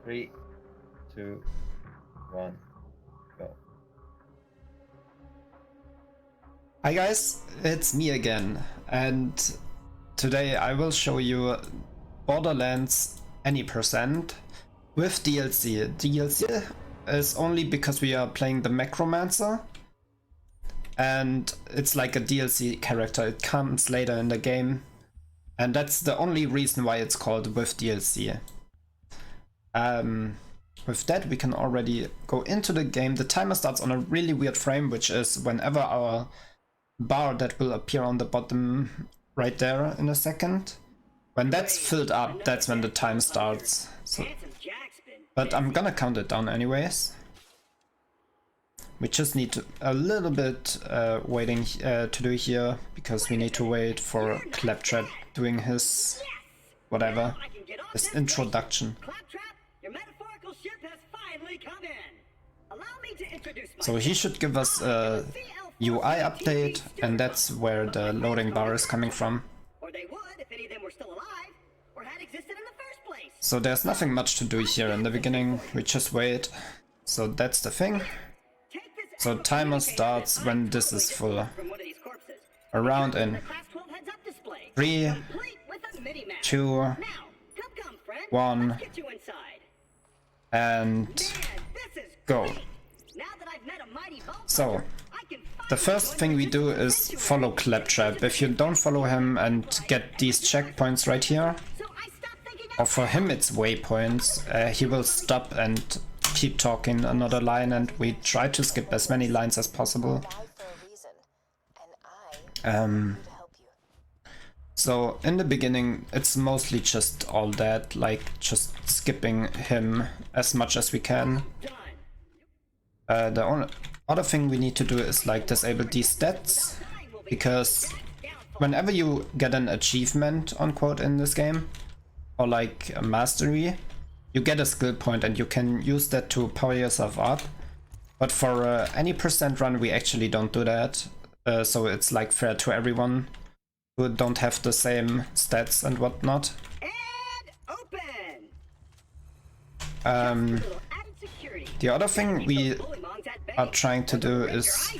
3, 2, 1, go. Hi guys, it's me again, and today I will show you Borderlands any percent with DLC. DLC is only because we are playing the Necromancer, and it's like a DLC character. It comes later in the game, and that's the only reason why it's called with DLC. With that, we can already go into the game. The timer starts on a really weird frame, which is whenever our bar that will appear on the bottom right there in a second. When that's filled up, that's when the time starts. So, but I'm gonna count it down anyways. We just need a little bit waiting to do here, because we need to wait for Claptrap doing his whatever, his introduction. So he should give us a UI update, and that's where the loading bar is coming from. So there's nothing much to do here in the beginning, we just wait. So that's the thing. So timer starts when this is full. Around in 3, 2, 1, and go. So the first thing we do is follow Claptrap. If you don't follow him and get these checkpoints right here, or for him it's waypoints, he will stop and keep talking another line, and we try to skip as many lines as possible. So in the beginning it's mostly just all that, like just skipping him as much as we can. The only other thing we need to do is like disable these stats, because whenever you get an achievement unquote in this game, or like a mastery, you get a skill point and you can use that to power yourself up. But for any percent run we actually don't do that, so it's like fair to everyone who don't have the same stats and whatnot. The other thing we are trying to do is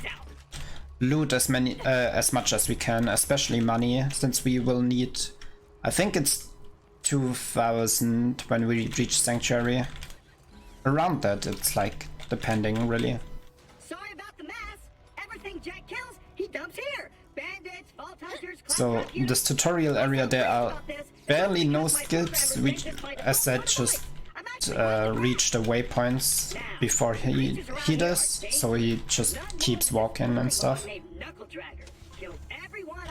loot as much as we can, especially money, since we will need, I think it's 2000 when we reach Sanctuary. Around that, it's like depending really. Sorry about the mess. Everything Jack kills, he dumps here. Bandits, vault hunters, so this tutorial area, there are barely no skips. We, as said, just reach the waypoints before he does, so he just keeps walking and stuff.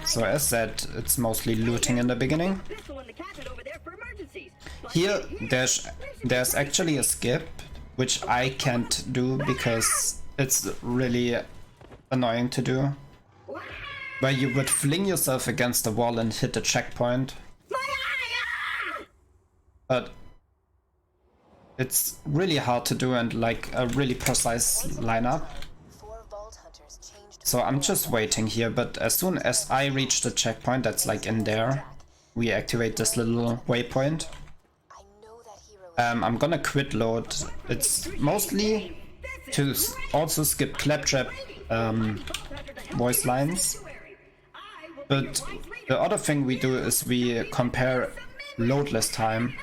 So as said, it's mostly looting in the beginning. Here there's actually a skip, which I can't do because it's really annoying to do, where you would fling yourself against the wall and hit the checkpoint. But it's really hard to do and like a really precise lineup. So I'm just waiting here, but as soon as I reach the checkpoint that's like in there, we activate this little waypoint. I'm gonna quit load. It's mostly to also skip Claptrap voice lines. But the other thing we do is we compare loadless time.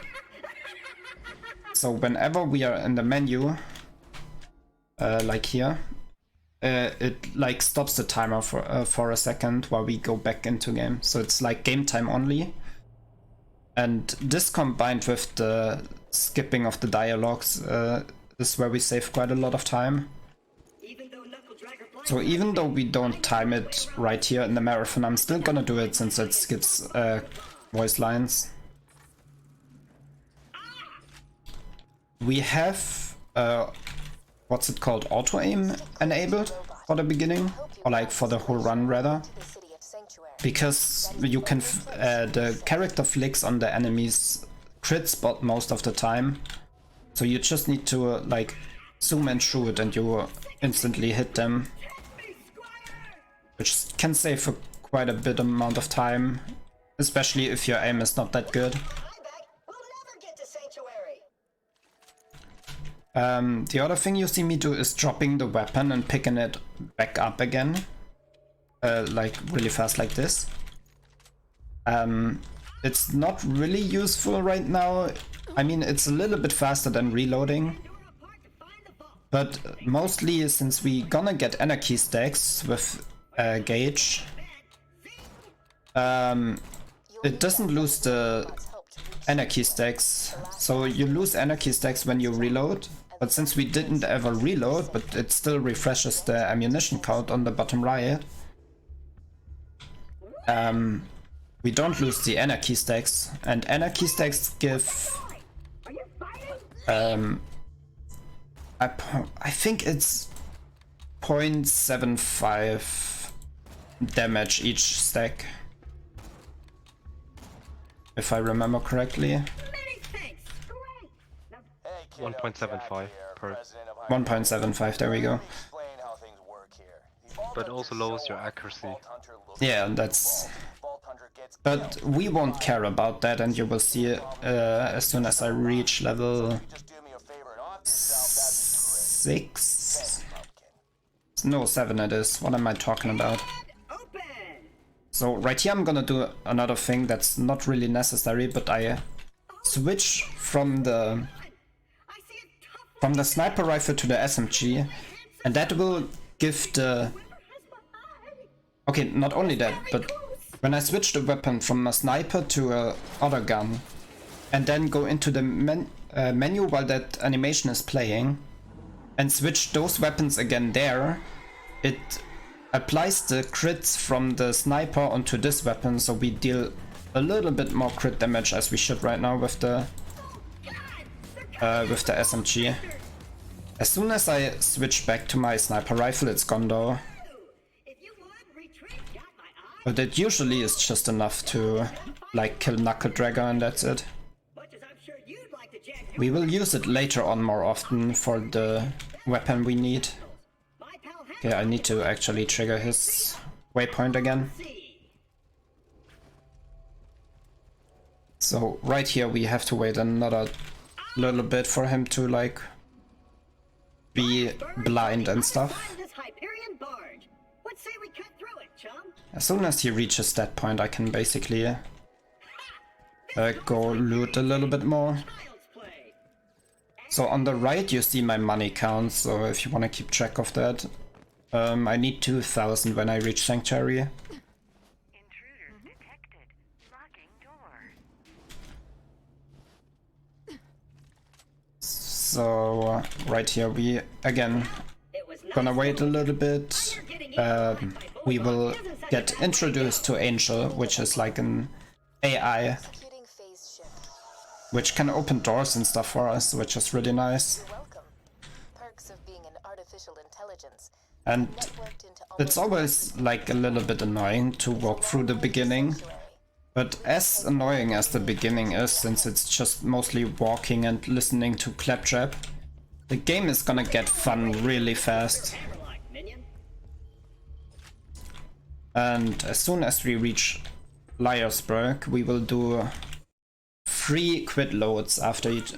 So whenever we are in the menu, like here, it like stops the timer for a second while we go back into game. So it's like game time only. And this combined with the skipping of the dialogues is where we save quite a lot of time. So even though we don't time it right here in the marathon, I'm still gonna do it since it skips voice lines. We have what's it called, auto aim enabled for the beginning, or like for the whole run rather, because you can the character flicks on the enemies crit spot most of the time, so you just need to like zoom and shoot and you instantly hit them, which can save for quite a bit amount of time, especially if your aim is not that good. The other thing you see me do is dropping the weapon and picking it back up again. Like really fast like this. It's not really useful right now. I mean, it's a little bit faster than reloading. But mostly since we gonna get anarchy stacks with Gaige, it doesn't lose the anarchy stacks. So you lose anarchy stacks when you reload, but since we didn't ever reload, but it still refreshes the ammunition count on the bottom right, we don't lose the anarchy stacks, and anarchy stacks give I think it's 0.75 damage each stack, if I remember correctly. 1.75 per. 1.75, there we go. But also lowers your accuracy. Yeah, that's... But we won't care about that, and you will see it as soon as I reach level 6? No, 7 it is. What am I talking about? So right here I'm gonna do another thing that's not really necessary, but I switch from the sniper rifle to the SMG, and that will give the... Okay, not only that, but when I switch the weapon from a sniper to a other gun, and then go into the menu while that animation is playing, and switch those weapons again there, it applies the crits from the sniper onto this weapon, so we deal a little bit more crit damage as we should right now with the SMG. As soon as I switch back to my sniper rifle, it's gone though. But it usually is just enough to like kill Knuckle Dragger and that's it. We will use it later on more often for the weapon we need. Okay, I need to actually trigger his waypoint again. So right here we have to wait another little bit for him to like be blind and stuff. As soon as he reaches that point, I can basically go loot a little bit more. So on the right you see my money count, so if you want to keep track of that. I need 2,000 when I reach Sanctuary. Intruders detected. Locking door. So right here we again gonna wait a little bit. We will get introduced to Angel, which is like an AI which can open doors and stuff for us, which is really nice. And it's always like a little bit annoying to walk through the beginning, but as annoying as the beginning is, since it's just mostly walking and listening to Claptrap, the game is gonna get fun really fast. And as soon as we reach Liarsburg, we will do 3 quit loads after each,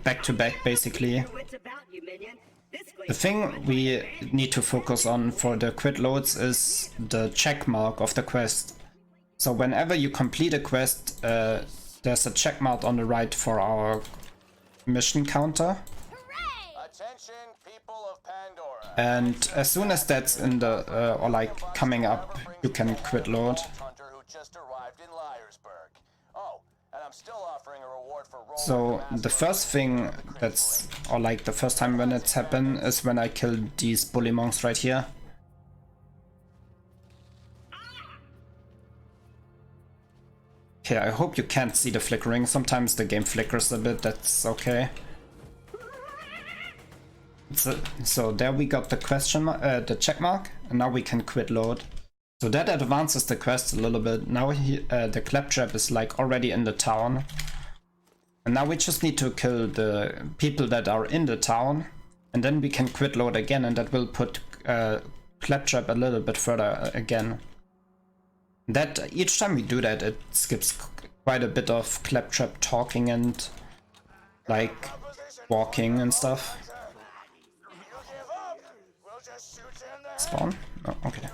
back to back basically. The thing we need to focus on for the quit loads is the check mark of the quest. So whenever you complete a quest, there's a check mark on the right for our mission counter. And as soon as that's in the or like coming up, you can quit load. So the first thing that's, or like the first time when it's happened, is when I kill these bully monks right here. Okay, I hope you can't see the flickering. Sometimes the game flickers a bit, that's okay. So there we got the question mark, the check mark, and now we can quit load. So that advances the quest a little bit. Now the Claptrap is like already in the town. And now we just need to kill the people that are in the town, and then we can quit load again, and that will put Claptrap a little bit further again. That each time we do that, it skips quite a bit of Claptrap talking and like walking and stuff. Spawn? No, okay.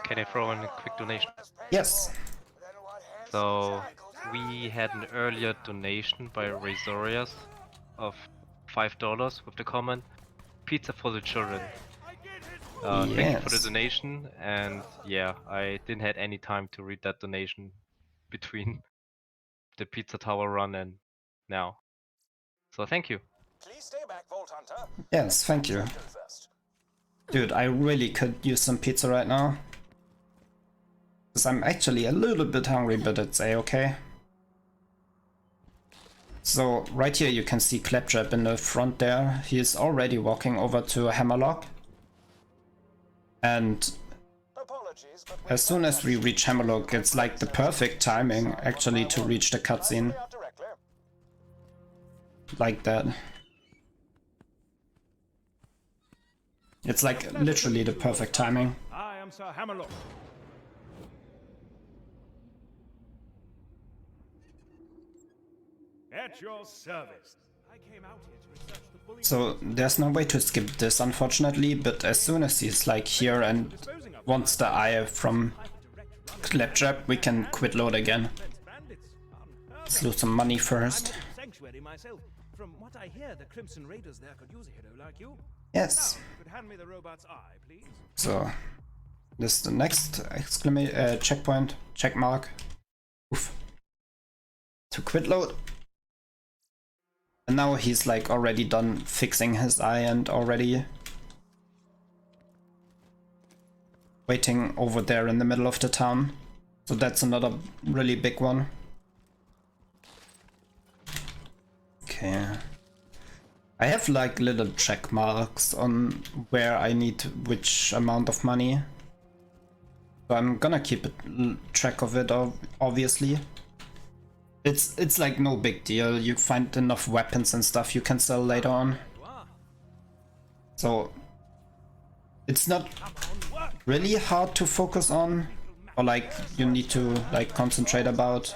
Can I throw in a quick donation? Yes. So we had an earlier donation by Razorias of $5 with the comment "Pizza for the children." Thank you for the Yes. donation, and yeah, I didn't have any time to read that donation between the Pizza Tower run and now. So thank you. Please stay back, Vault Hunter. Yes, thank you. Dude, I really could use some pizza right now. Because I'm actually a little bit hungry, but it's a-okay. So, right here you can see Claptrap in the front there. He is already walking over to Hammerlock. And Apologies, but as soon as we reach Hammerlock, it's like the perfect timing actually to reach the cutscene. Like that. It's like literally the perfect timing. I am Sir Hammerlock. At your service. I came out here to research the bully. So there's no way to skip this unfortunately, but as soon as he's like here and wants the eye from Claptrap, we can quit load again. Let's lose some money first. Sanctuary myself. From what I hear, the Crimson Raiders there could use a hero like you. Yes. You could hand me the robot's eye, please. So this is the next checkpoint, check mark. Oof. To quit load. And now he's like already done fixing his eye and already waiting over there in the middle of the town. So that's another really big one. Okay. I have like little check marks on where I need which amount of money. So I'm gonna keep track of it, obviously. It's like no big deal. You find enough weapons and stuff you can sell later on. So it's not really hard to focus on, or like you need to like concentrate about.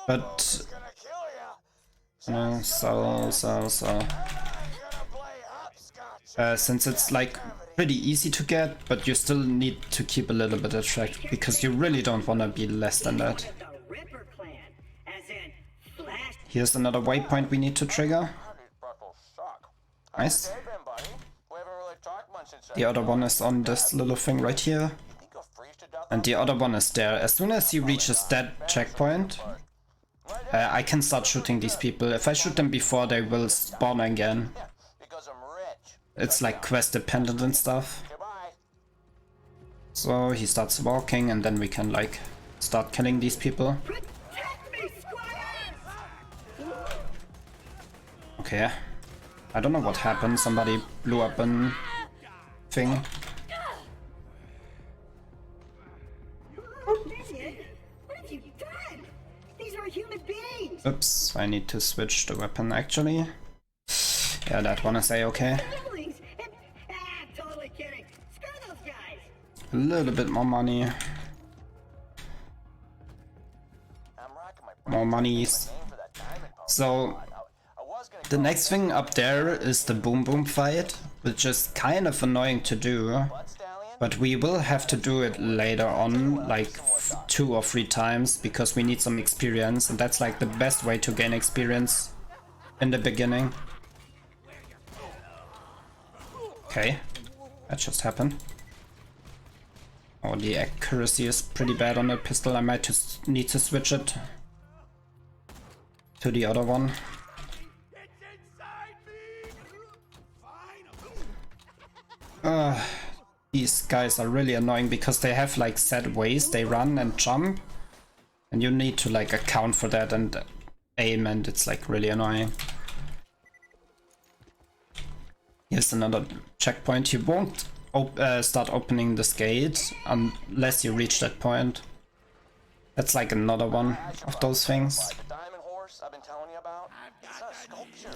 But since it's like pretty easy to get, but you still need to keep a little bit of track because you really don't want to be less than that. Here's another waypoint we need to trigger. Nice. The other one is on this little thing right here. And the other one is there. As soon as he reaches that checkpoint, I can start shooting these people. If I shoot them before, they will spawn again. It's like quest dependent and stuff. So he starts walking and then we can like start killing these people. Okay. I don't know what happened. Somebody blew up a thing. Oops, I need to switch the weapon actually. Yeah, that one is a-okay. A little bit more money. More monies. So the next thing up there is the boom boom fight, which is kind of annoying to do. But we will have to do it later on, like 2 or 3 times, because we need some experience, and that's like the best way to gain experience in the beginning. Okay, that just happened. Oh, the accuracy is pretty bad on the pistol. I might just need to switch it to the other one. These guys are really annoying because they have like set ways they run and jump, and you need to like account for that and aim, and it's like really annoying. Here's another checkpoint. You won't start opening this gate unless you reach that point. That's like another one of those things.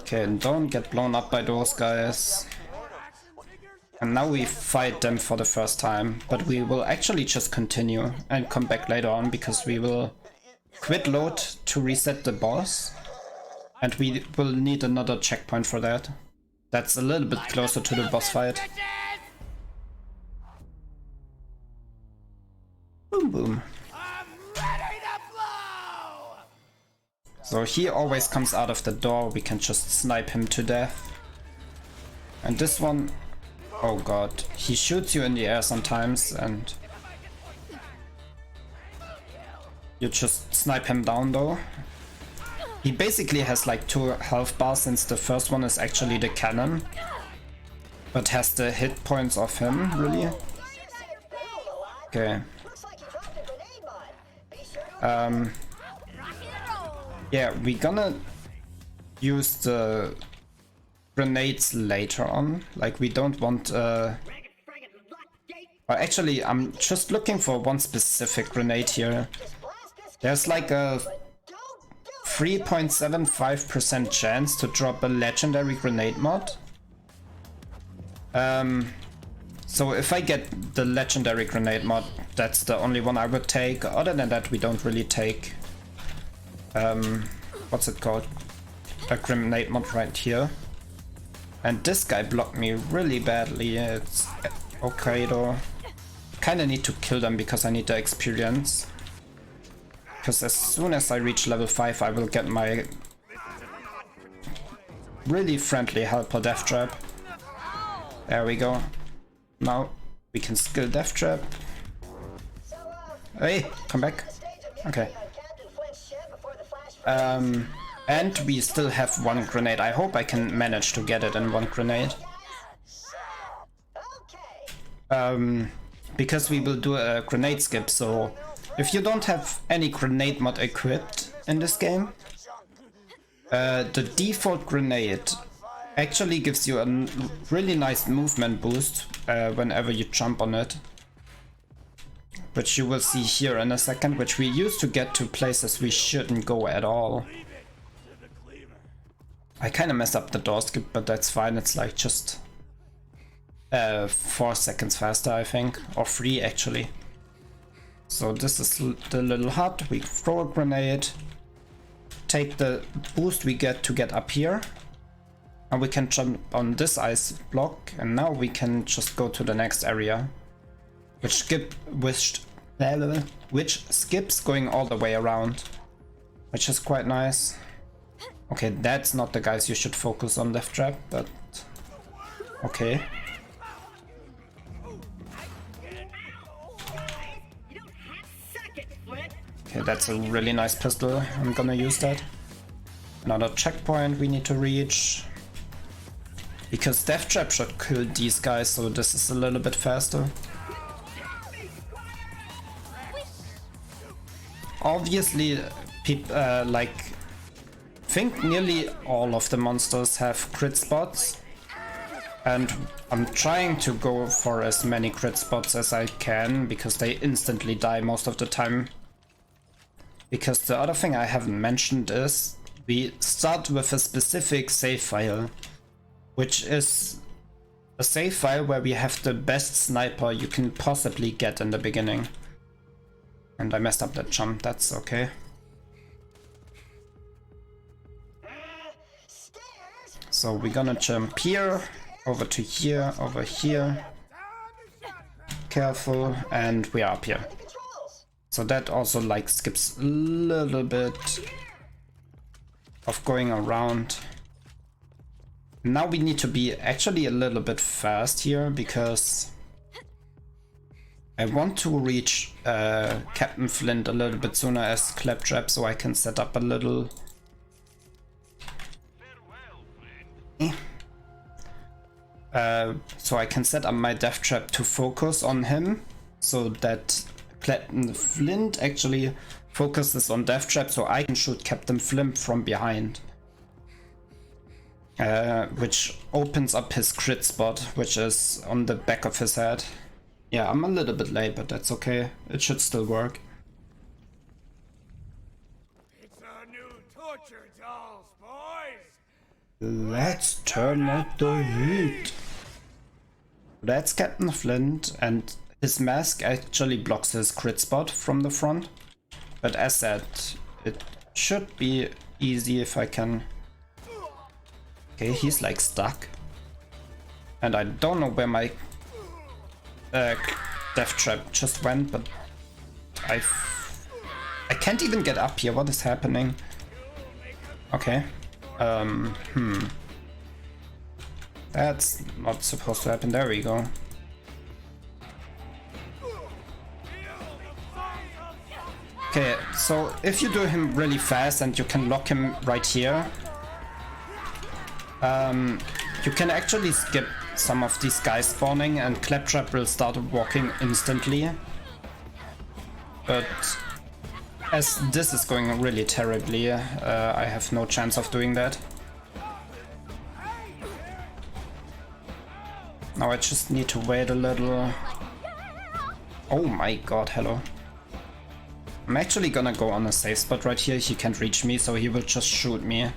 Okay, and don't get blown up by those guys. And now we fight them for the first time, but we will actually just continue and come back later on because we will quit load to reset the boss, and we will need another checkpoint for that. That's a little bit closer to the boss fight. Boom boom. So he always comes out of the door, we can just snipe him to death. And this one, oh god, he shoots you in the air sometimes and you just snipe him down though. He basically has like 2 health bars since the first one is actually the cannon, but has the hit points of him, really. Okay. Yeah, we're gonna use the grenades later on. Like, we don't want actually, I'm just looking for one specific grenade here. There's like a 3.75% chance to drop a legendary grenade mod. So if I get the legendary grenade mod, that's the only one I would take. Other than that, we don't really take what's it called? A grenade mod right here. And this guy blocked me really badly. It's okay though. Kinda need to kill them because I need the experience. Because as soon as I reach level 5, I will get my really friendly helper Death Trap. There we go. Now we can skill Death Trap. Hey, come back. Okay. And we still have 1 grenade. I hope I can manage to get it in 1 grenade. Because we will do a grenade skip, so if you don't have any grenade mod equipped in this game, the default grenade actually gives you a really nice movement boost whenever you jump on it. Which you will see here in a second, which we use to get to places we shouldn't go at all. I kinda messed up the door skip, but that's fine, it's like just 4 seconds faster, I think, or 3 actually. So this is the little hut, we throw a grenade, take the boost we get to get up here, and we can jump on this ice block, and now we can just go to the next area, which skips going all the way around, which is quite nice. Okay, that's not the guys you should focus on, Death Trap, but okay. Okay, that's a really nice pistol. I'm gonna use that. Another checkpoint we need to reach. Because Death Trap should kill these guys, so this is a little bit faster. Obviously, people I think nearly all of the monsters have crit spots. And I'm trying to go for as many crit spots as I can, because they instantly die most of the time. Because the other thing I haven't mentioned is, we start with a specific save file, which is a save file where we have the best sniper you can possibly get in the beginning. And I messed up that jump, that's okay. So we're gonna jump here, over to here, over here. Careful, and we are up here. So that also like skips a little bit of going around. Now we need to be actually a little bit fast here, because I want to reach Captain Flint a little bit sooner as Claptrap, so I can set up a little... so I can set up my Death Trap to focus on him, so that Captain Flint actually focuses on Death Trap, so I can shoot Captain Flint from behind. Which opens up his crit spot, which is on the back of his head. Yeah, I'm a little bit late, but that's okay. It should still work. It's our new torture dolls, boys! Let's turn up the heat. That's Captain Flint, and his mask actually blocks his crit spot from the front. But as said, it should be easy if I can... Okay, he's like stuck. And I don't know where my death trap just went, but I can't even get up here. What is happening? Okay. That's not supposed to happen. There we go. Okay, so if you do him really fast and you can lock him right here, you can actually skip some of these guys spawning and Claptrap will start walking instantly. But as this is going really terribly, I have no chance of doing that. Now I just need to wait a little. Oh my god, hello. I'm actually gonna go on a safe spot right here. He can't reach me, so he will just shoot me.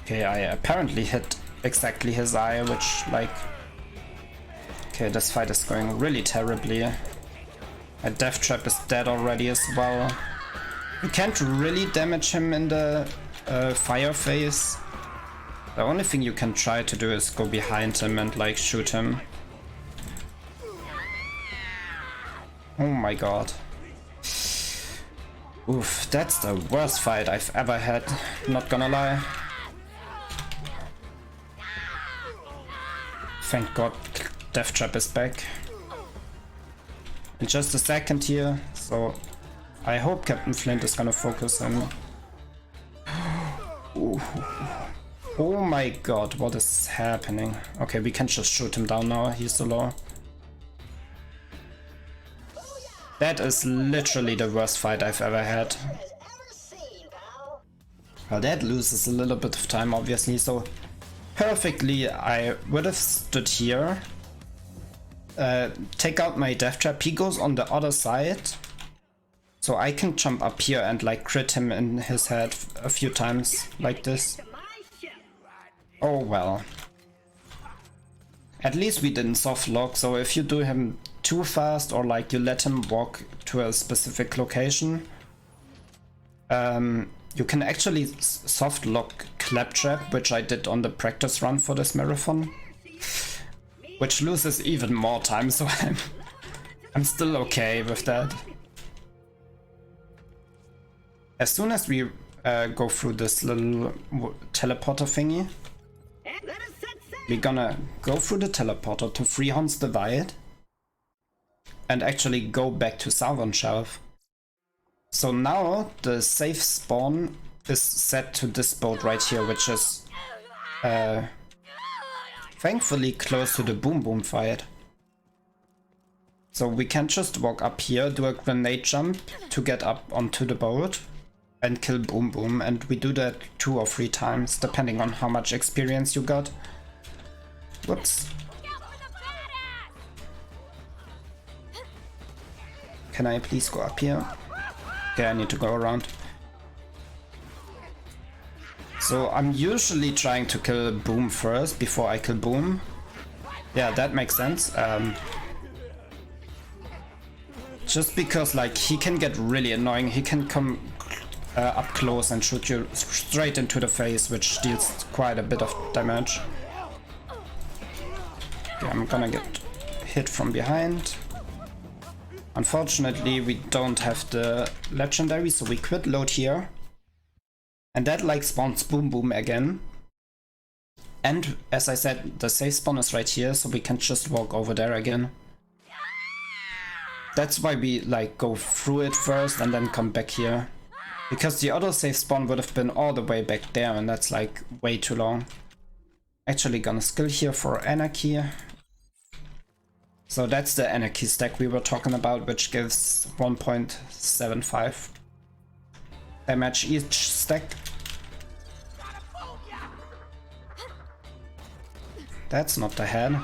Okay, I apparently hit exactly his eye, which, like... Okay, this fight is going really terribly. My death trap is dead already as well. You can't really damage him in the fire phase. The only thing you can try to do is go behind him and, like, shoot him. Oh my god. Oof, that's the worst fight I've ever had, not gonna lie. Thank god Death Trap is back. In just a second here, so I hope Captain Flint is gonna focus him. Ooh. Oh my god, what is happening? Okay, we can just shoot him down now, he's so low. That is literally the worst fight I've ever had. Well, that loses a little bit of time, obviously, so perfectly I would have stood here, take out my death trap, he goes on the other side, so I can jump up here and like crit him in his head a few times like this. Oh well. At least we didn't soft lock, so if you do him too fast or like you let him walk to a specific location, you can actually soft lock Claptrap, which I did on the practice run for this marathon, which loses even more time, so I'm still okay with that. As soon as we go through this little teleporter thingy, we're gonna go through the teleporter to Freehorn's Divide and actually go back to Southern Shelf. So now the safe spawn is set to this boat right here, which is thankfully close to the Boom Boom fight. So we can just walk up here, do a grenade jump to get up onto the boat and kill Boom Boom, and we do that 2 or 3 times depending on how much experience you got. Whoops. Can I please go up here? Okay, I need to go around. So I'm usually trying to kill Boom first before I kill Boom. Yeah, that makes sense. Just because like he can get really annoying. He can come up close and shoot you straight into the face, which deals quite a bit of damage. Okay, I'm gonna get hit from behind. Unfortunately, we don't have the legendary, so we quit load here. And that like spawns Boom Boom again. And as I said, the safe spawn is right here, so we can just walk over there again. That's why we like go through it first and then come back here. Because the other safe spawn would have been all the way back there, and that's like way too long. Actually gonna skill here for Anarchy. So that's the Anarchy stack we were talking about, which gives 1.75 damage each stack. That's not the head.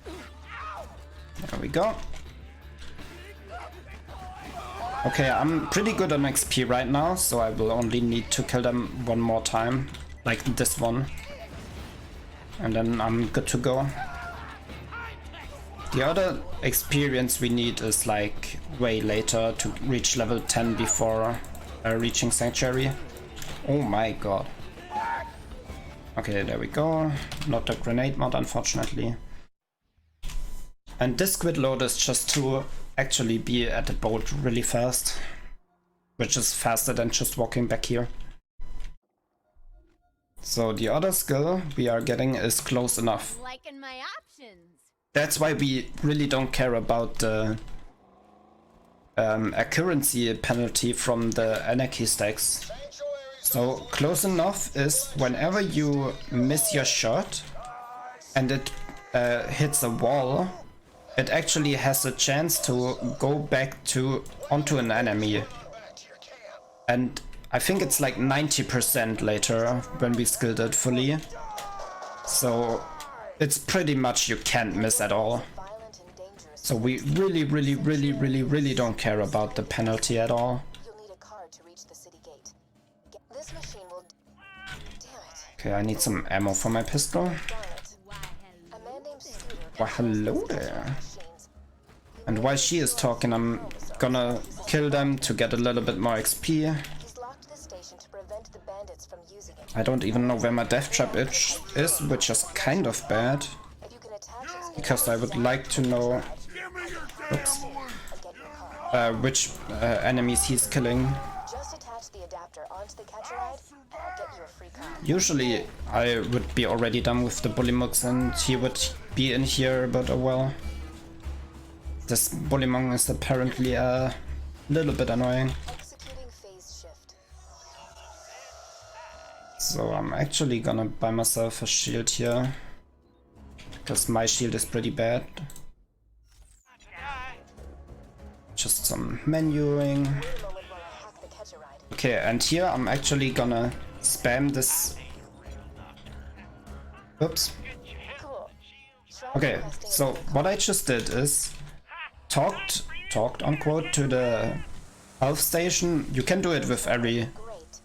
There we go. Okay, I'm pretty good on XP right now, so I will only need to kill them one more time, like this one. And then I'm good to go. The other experience we need is like way later to reach level 10 before reaching Sanctuary. Oh my god. Okay, there we go. Not the grenade mod, unfortunately. And this squid load is just to actually be at the boat really fast. Which is faster than just walking back here. So the other skill we are getting is close enough. Liking my options. That's why we really don't care about the accuracy penalty from the anarchy stacks. So close enough is whenever you miss your shot and it hits a wall, it actually has a chance to go back onto an enemy. And I think it's like 90% later when we skilled it fully. So it's pretty much you can't miss at all. So we really don't care about the penalty at all. You'll need a card to reach the city gate. This machine will... Damn it. Okay, I need some ammo for my pistol. Darn it. A man named Scooter... Well, hello there. And while she is talking, I'm gonna kill them to get a little bit more XP. He's locked the station to prevent the bandits from using it. I don't even know where my death trap is, which is kind of bad. If you can attach it Because I would like to know oops, and get your card. which enemies he's killing. Just attach the adapter onto the catcher ride, and I'll get you a free card. Usually I would be already done with the bullymux and he would be in here, but oh well. This bullymong is apparently a little bit annoying. Executing phase shift. So I'm actually gonna buy myself a shield here. Because my shield is pretty bad. Just some menuing. Moment while I hack the catcher ride. Okay, and here I'm actually gonna spam this. Oops. Cool. Try Okay, requesting so a free what I just did is talked unquote to the health station. You can do it with every Great.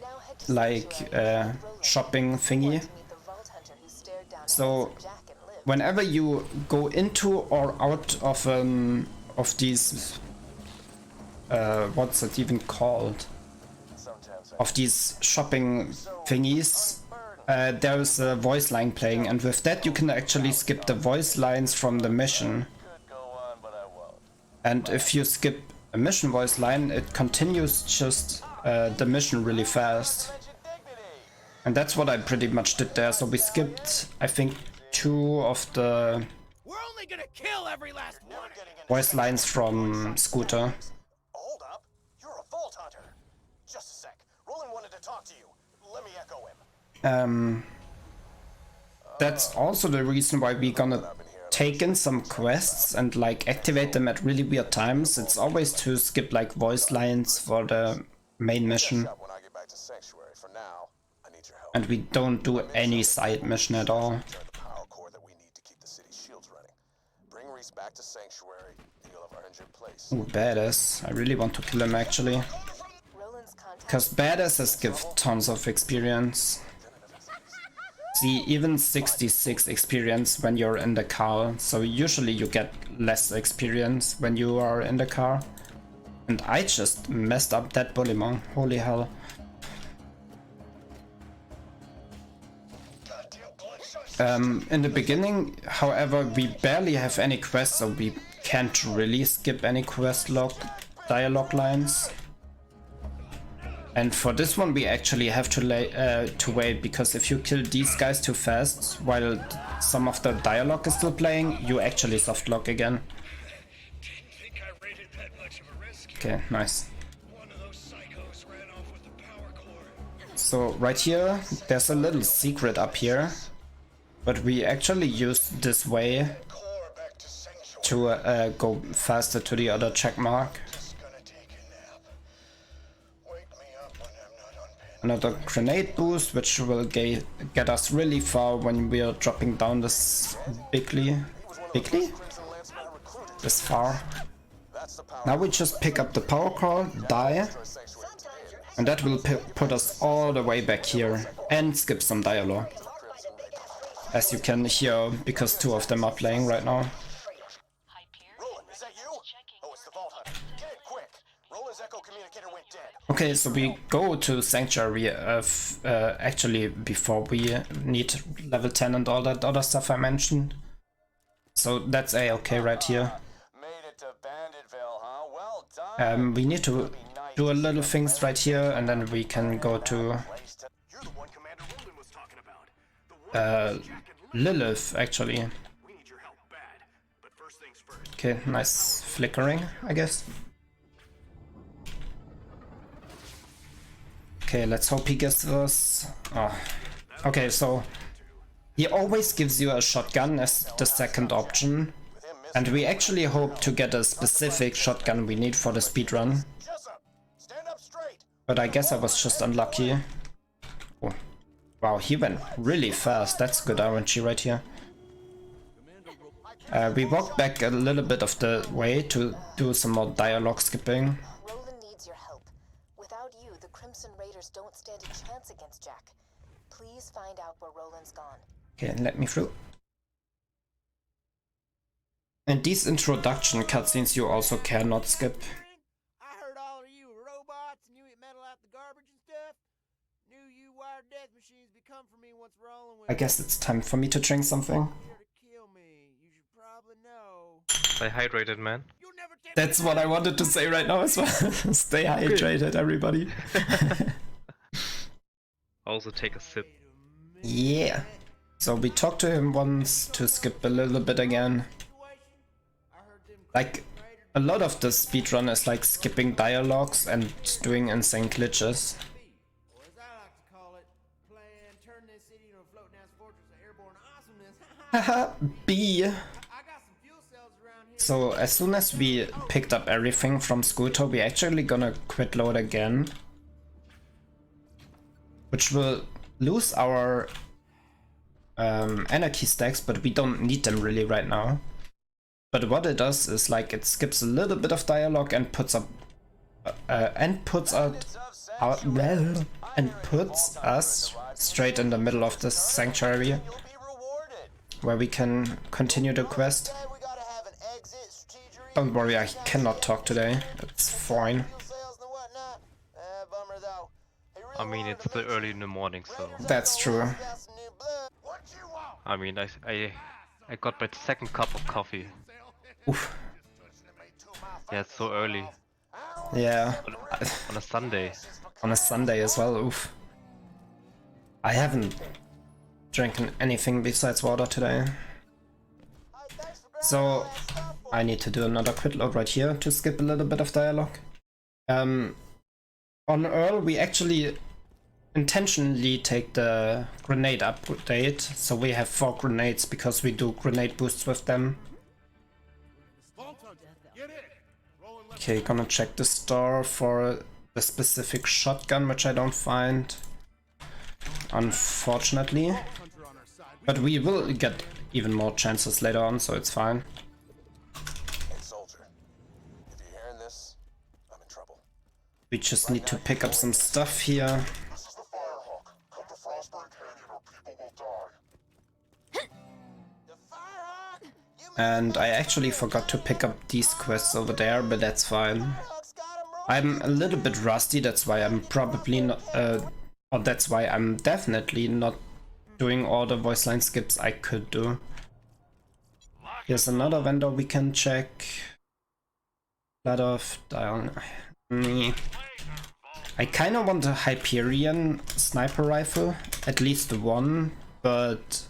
Now head to like Sanctuary. shopping thingy. To meet the vault hunter who stared down So Handsome Jack and lived. whenever you go into or out of these what's it even called? Of these shopping thingies, there's a voice line playing, and with that you can actually skip the voice lines from the mission. And if you skip a mission voice line, it continues just the mission really fast. And that's what I pretty much did there. So we skipped, I think, 2 of the We're only gonna kill every last one. voice lines from Scooter. Hold up. You're a vault hunter. Just a sec. Roland wanted to talk to you. Let me echo him. That's also the reason why we're gonna take in some quests and like activate them at really weird times. It's always to skip like voice lines for the main mission. When I get back to Sanctuary. For now, I need your help. And we don't do any side mission at all. Turn the power core that we need to keep the city's shields running. Bring Reese back to Sanctuary, and you'll have earned your place. Ooh, badass. I really want to kill him actually. Roland's contact. Because badasses give tons of experience. See, even 66 experience when you're in the car. So usually you get less experience when you are in the car. And I just messed up that bullymong. Holy hell. In the beginning, however, we barely have any quests, so we can't really skip any quest dialogue lines. And for this one we actually have to wait, because if you kill these guys too fast while some of the dialogue is still playing, you actually softlock again. Okay, nice. So right here, there's a little secret up here, but we actually use this way to go faster to the other check mark. Another grenade boost, which will get us really far when we are dropping down this bigly? This far. Now we just pick up the power core, die, and that will put us all the way back here and skip some dialogue. As you can hear, because 2 of them are playing right now. Roland, is that you? Oh, it's the vault hunter. Get in quick. Roland's echo communicator went dead. Okay, so we go to Sanctuary actually before we need level 10 and all that other stuff I mentioned. So that's a-okay right here. Made it to Banditville, huh? Well done. We need to do a little things right here, and then we can go to You're the one Commander Roland was talking about. The one Lilith, actually. we need your help bad. But first things first. Okay, nice flickering, I guess. Okay, let's hope he gives us... Oh. Okay, so he always gives you a shotgun as the second option. And we actually hope to get a specific shotgun we need for the speedrun. Jessup, stand up straight. But I guess I was just unlucky. Oh. Wow, he went really fast. That's good RNG right here. We walked back a little bit of the way to do some more dialogue skipping. Roland needs your help. Without you, the Crimson Raiders don't stand a chance against Jack. Please find out where Roland's gone. Okay, let me through. And these introduction cutscenes you also cannot skip. I heard all of you were robots and you eat metal out the garbage and stuff. Knew you wired death machines would come for me once Roland went I guess it's time for me to drink something. here to kill me. You should probably know. Stay hydrated, man. You'll never take That's what I wanted to say right now as well. Stay hydrated, everybody. Also take a sip. Yeah. So we talked to him once to skip a little bit again. Like, a lot of the speedrun is like skipping dialogues and doing insane glitches. Or as I like to call it, playing turn this city into a floating ass fortress of airborne awesomeness. Haha, B. I got some fuel cells around here. So as soon as we picked up everything from Scooter, we're actually gonna quit load again. Which will lose our anarchy stacks, but we don't need them really right now. But what it does is like it skips a little bit of dialogue and puts up puts us straight in the middle of the sanctuary You'll be rewarded. where we can continue the quest. Hey, we gotta have an exit strategy. Don't worry, I cannot talk today. It's fine. Fuel sales and whatnot. Bummer though. He really I mean, wanted it's to the make early in the morning, so... That's true. got some new blood. What you want? I mean, I got my second cup of coffee. Oof. Yeah, it's so early. Yeah. On a Sunday. On a Sunday as well, oof. I haven't drinking anything besides water today. So I need to do another quit load right here to skip a little bit of dialogue. On Earl we actually intentionally take the grenade update, so we have 4 grenades because we do grenade boosts with them. Okay, gonna check the store for the specific shotgun, which I don't find, unfortunately. But we will get even more chances later on, so it's fine. Hey, soldier. If you're hearing this, I'm in trouble. We just need to pick up some stuff here. This is the Firehawk. Come to Frostburn Canyon or people will die. The Firehawk? You And I actually forgot to pick up these quests over there, but that's fine. Firehawk's got 'em rolling. I'm a little bit rusty, that's why I'm probably not, or that's why I'm definitely not doing all the voice line skips I could do. Here's another vendor we can check. Lot of dial. I kind of want a Hyperion sniper rifle, at least one, but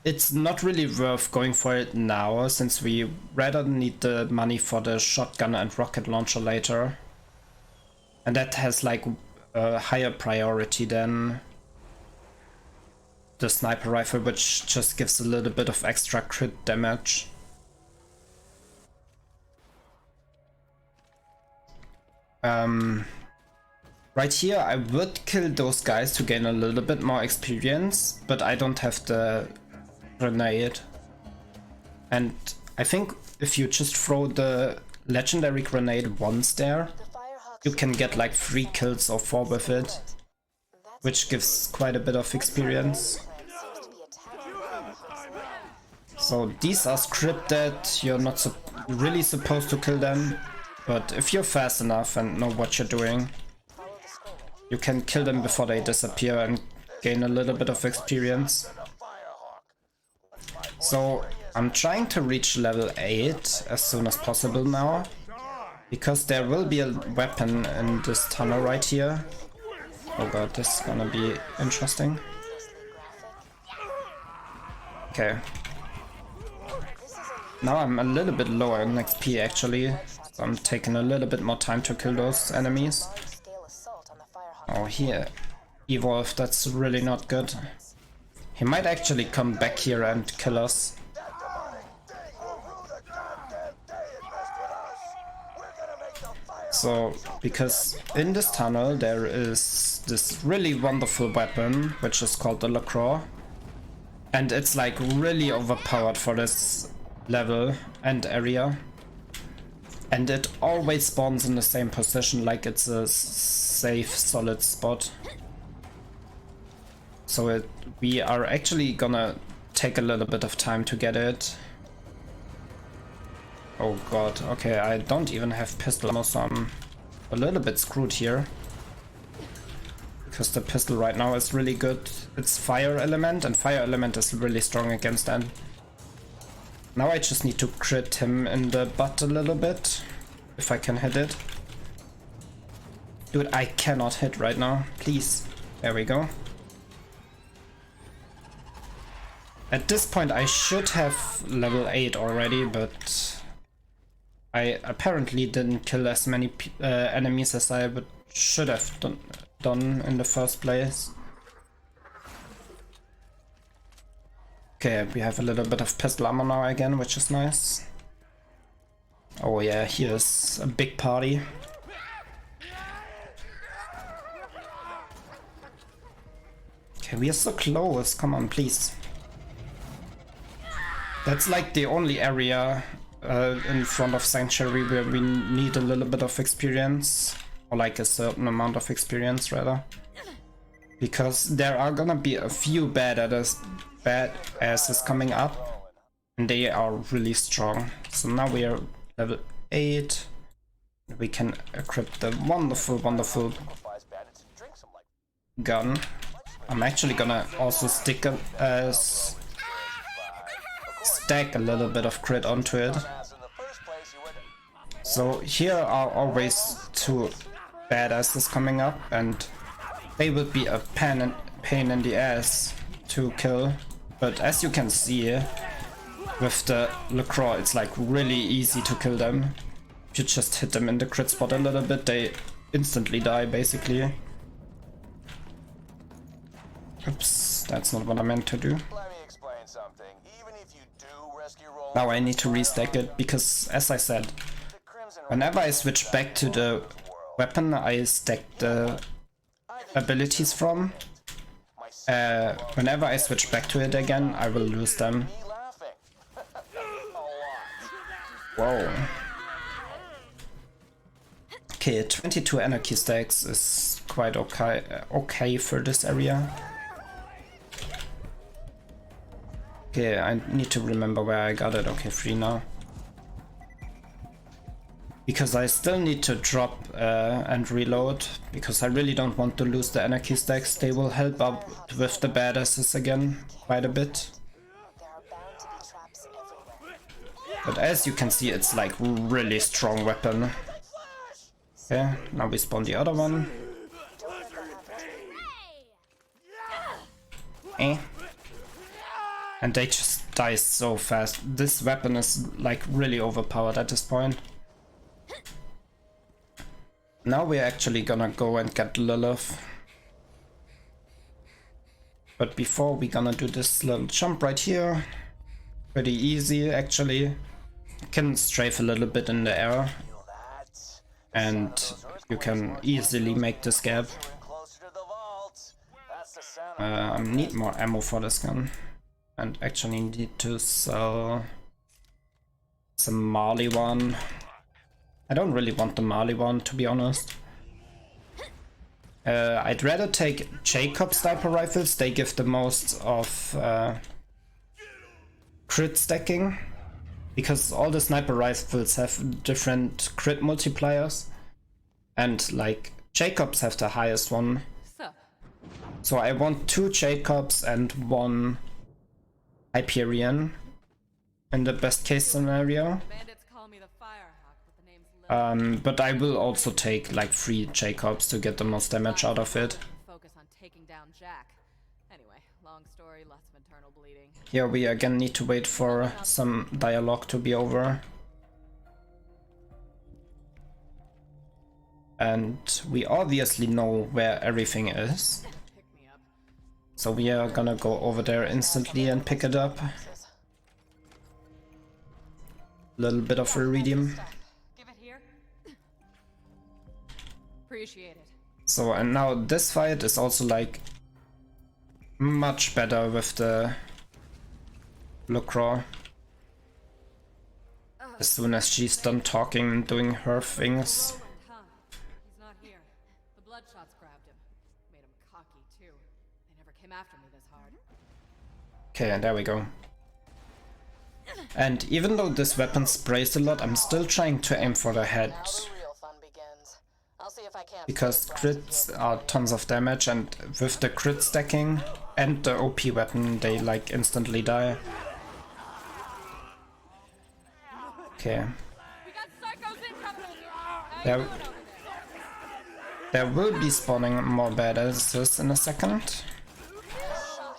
it's not really worth going for it now, since we rather need the money for the shotgun and rocket launcher later. And that has like a higher priority than the sniper rifle, which just gives a little bit of extra crit damage. Right here I would kill those guys to gain a little bit more experience, but I don't have the grenade. And I think if you just throw the legendary grenade once there, The Firehawks you can get like 3 kills or 4 with it, That's which gives quite a bit of experience. plan seems to be attacking Firehawks. So these are scripted, you're not really supposed to kill them. but if you're fast enough and know what you're doing, Follow the screaming. you can kill them before they disappear and gain a little bit of experience. So I'm trying to reach level 8 as soon as possible now, because there will be a weapon in this tunnel right here. Oh god, this is gonna be interesting. Okay. Now I'm a little bit lower in XP actually, so I'm taking a little bit more time to kill those enemies. Large-scale assault on the Firehawk. Oh, here evolved, that's really not good. He might actually come back here and kill us. So, because in this tunnel there is this really wonderful weapon, which is called the LaCroix. And it's like really overpowered for this level and area. And it always spawns in the same position, like it's a safe, solid spot. So we are actually gonna take a little bit of time to get it. Oh god, okay, I don't even have pistol ammo, so I'm a little bit screwed here. Because the pistol right now is really good. It's fire element, and fire element is really strong against them. Now I just need to crit him in the butt a little bit, if I can hit it. Dude, I cannot hit right now, please. There we go. At this point I should have level 8 already, but I apparently didn't kill as many enemies as I should have done in the first place. Okay, we have a little bit of pistol ammo now again, which is nice. Oh yeah, here's a big party. Okay, we are so close, come on, please. That's like the only area in front of Sanctuary where we need a little bit of experience, or like a certain amount of experience rather, because there are gonna be a few badasses coming up, and they are really strong. So now we are level 8. We can equip the wonderful gun. I'm actually gonna also stack a little bit of crit onto it. So here are always 2 badasses coming up, and they will be a pain in the ass to kill. But as you can see, with the LaCroix, it's like really easy to kill them. If you just hit them in the crit spot a little bit, they instantly die basically. Oops, that's not what I meant to do. Now I need to restack it, because as I said, whenever I switch back to the weapon I stack the abilities from, whenever I switch back to it again, I will lose them. Whoa. Okay, 22 anarchy stacks is quite okay for this area. Okay, I need to remember where I got it. Okay, 3 now. Because I still need to drop and reload, because I really don't want to lose the anarchy stacks. They will help out with the badasses again quite a bit. There are bound to be traps everywhere. But as you can see, it's like really strong weapon. Okay, now we spawn the other one. Don't let that happen to you. Eh. And they just die so fast. This weapon is like really overpowered at this point. Now we're actually gonna go and get Lilith. But before, we're gonna do this little jump right here. Pretty easy actually. You can strafe a little bit in the air, and you can easily make this gap. I need more ammo for this gun, and actually need to sell some Marley one. I don't really want the Marley one, to be honest. I'd rather take Jacob sniper rifles. They give the most of crit stacking. because all the sniper rifles have different crit multipliers, and like Jacobs have the highest one. So I want 2 Jacobs and 1 Hyperion in the best case scenario. But I will also take like 3 Jacobs to get the most damage out of it. Focus on taking down Jack. Anyway, long story, lots of internal bleeding. Here we again need to wait for some dialogue to be over. And we obviously know where everything is. So we are gonna go over there instantly and pick it up. Little bit of iridium. Give it here. Appreciate it. So, and now this fight is also like much better with the Lucro. As soon as she's done talking and doing her things. He's not here. The bloodshots grabbed him. Made him cocky too. They never came after me this hard. Okay, and there we go. And even though this weapon sprays a lot, I'm still trying to aim for the head. Now the real fun begins. I'll see if I can't Because crits are tons of damage, and with the crit stacking and the OP weapon, they like instantly die. Okay. We got psychos incoming. There will be spawning more badasses in a second.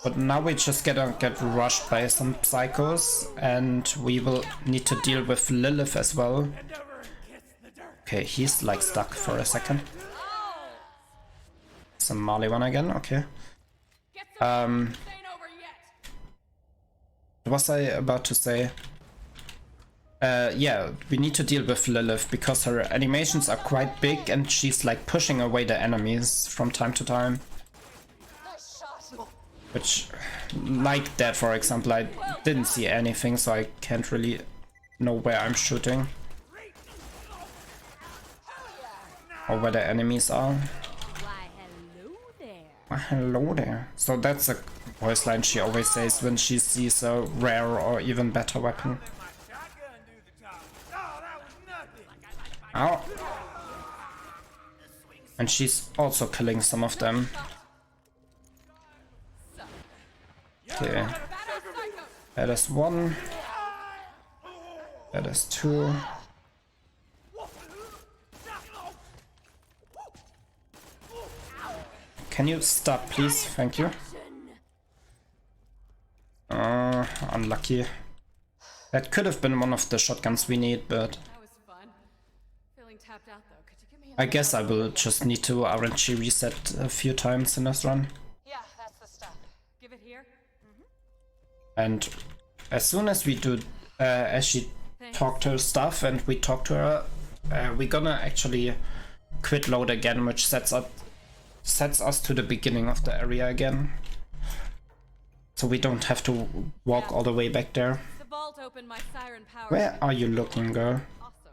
But now we just get rushed by some psychos, and we will need to deal with Lilith as well. Okay, he's like stuck for a second. Some Marley one again, okay. What was I about to say? Yeah, we need to deal with Lilith because her animations are quite big and she's like pushing away the enemies from time to time. Which, like that for example, I didn't see anything, so I can't really know where I'm shooting. Or where the enemies are. Why, hello there. So that's a voice line she always says when she sees a rare or even better weapon. Ow. And she's also killing some of them. Okay. That is 1. That is 2. Can you stop, please? Thank you. Unlucky. That could have been one of the shotguns we need, but I guess I will just need to RNG reset a few times in this run. Yeah, that's the stuff. Give it here. And as soon as we do, as she talked her stuff and we talk to her, we're gonna actually quit load again, which sets us to the beginning of the area again. So we don't have to walk all the way back there. The vault opened my siren power. Where are you looking, girl? Awesome.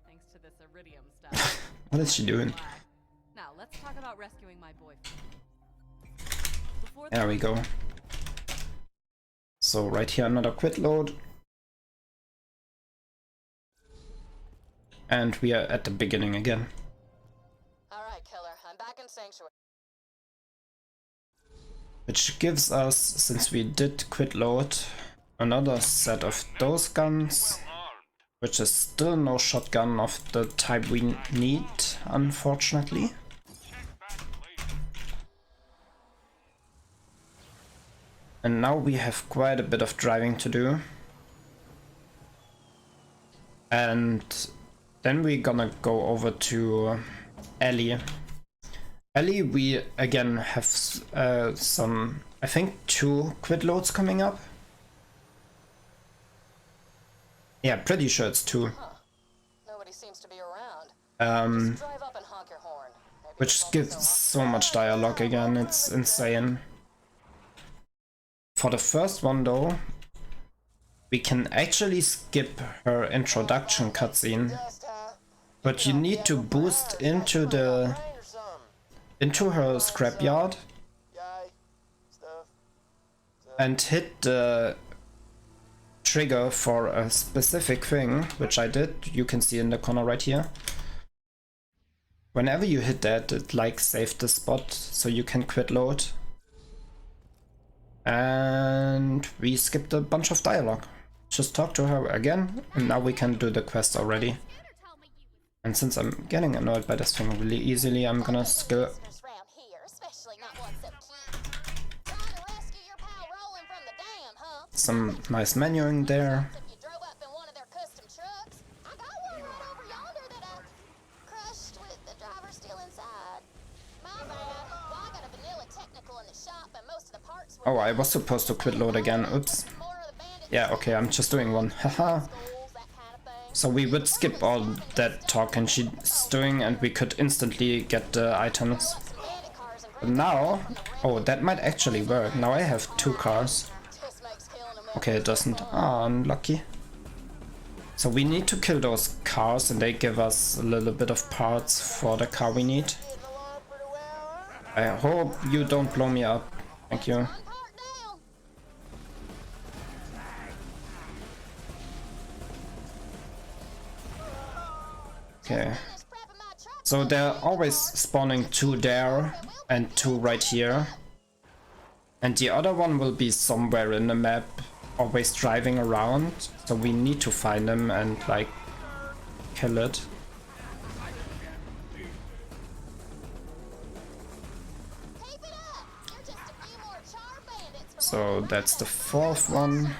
Thanks to this iridium stuff. What is she doing? Now let's talk about rescuing my boyfriend. There we go. So right here another quit load. And we are at the beginning again. Alright, killer. I'm back in Sanctuary. Which gives us, since we did quit load, another set of those guns. Which is still no shotgun of the type we need, unfortunately. And now we have quite a bit of driving to do. And then we're gonna go over to Ellie. Ellie, we again have some, I think 2 quit loads coming up. Yeah, pretty sure it's 2. Nobody seems to be around. Um, Drive up and honk your horn. Maybe which it gives won't be so so much dialogue again, it's insane. For the first one though, we can actually skip her introduction cutscene, but you need to boost into her scrapyard and hit the trigger for a specific thing, which I did. You can see in the corner right here. Whenever you hit that, it like saved the spot, so you can quit load. And we skipped a bunch of dialogue. Just talk to her again, and now we can do the quest already. And since I'm getting annoyed by this thing really easily, I'm gonna skill some nice menuing there. Oh, I was supposed to quit load again. Oops. Yeah, okay, I'm just doing one. Haha. So we would skip all that talk and she's doing, and we could instantly get the items. But now, oh, that might actually work. Now I have 2 cars. Okay, it doesn't. Ah, unlucky. So we need to kill those cars and they give us a little bit of parts for the car we need. I hope you don't blow me up. Thank you. Okay. So they're always spawning 2 there and 2 right here. And the other one will be somewhere in the map, always driving around. So we need to find them and like kill it. So that's the 4th one.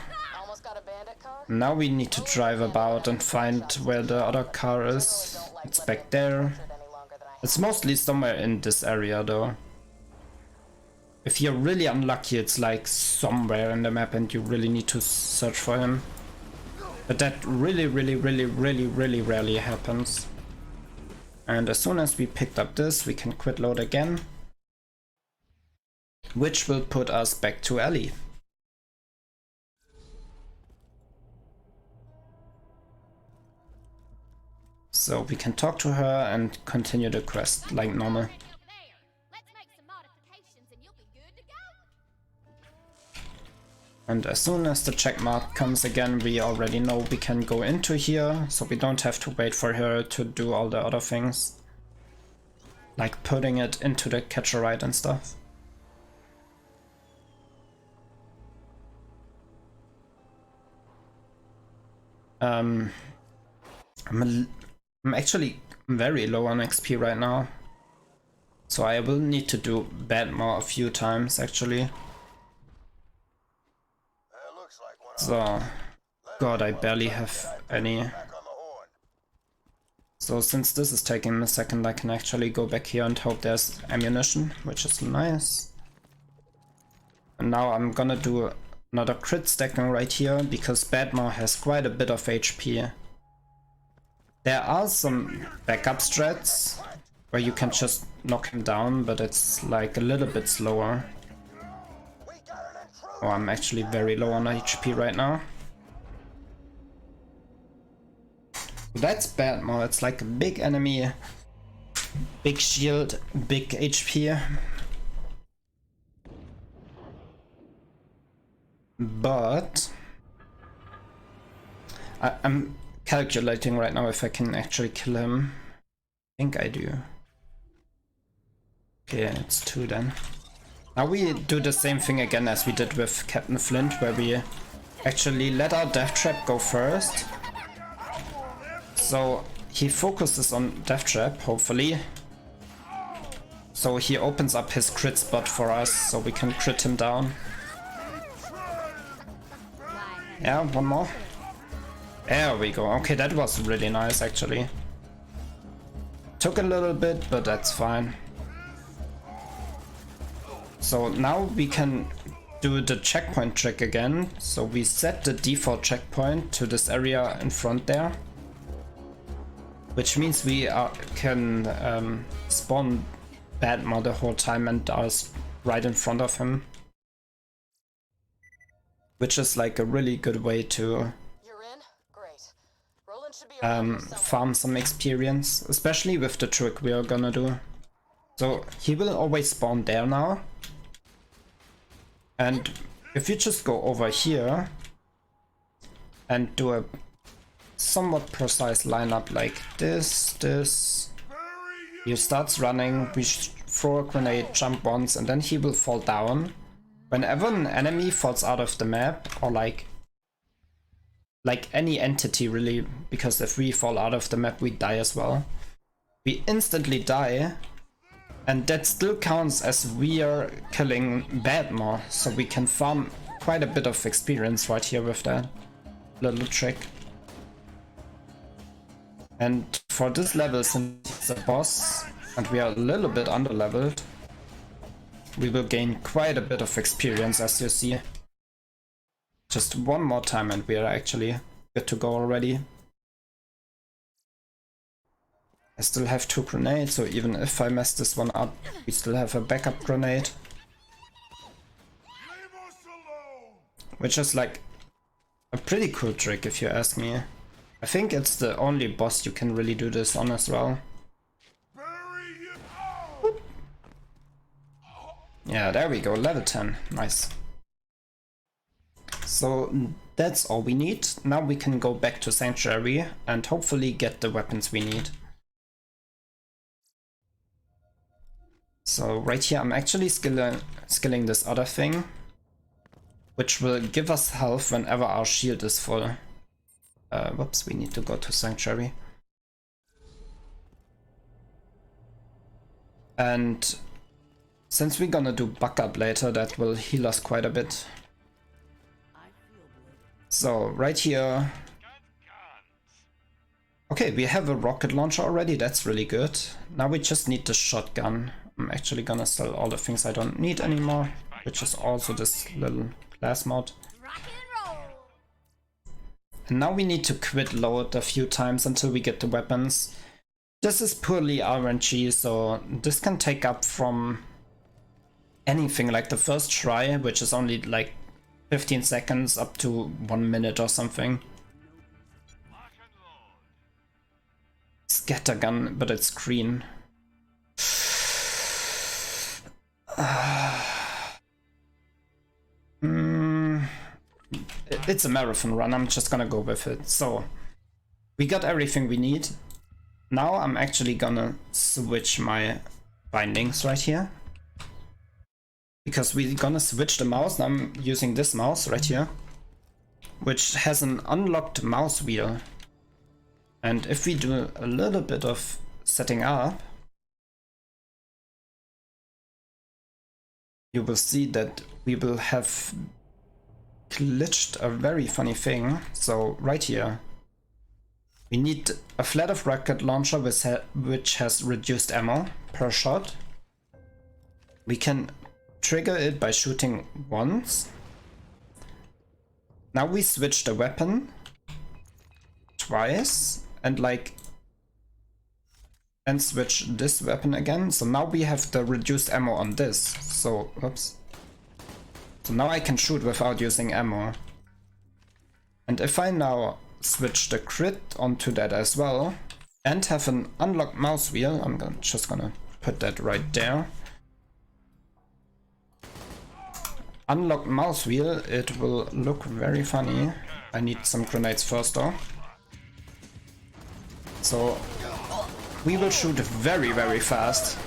Now we need to drive about and find where the other car is. It's back there. It's mostly somewhere in this area though. If you're really unlucky, it's like somewhere in the map and you really need to search for him. But that really rarely happens. And as soon as we picked up this, we can quit load again. Which will put us back to Ellie. So we can talk to her and continue the quest like normal. And as soon as the check mark comes again, we already know we can go into here, so we don't have to wait for her to do all the other things. Like putting it into the catcher ride and stuff. I'm actually very low on XP right now, so I will need to do Badmore a few times actually. So, God, I barely have any. So since this is taking a second, I can actually go back here and hope there's ammunition, which is nice. And now I'm gonna do another crit stacking right here, because Badmore has quite a bit of HP. There are some backup strats where you can just knock him down, but it's like a little bit slower. Oh, I'm actually very low on HP right now. That's Badmore. It's like a big enemy, big shield, big HP. But I'm calculating right now if I can actually kill him. I think I do. Okay, it's 2 then. Now we do the same thing again as we did with Captain Flint, where we actually let our death trap go first. So he focuses on death trap, hopefully. So he opens up his crit spot for us, so we can crit him down. Yeah, one more. There we go. Okay, that was really nice actually. Took a little bit, but that's fine. So now we can do the checkpoint trick again. So we set the default checkpoint to this area in front there. Which means we can spawn Badmore the whole time and are right in front of him. Which is like a really good way to farm some experience, especially with the trick we are gonna do. So he will always spawn there now. And if you just go over here, and do a somewhat precise lineup like this, this. He starts running, we throw a grenade, jump once, and then he will fall down. Whenever an enemy falls out of the map, or like any entity really, because if we fall out of the map we die as well. We instantly die, and that still counts as we are killing Badmore, so we can farm quite a bit of experience right here with that little trick. And for this level, since he's a boss and we are a little bit under-leveled, we will gain quite a bit of experience, as you see. Just one more time and we are actually good to go already. I still have 2 grenades, so even if I mess this one up, we still have a backup grenade. Which is like a pretty cool trick if you ask me. I think it's the only boss you can really do this on as well. Yeah, there we go, level 10, nice. So that's all we need. Now we can go back to Sanctuary and hopefully get the weapons we need. So right here I'm actually skilling this other thing, which will give us health whenever our shield is full. Whoops, we need to go to Sanctuary. And since we're gonna do backup later, that will heal us quite a bit. So right here, okay, we have a rocket launcher already, that's really good. Now we just need the shotgun. I'm actually gonna sell all the things I don't need anymore, which is also this little class mod. And now we need to quit load a few times until we get the weapons. This is purely RNG, so this can take up from anything like the first try, which is only like 15 seconds, up to 1 minute or something. Scattergun, but it's green. It's a marathon run, I'm just gonna go with it. So, we got everything we need. Now I'm actually gonna switch my bindings right here. Because we're gonna switch the mouse, I'm using this mouse right here, which has an unlocked mouse wheel. And if we do a little bit of setting up, you will see that we will have glitched a very funny thing. So right here, we need a flat of rocket launcher which has reduced ammo per shot. We can trigger it by shooting once. Now we switch the weapon twice and switch this weapon again. So now we have the reduced ammo on this. So, oops. So now I can shoot without using ammo. And if I now switch the crit onto that as well and have an unlocked mouse wheel, I'm just gonna put that right there. Unlocked mouse wheel, it will look very funny. I need some grenades first though. So we will shoot very, very fast.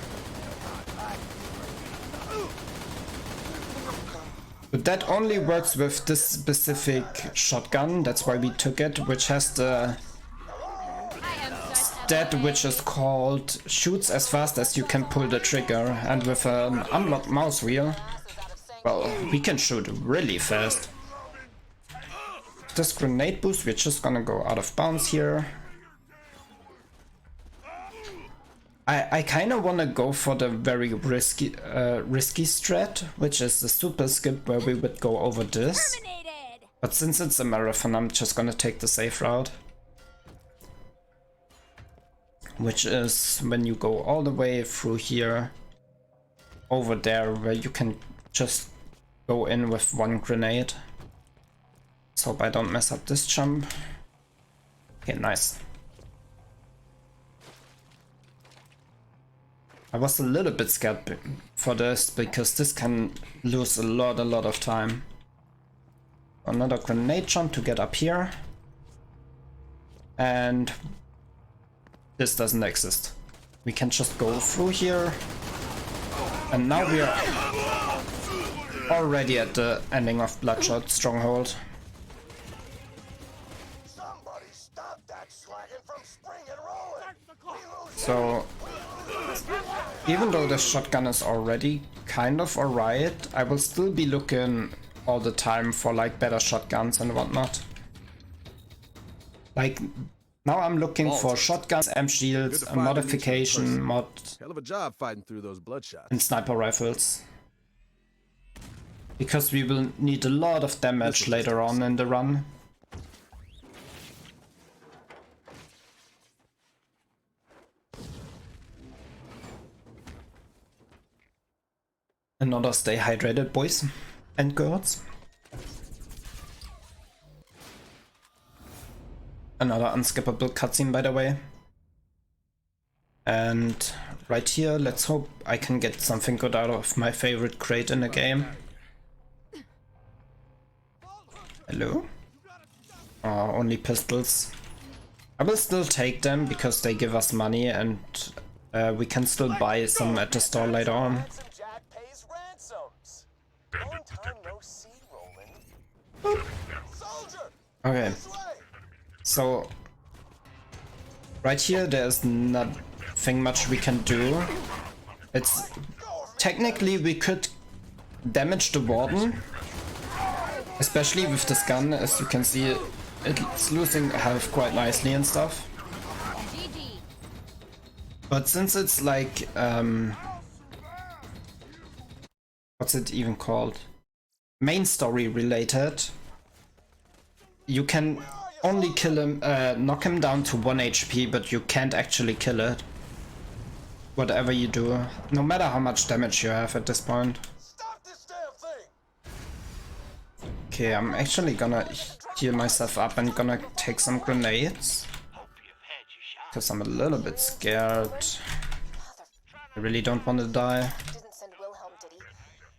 But that only works with this specific shotgun, that's why we took it, which has the stat which is called shoots as fast as you can pull the trigger, and with an unlocked mouse wheel, well, we can shoot really fast. This grenade boost, we're just gonna go out of bounds here. I kind of want to go for the very risky strat, which is the super skip where we would go over this. But since it's a marathon, I'm just gonna take the safe route. Which is when you go all the way through here, over there, where you can just go in with one grenade. Let's hope I don't mess up this jump. Okay, nice. I was a little bit scared for this, because this can lose a lot of time. Another grenade jump to get up here. And this doesn't exist. We can just go through here. And now we are already at the ending of Bloodshot Stronghold. Somebody stop that slagging from springing rolling. So, even though the shotgun is already kind of alright, I will still be looking all the time for like better shotguns and whatnot. Like, now I'm looking for shotguns, amp shields, a modification mod, Hell of a job fighting through those bloodshots. and sniper rifles. Because we will need a lot of damage later on in the run. Another stay hydrated, boys and girls. Another unskippable cutscene, by the way. And right here, let's hope I can get something good out of my favorite crate in the game. Hello? Oh, only pistols. I will still take them because they give us money and we can still buy some at the store later on. Ransom Jack pays ransoms. Long time no see, Roland. Soldier! Okay. This way! So, right here there's nothing much we can do. It's technically we could damage the warden, especially with this gun. As you can see, it's losing health quite nicely and stuff. But since it's like what's it even called? Main story related, you can only kill him, knock him down to 1 HP, but you can't actually kill it. Whatever you do, no matter how much damage you have at this point. Stop this damn thing! Okay, I'm actually gonna heal myself up and gonna take some grenades. Because I'm a little bit scared. I really don't want to die. Didn't send Wilhelm, did he?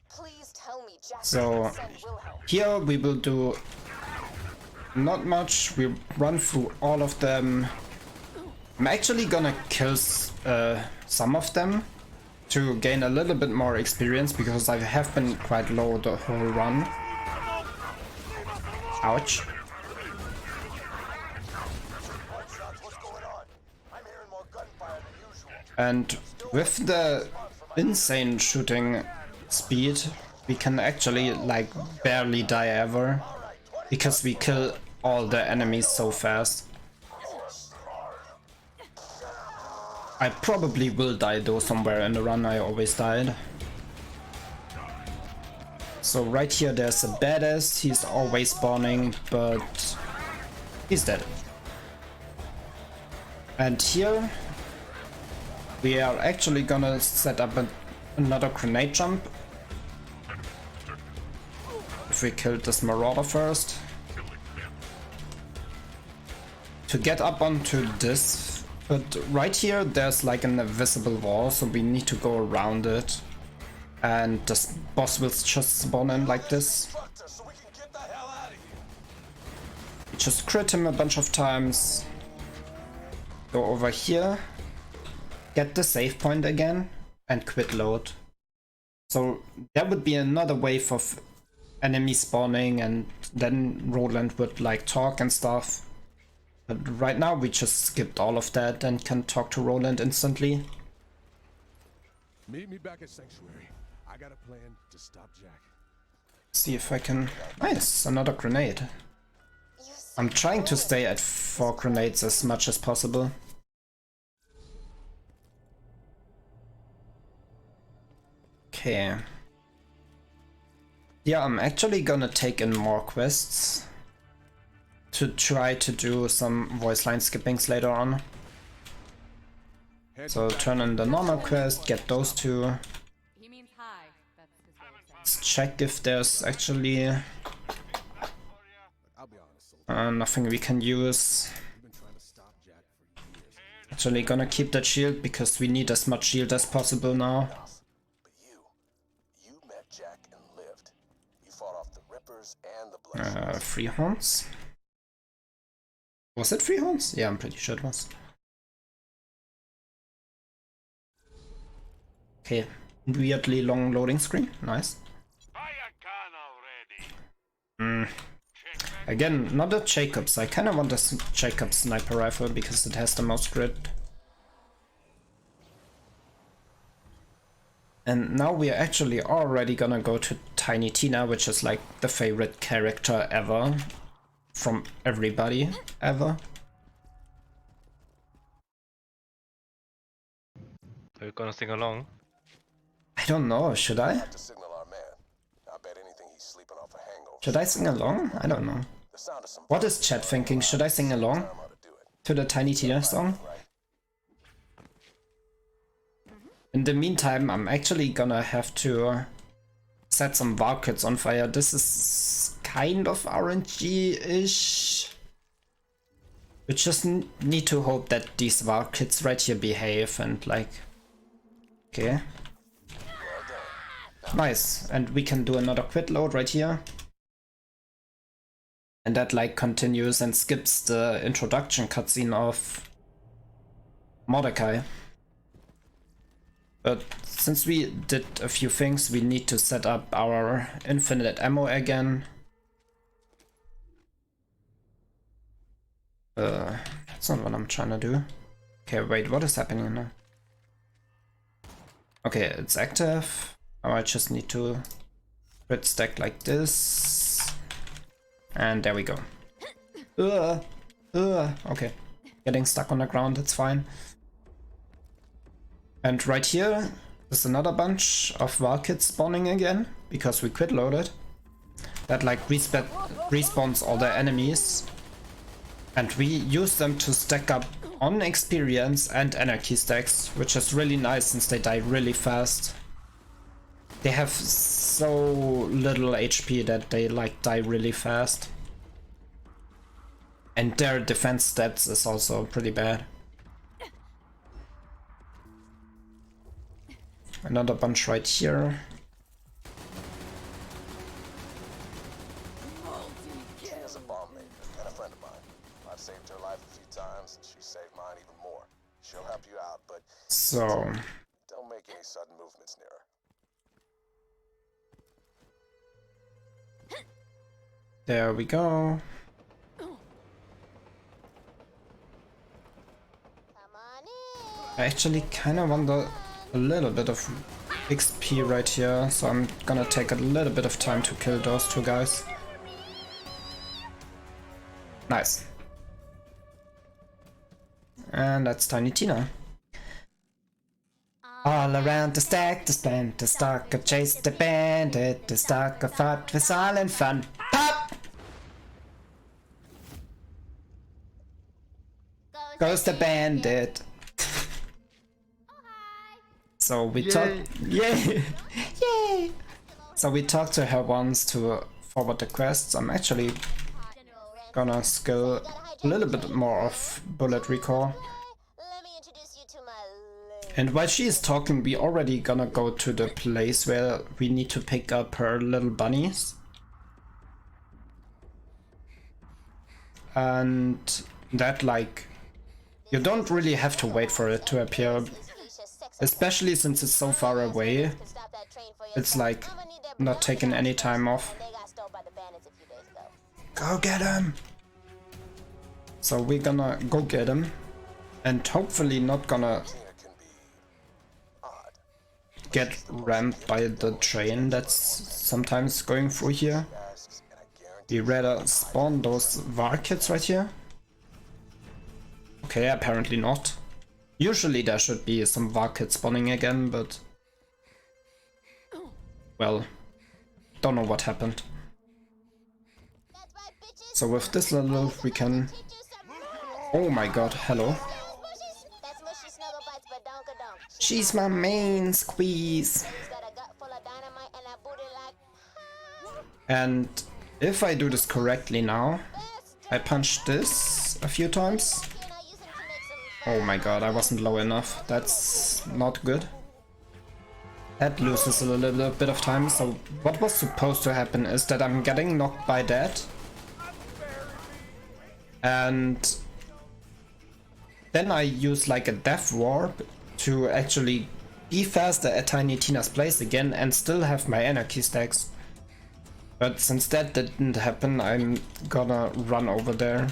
Please tell me Jack So, didn't send Wilhelm. here we will do not much. We run through all of them. I'm actually gonna kill some of them to gain a little bit more experience because I have been quite low the whole run. Ouch. What's going on? I'm hearing more gunfire than usual. And with the insane shooting speed, we can actually like barely die ever because we kill all the enemies so fast. I probably will die though somewhere in the run. I always died. So right here there's a badass. He's always spawning, but he's dead. And here we are actually gonna set up another grenade jump. If we kill this marauder first. To get up onto this, but right here there's like an invisible wall, so we need to go around it. And the boss will just spawn in like this. We just crit him a bunch of times. Go over here. Get the save point again. And quit load. So there would be another wave of enemy spawning and then Roland would like talk and stuff. But right now we just skipped all of that and can talk to Roland instantly. Meet me back at Sanctuary. I got a plan to stop Jack. See if I can... Nice, another grenade. I'm trying to stay at 4 grenades as much as possible. Okay. Yeah, I'm actually gonna take in more quests to try to do some voice line skippings later on. So turn in the normal quest, get those 2. He means hi. That's his way of saying Let's check if there's actually I'll be honest, nothing we can use. we've been trying to stop Jack for years. Actually gonna keep that shield because we need as much shield as possible now. But you met Jack and lived. You fought off the Rippers and the Bloodshot. 3 horns. Was it 3 horns? Yeah, I'm pretty sure it was. Okay, weirdly long loading screen. Nice. Again, not a Jacobs. I kind of want a Jacobs sniper rifle because it has the most grit. And now we are actually already gonna go to Tiny Tina, which is like the favorite character ever from everybody ever. Are you gonna sing along? I don't know, should I? To signal our man. I bet anything he's sleeping off a hangover. Should I sing along? I don't know. The sound of some What is chat thinking? Should I sing along to the Tiny Tina song? In the meantime, I'm actually gonna have to set some VAR kits on fire. This is kind of RNG-ish. We just need to hope that these VAR kits right here behave and like... Okay. Nice, and we can do another quit load right here. And that like continues and skips the introduction cutscene of Mordecai. But since we did a few things, we need to set up our infinite ammo again. That's not what I'm trying to do. Okay, wait, what is happening now? Okay, it's active. Now I just need to grid stack like this. And there we go. Okay, getting stuck on the ground, it's fine. And right here is another bunch of VAR kits spawning again, because we quit loaded. That like respawns all the enemies. And we use them to stack up on experience and anarchy stacks, which is really nice since they die really fast. They have so little HP that they like die really fast. And their defense stats is also pretty bad. Another bunch right here. Tina's a bomb maker and a friend of mine. I've saved her life a few times, and she saved mine even more. She'll help you out, but So don't make any sudden movements near her. there we go. I actually kind of want a little bit of XP right here, so I'm gonna take a little bit of time to kill those two guys. Nice. And that's Tiny Tina. All around the stack, the spend, the stalker chase the bandit, the stalker fought with silent fun. Pop! Goes the bandit. So we talked, yay, yay. So we talked to her once to forward the quests. I'm actually gonna skill a little bit more of bullet recall. And while she is talking, we already gonna go to the place where we need to pick up her little bunnies. And that like, you don't really have to wait for it to appear. Especially since it's so far away, it's like not taking any time off. Go get him! So we're gonna go get him, and hopefully not gonna get rammed by the train that's sometimes going through here. We rather spawn those VAR kits right here. Okay, apparently not. Usually there should be some VAR kits spawning again, but... well, don't know what happened. So with this level we can... oh my god, hello. She's my main squeeze. And if I do this correctly now, I punch this a few times. Oh my god, I wasn't low enough. That's not good. That loses a little bit of time. So what was supposed to happen is that I'm getting knocked by that. And then I use like a death warp to actually be faster at Tiny Tina's place again and still have my anarchy stacks. But since that didn't happen, I'm gonna run over there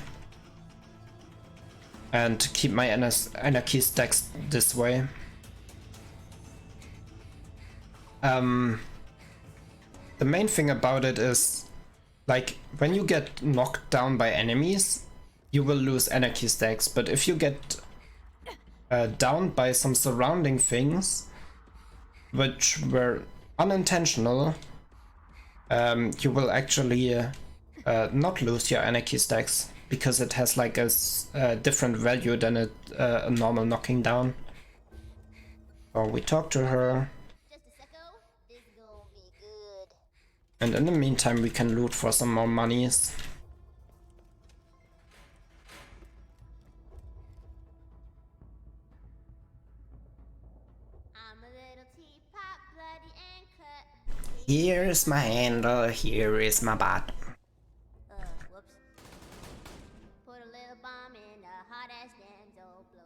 and keep my anarchy stacks this way. The main thing about it is, like, when you get knocked down by enemies, you will lose anarchy stacks, but if you get downed by some surrounding things, which were unintentional, you will actually not lose your anarchy stacks, because it has like a different value than a normal knocking down. So we talk to her. And in the meantime we can loot for some more monies. Here is my handle, here is my butt.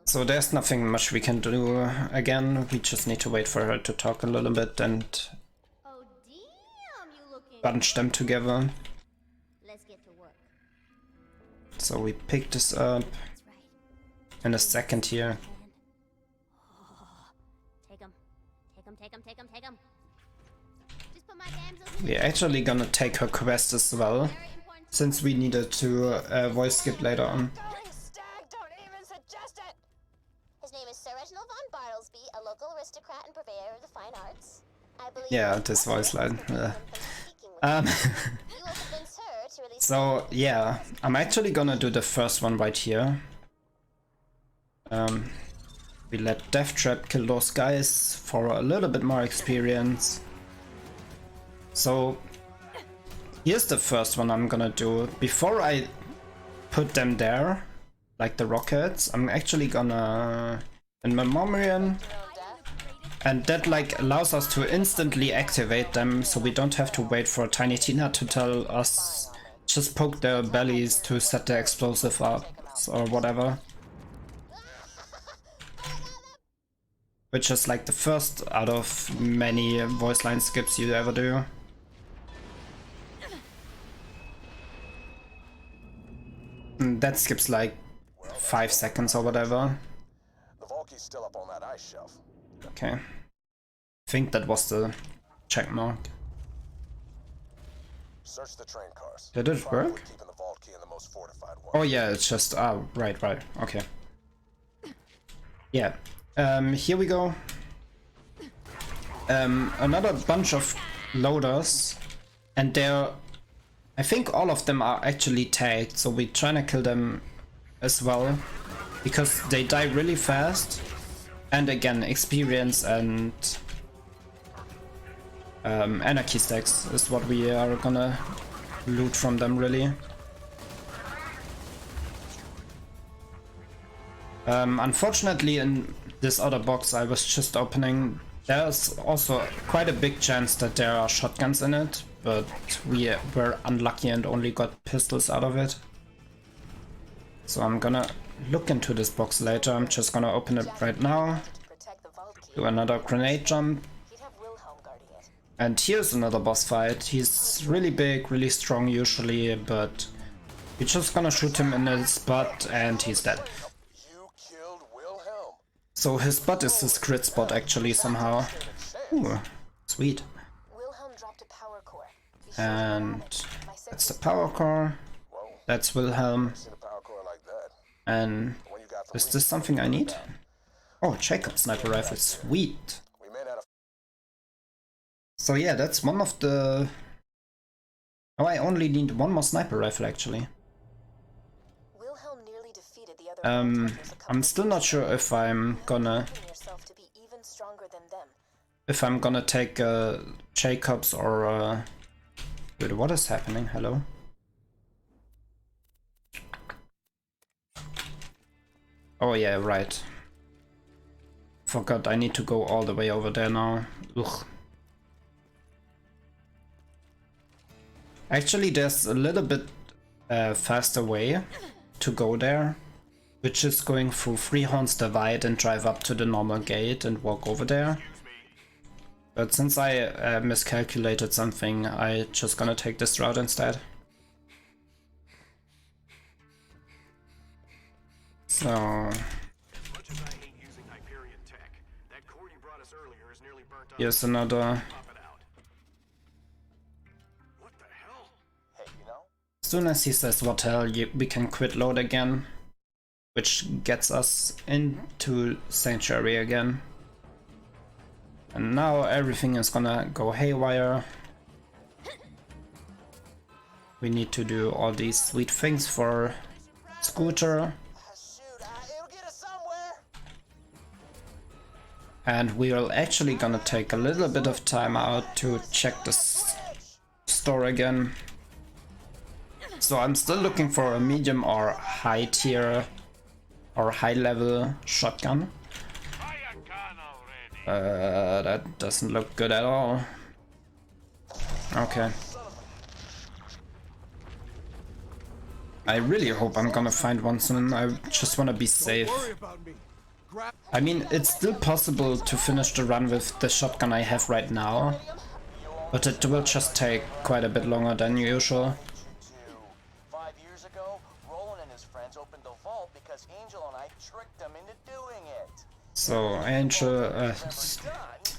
So there's nothing much we can do again, we just need to wait for her to talk a little bit and bunch them together. So we pick this up in a second here. We're actually gonna take her quest as well, since we needed to voice skip later on. Yeah, this voice line. So yeah, I'm actually gonna do the first one right here. We let Death Trap kill those guys for a little bit more experience. So here's the first one I'm gonna do. Before I put them there, like the rockets, I'm actually gonna in Memorian, and that like allows us to instantly activate them, so we don't have to wait for Tiny Tina to tell us, just poke their bellies to set the explosive up or whatever. Which is like the first out of many voice line skips you ever do. And that skips like 5 seconds or whatever. The Valkyrie's still up on that ice shelf. Okay. I think that was the check mark. Search the train cars. Did it work? Keeping the Valkyrie in the most fortified one. Oh yeah, it's just right, okay. Yeah. Here we go. Another bunch of loaders, and they're, I think all of them are actually tagged, so we're trying to kill them as well, because they die really fast, and again, experience and anarchy stacks is what we are gonna loot from them, really. Unfortunately, in this other box I was just opening, there's also quite a big chance that there are shotguns in it, but we were unlucky and only got pistols out of it. So I'm gonna look into this box later. I'm just gonna open it right now. Do another grenade jump. And here's another boss fight. He's really big, really strong usually, but we're just gonna shoot him in his butt and he's dead. So his butt is his crit spot actually somehow. Ooh, sweet. And that's the power core. That's Wilhelm. And is this something I need? Oh, Jacob sniper rifle, sweet. So yeah, that's one of the... Oh, I only need one more sniper rifle actually. I'm still not sure if I'm gonna take Jacobs or wait, what is happening? Hello? Oh yeah, right. Forgot I need to go all the way over there now. Ugh. Actually, there's a little bit faster way to go there, which is going through Three Horns Divide and drive up to the normal gate and walk over there. But since I miscalculated something, I just gonna take this route instead. So here's another. As soon as he says what hell, we can quit load again, which gets us into Sanctuary again. And now everything is gonna go haywire. We need to do all these sweet things for Scooter. And we are actually gonna take a little bit of time out to check the store again. So I'm still looking for a medium or high tier or high level shotgun. That doesn't look good at all. Okay. I really hope I'm gonna find one soon. I just wanna be safe. I mean, it's still possible to finish the run with the shotgun I have right now, but it will just take quite a bit longer than usual. 5 years ago, Roland and his friends opened the vault because Angel and I tricked them into doing it. So Angel,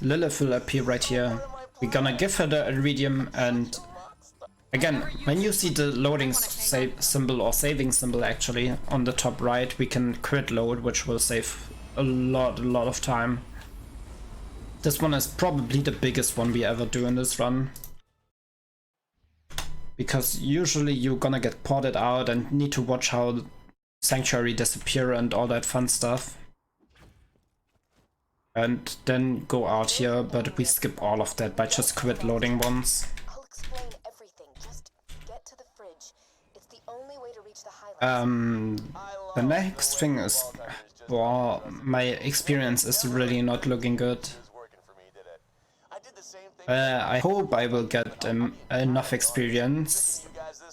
Lilith will appear right here. We're gonna give her the iridium, and again, when you see the loading symbol or saving symbol actually on the top right, we can quit load, which will save a lot of time. This one is probably the biggest one we ever do in this run, because usually you're gonna get ported out and need to watch how Sanctuary disappear and all that fun stuff, and then go out here, but we skip all of that by just quit loading once. I'll explain everything. Just get to the fridge. It's the only way to reach the highlights. The next thing is, well, my experience is really not looking good. I hope I will get enough experience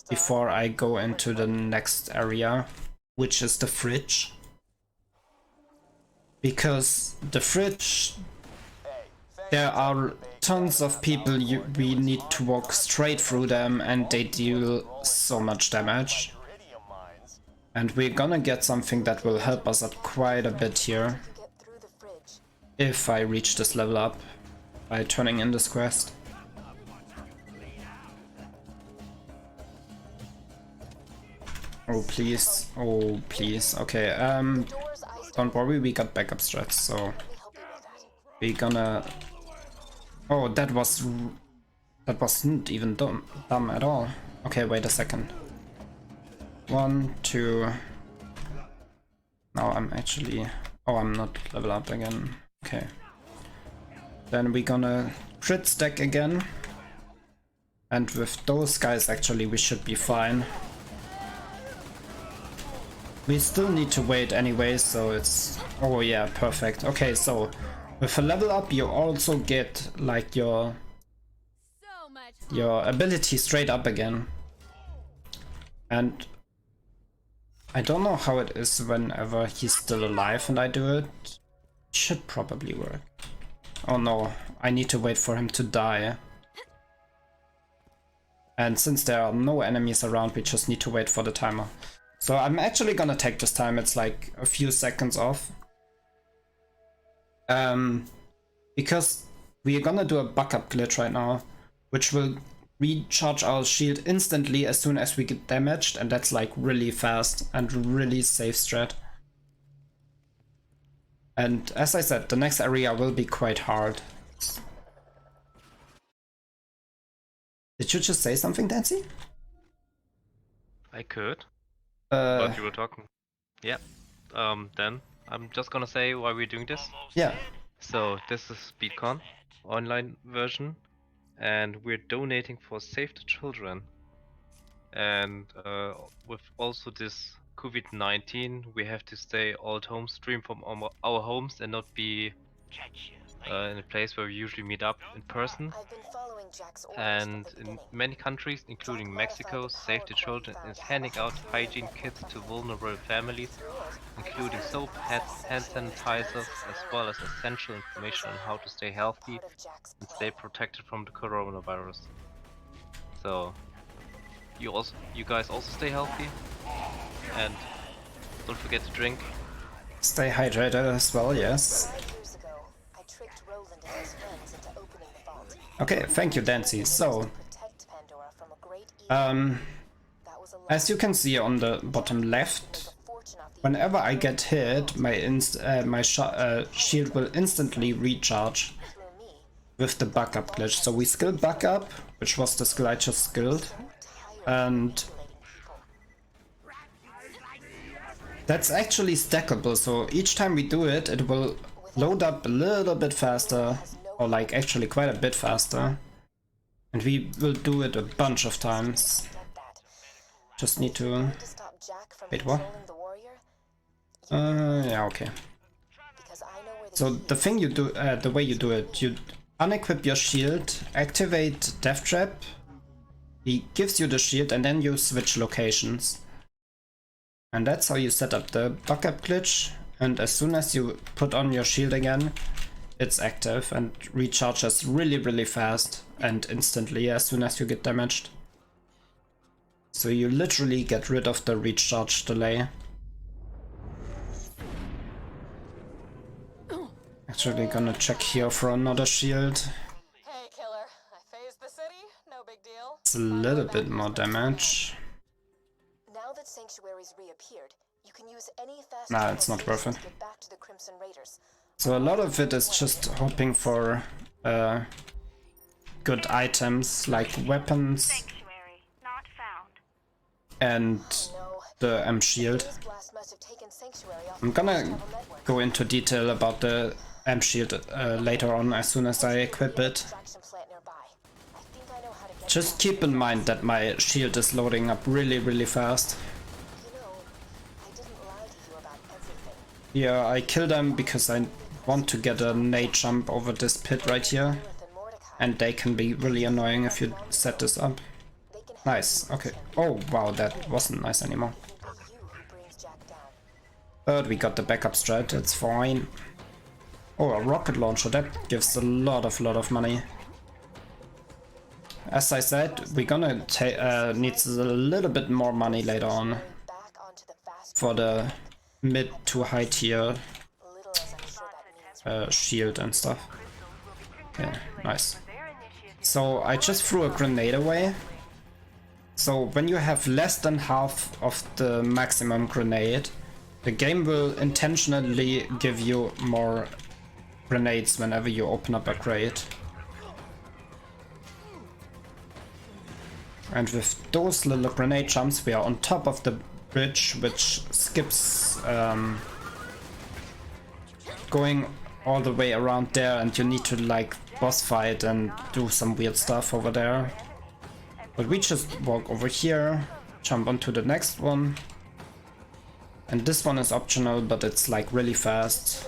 before I go into the next area, which is the fridge. Because the fridge, there are tons of people, we need to walk straight through them, and they deal so much damage. And we're gonna get something that will help us out quite a bit here, if I reach this level up by turning in this quest. Oh please, oh please. Okay, don't worry, we got backup strats, so we're gonna... Oh, that wasn't even dumb at all. Okay, wait a second. 1, 2. Now I'm actually... Oh, I'm not level up again. Okay. Then we're gonna crit stack again. And with those guys, actually, we should be fine. We still need to wait anyway, so it's... Oh yeah, perfect. Okay, so with a level up, you also get like your ability straight up again. And I don't know how it is whenever he's still alive and I do it. It should probably work. Oh no, I need to wait for him to die. And since there are no enemies around, we just need to wait for the timer. So I'm actually gonna take this time, it's like a few seconds off. Because we are gonna do a backup glitch right now, which will recharge our shield instantly as soon as we get damaged, and that's like really fast and really safe strat. And as I said, the next area will be quite hard. Did you just say something, Dancy? I could. But you were talking. Yeah. Then I'm just gonna say why we're doing this. Yeah. So this is SpeedCon online version, and we're donating for Save the Children. And with also this COVID-19, we have to stay all at home, stream from our homes, and not be in a place where we usually meet up in person. I've been following Jack's orders And from the in beginning. many countries, including Mexico, Save the Children is handing out hygiene kits to vulnerable families, including soap, hand sanitizers, as well as essential information on how to stay healthy Part of Jack's and stay plan. protected from the coronavirus. So, you guys also stay healthy, and don't forget to drink. Stay hydrated as well, yes. 5 years ago, I tricked Roland and his friends into opening the vault. Okay, thank you, Dancy. So, Protect Pandora from a great evil. That was a as you can see on the bottom left, whenever I get hit, my shield will instantly recharge with the backup glitch. So we skilled backup, which was the skill I just skilled, and that's actually stackable. So each time we do it, it will load up a little bit faster, or like actually quite a bit faster, and we will do it a bunch of times. Just need to wait, what? Yeah, okay. So the thing you do, the way you do it, you unequip your shield, activate Death Trap, he gives you the shield, and then you switch locations. And that's how you set up the backup glitch, and as soon as you put on your shield again, it's active and recharges really fast and instantly as soon as you get damaged. So you literally get rid of the recharge delay. Actually gonna check here for another shield. Hey, killer. I phased the city. No big deal. It's a little bit more damage. Now that Sanctuary's reappeared, you can use any fast Nah, it's not worth it. to get back to the Crimson Raiders. So a lot of it is just hoping for good items like weapons Sanctuary not found. and the shield. I'm gonna go into detail about the shield later on as soon as I equip it. Just keep in mind that my shield is loading up really fast. Yeah, I kill them because I want to get a nade jump over this pit right here. And they can be really annoying if you set this up. Nice, okay. Oh wow, that wasn't nice anymore. But we got the backup strat, it's fine. Oh, a rocket launcher, that gives a lot of money. As I said, we're gonna need a little bit more money later on for the mid to high tier shield and stuff. Okay, nice. So I just threw a grenade away. So when you have less than half of the maximum grenade, the game will intentionally give you more grenades whenever you open up a crate. And with those little grenade jumps, we are on top of the bridge, which skips going all the way around there, and you need to like boss fight and do some weird stuff over there. But we just walk over here, jump onto the next one. And this one is optional, but it's like really fast.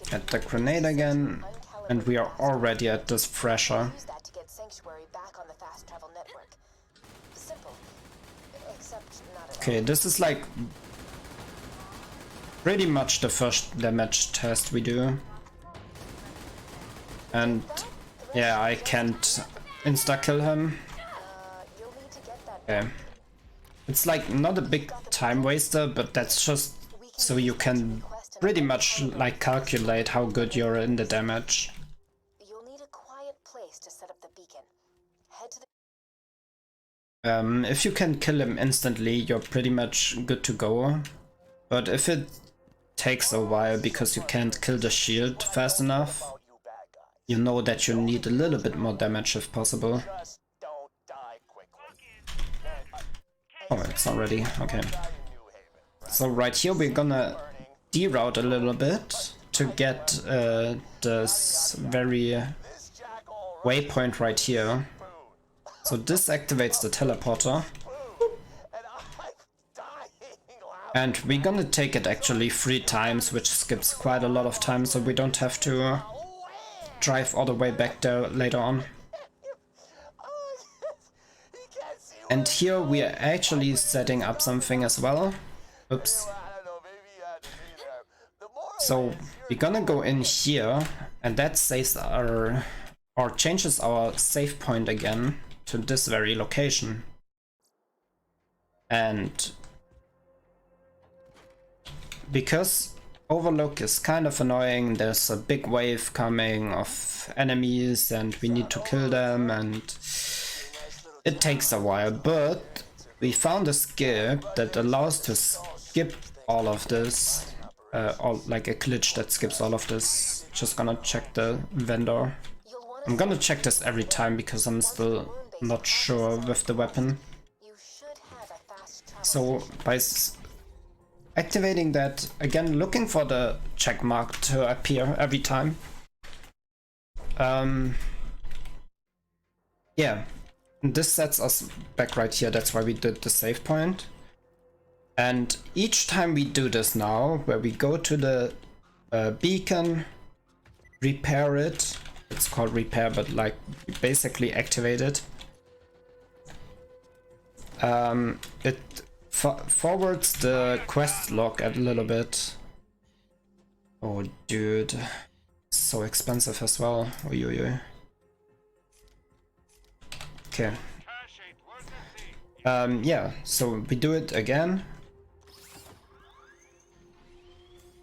Get the grenade again, and we are already at this pressure. Okay, this is like pretty much the first damage test we do. And yeah, I can't insta-kill him. Okay. It's like not a big time waster, but that's just so you can pretty much like calculate how good you're in the damage. You'll need a quiet place to set up the beacon. Head to the if you can kill him instantly, you're pretty much good to go. But if it takes a while because you can't kill the shield fast enough, you know that you need a little bit more damage if possible. Oh, it's already okay. So right here we're gonna deroute a little bit to get this very waypoint right here. So this activates the teleporter. And we're gonna take it actually 3 times, which skips quite a lot of time, so we don't have to drive all the way back there later on. And here we are actually setting up something as well. Oops. So we're gonna go in here, and that saves our, or changes our save point again to this very location. And because Overlook is kind of annoying, there's a big wave coming of enemies and we need to kill them, and it takes a while, but we found a skip that allows to skip all of this, like a glitch that skips all of this. Just gonna check the vendor. I'm gonna check this every time because I'm still not sure with the weapon. So by activating that, again looking for the check mark to appear every time. Yeah, this sets us back right here, that's why we did the save point. And each time we do this now, where we go to the beacon, repair it, it's called repair, but like we basically activate it. It forwards the quest log a little bit. Oh dude, it's so expensive as well. Oy, oy, oy. Okay. Yeah, so we do it again.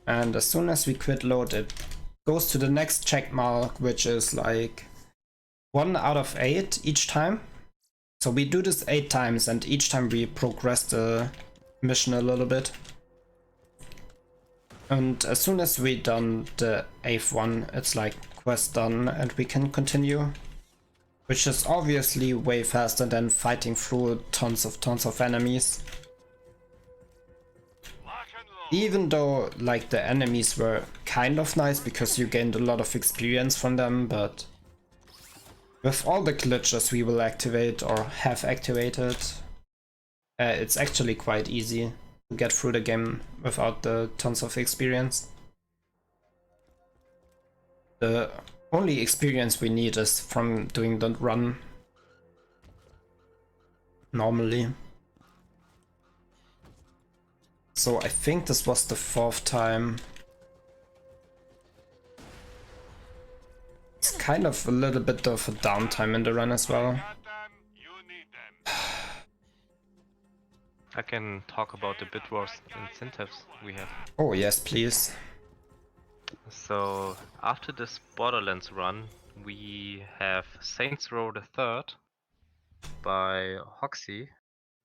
And as soon as we quit load, it goes to the next check mark, which is like 1 out of 8 each time. So we do this 8 times, and each time we progress the mission a little bit. And as soon as we done the 8th one, it's like quest done and we can continue. Which is obviously way faster than fighting through tons of enemies. Even though like the enemies were kind of nice because you gained a lot of experience from them, but with all the glitches we will activate or have activated, it's actually quite easy to get through the game without the tons of experience. The only experience we need is from doing the run normally. So I think this was the 4th time. It's kind of a little bit of a downtime in the run as well. I can talk about the bit wars incentives we have. Oh yes, please. So after this Borderlands run, we have Saints Row the Third by Hoxie,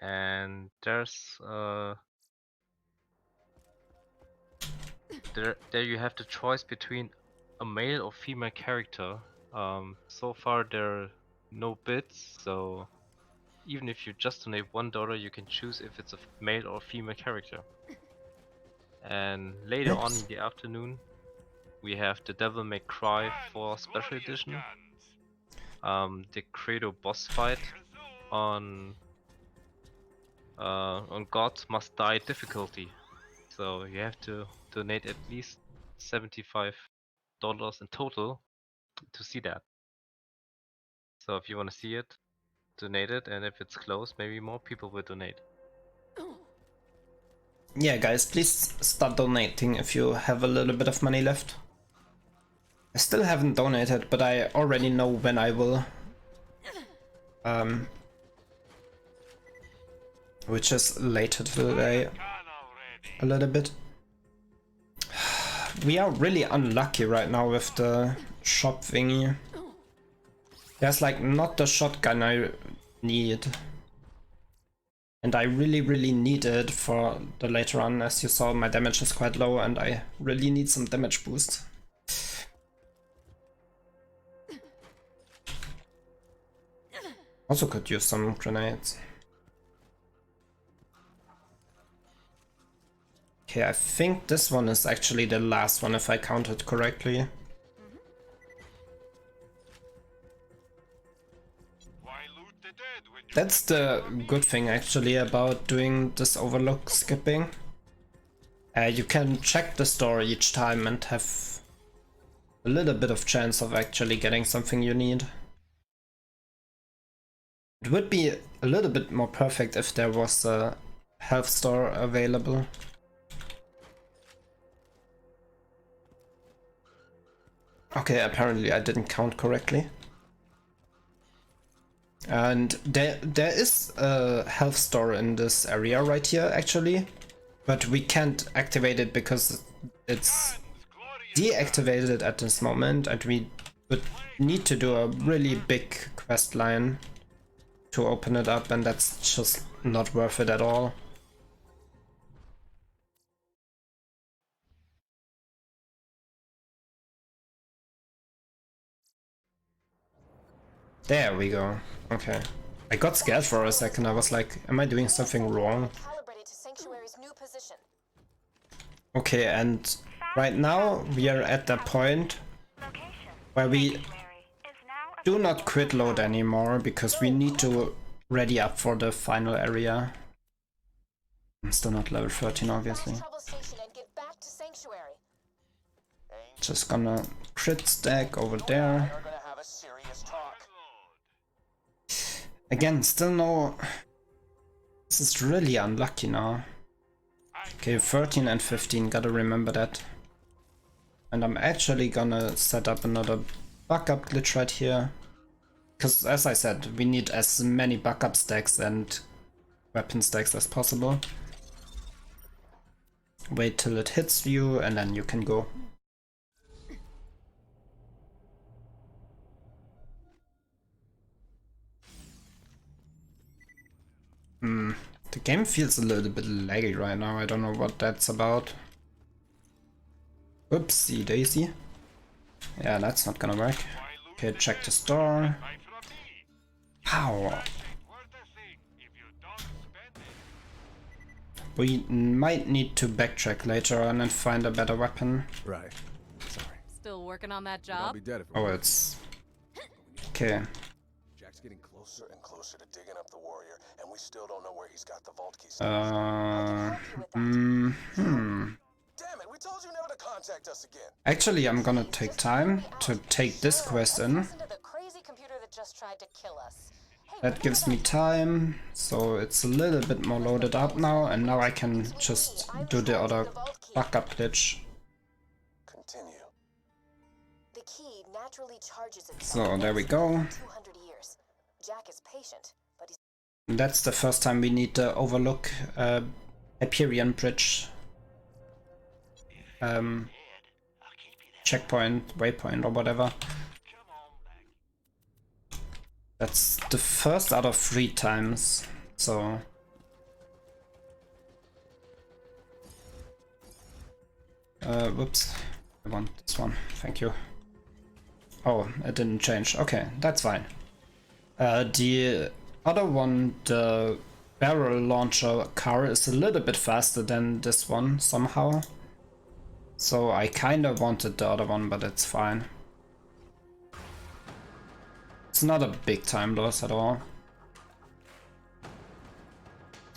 and there's there you have the choice between a male or female character. So far there are no bids, so even if you just donate $1, you can choose if it's a male or female character. And later on in the afternoon, we have the Devil May Cry 4 Special Edition, the Credo boss fight on God Must Die difficulty. So you have to donate at least $75 in total to see that. So if you want to see it, donate it, and if it's close, maybe more people will donate. Yeah, guys, please start donating if you have a little bit of money left. I still haven't donated, but I already know when I will. Which is later today, a little bit. We are really unlucky right now with the shop thingy. There's like not the shotgun I need. And I really need it for the later on. As you saw, my damage is quite low and I really need some damage boost. Also could use some grenades. Okay, I think this one is actually the last one if I counted correctly. That's the good thing actually about doing this overlook skipping. You can check the store each time and have a little bit of chance of actually getting something you need. It would be a little bit more perfect if there was a health store available. Okay, apparently I didn't count correctly. And there is a health store in this area right here actually, but we can't activate it because it's deactivated at this moment, and we would need to do a really big quest line to open it up, and that's just not worth it at all. There we go. Okay. I got scared for a second. I was like, am I doing something wrong? Calibrated to Sanctuary's new position. Okay, and right now we are at the point where we do not quit load anymore because we need to ready up for the final area. I'm still not level 13 obviously. Just gonna crit stack over there. Again, still no... This is really unlucky now. Okay, 13 and 15, gotta remember that. And I'm actually gonna set up another backup glitch right here. Because as I said, we need as many backup stacks and weapon stacks as possible. Wait till it hits you and then you can go. The game feels a little bit laggy right now. I don't know what that's about. Oopsie daisy. Yeah, that's not gonna work. Okay, check the store. How? We might need to backtrack later on and find a better weapon. Right. Sorry. Still working on that I'll job? be dead if Oh, it's... Okay. Jack's getting closer and closer to digging up the warrior, and we still don't know where he's got the vault keys. Damn it, we told you never to contact us again. Actually, I'm gonna take time to take this quest in. That gives me time, so it's a little bit more loaded up now, and now I can just do the other backup glitch. Continue. The key naturally charges itself. So there we go. 200 years. Jack is patient, but he's... That's the first time we need the Overlook Hyperion Bridge checkpoint, waypoint or whatever. That's the first out of 3 times, so... Whoops, I want this one, thank you. Oh, it didn't change, okay, that's fine. The other one, the barrel launcher car, is a little bit faster than this one somehow. So I kinda wanted the other one, but it's fine. It's not a big time loss at all.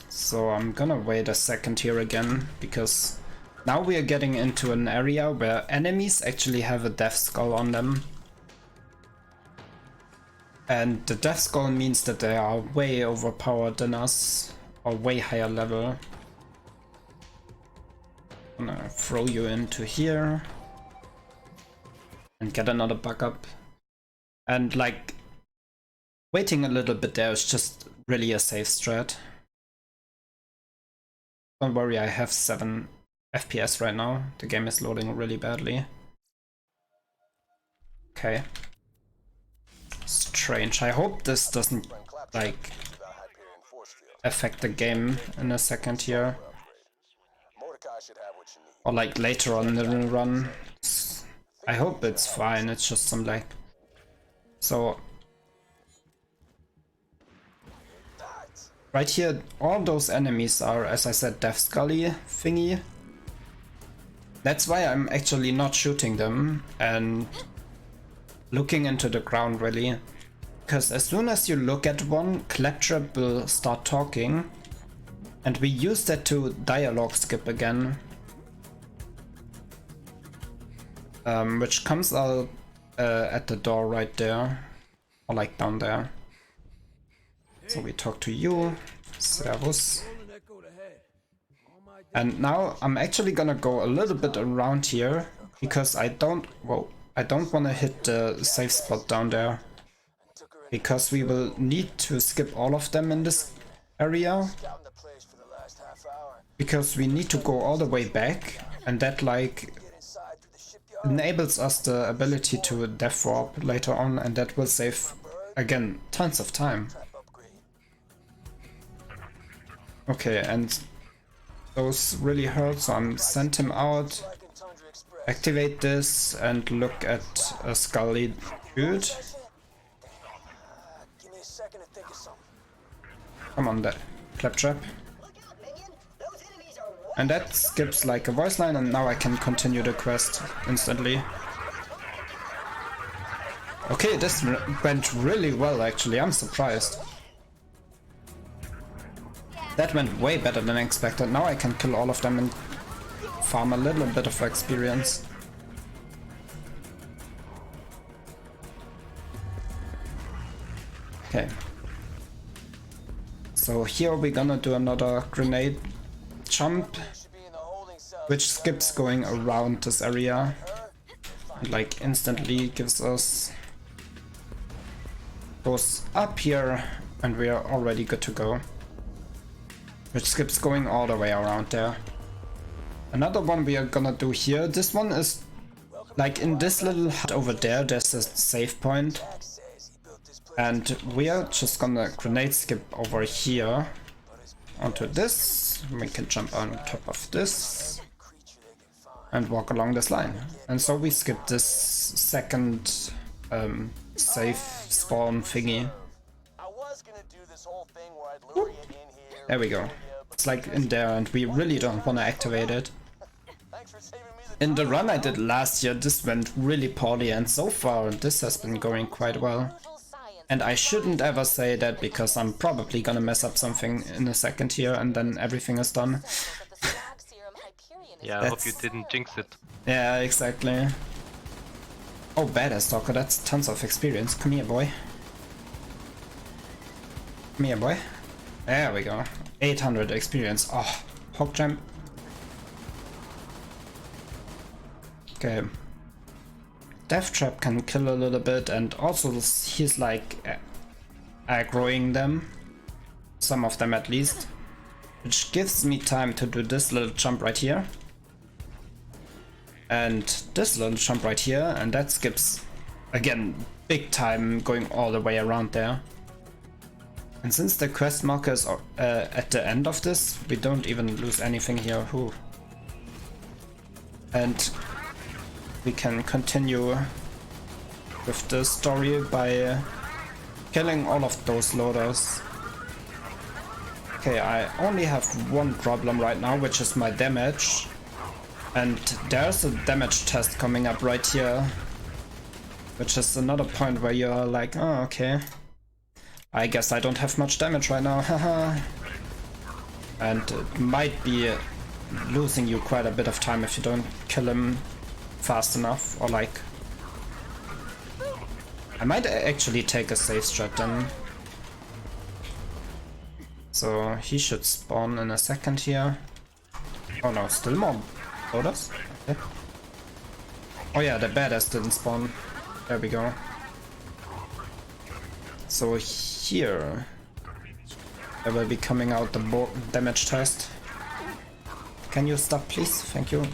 So I'm gonna wait a second here again, because now we are getting into an area where enemies actually have a death skull on them. And the death skull means that they are way overpowered than us, or way higher level. I'm gonna throw you into here and get another backup. And like, waiting a little bit there is just really a safe strat. Don't worry, I have 7 FPS right now. The game is loading really badly. Okay. Strange. I hope this doesn't like affect the game in a second here. Or like later on in the run. I hope it's fine, it's just some lag. So right here, all those enemies are, as I said, Death Scully thingy. That's why I'm actually not shooting them and looking into the ground really. Because as soon as you look at one, Claptrap will start talking. And we use that to dialogue skip again. which comes out at the door right there, or like down there. So we talk to you, Servus. And now I'm actually gonna go a little bit around here because I don't want to hit the safe spot down there, because we will need to skip all of them in this area, because we need to go all the way back, and that like enables us the ability to death warp later on, and that will save again tons of time. Okay, and those really hurt, so I'm sent him out. Activate this and look at a Scully dude. Come on, that claptrap. And that skips like a voice line, and now I can continue the quest instantly. Okay, this went really well actually, I'm surprised. That went way better than expected. Now I can kill all of them and farm a little bit of experience. Okay. So here we're gonna do another grenade jump, which skips going around this area and like instantly gives us, goes up here, and we are already good to go. Which skips going all the way around there. Another one we are gonna do here, this one is like in this little hut over there, there's a save point. And we are just gonna grenade skip over here onto this. We can jump on top of this and walk along this line. And so we skip this second safe spawn thingy. There we go. It's like in there, and we really don't want to activate it. In the run I did last year, this went really poorly, and so far this has been going quite well. And I shouldn't ever say that, because I'm probably gonna mess up something in a second here and then everything is done. Yeah, I hope you didn't jinx it. Yeah, exactly. Oh, badass stalker, that's tons of experience. Come here, boy. Come here, boy. There we go. 800 experience. Oh, hog jump. Okay. Death Trap can kill a little bit, and also he's like aggroing them. Some of them at least. Which gives me time to do this little jump right here. And this little jump right here, and that skips, again, big time going all the way around there. And since the quest marker is at the end of this, we don't even lose anything here. Ooh. And we can continue with the story by killing all of those loaders. Okay, I only have one problem right now, which is my damage. And there's a damage test coming up right here, which is another point where you're like, oh, okay. I guess I don't have much damage right now, haha. And it might be losing you quite a bit of time if you don't kill him fast enough, or like... I might actually take a safe strat then. So he should spawn in a second here. Oh no, still more loaders? Okay. Oh yeah, the badass didn't spawn. There we go. So here there will be coming out the damage test. Can you stop please? Thank you.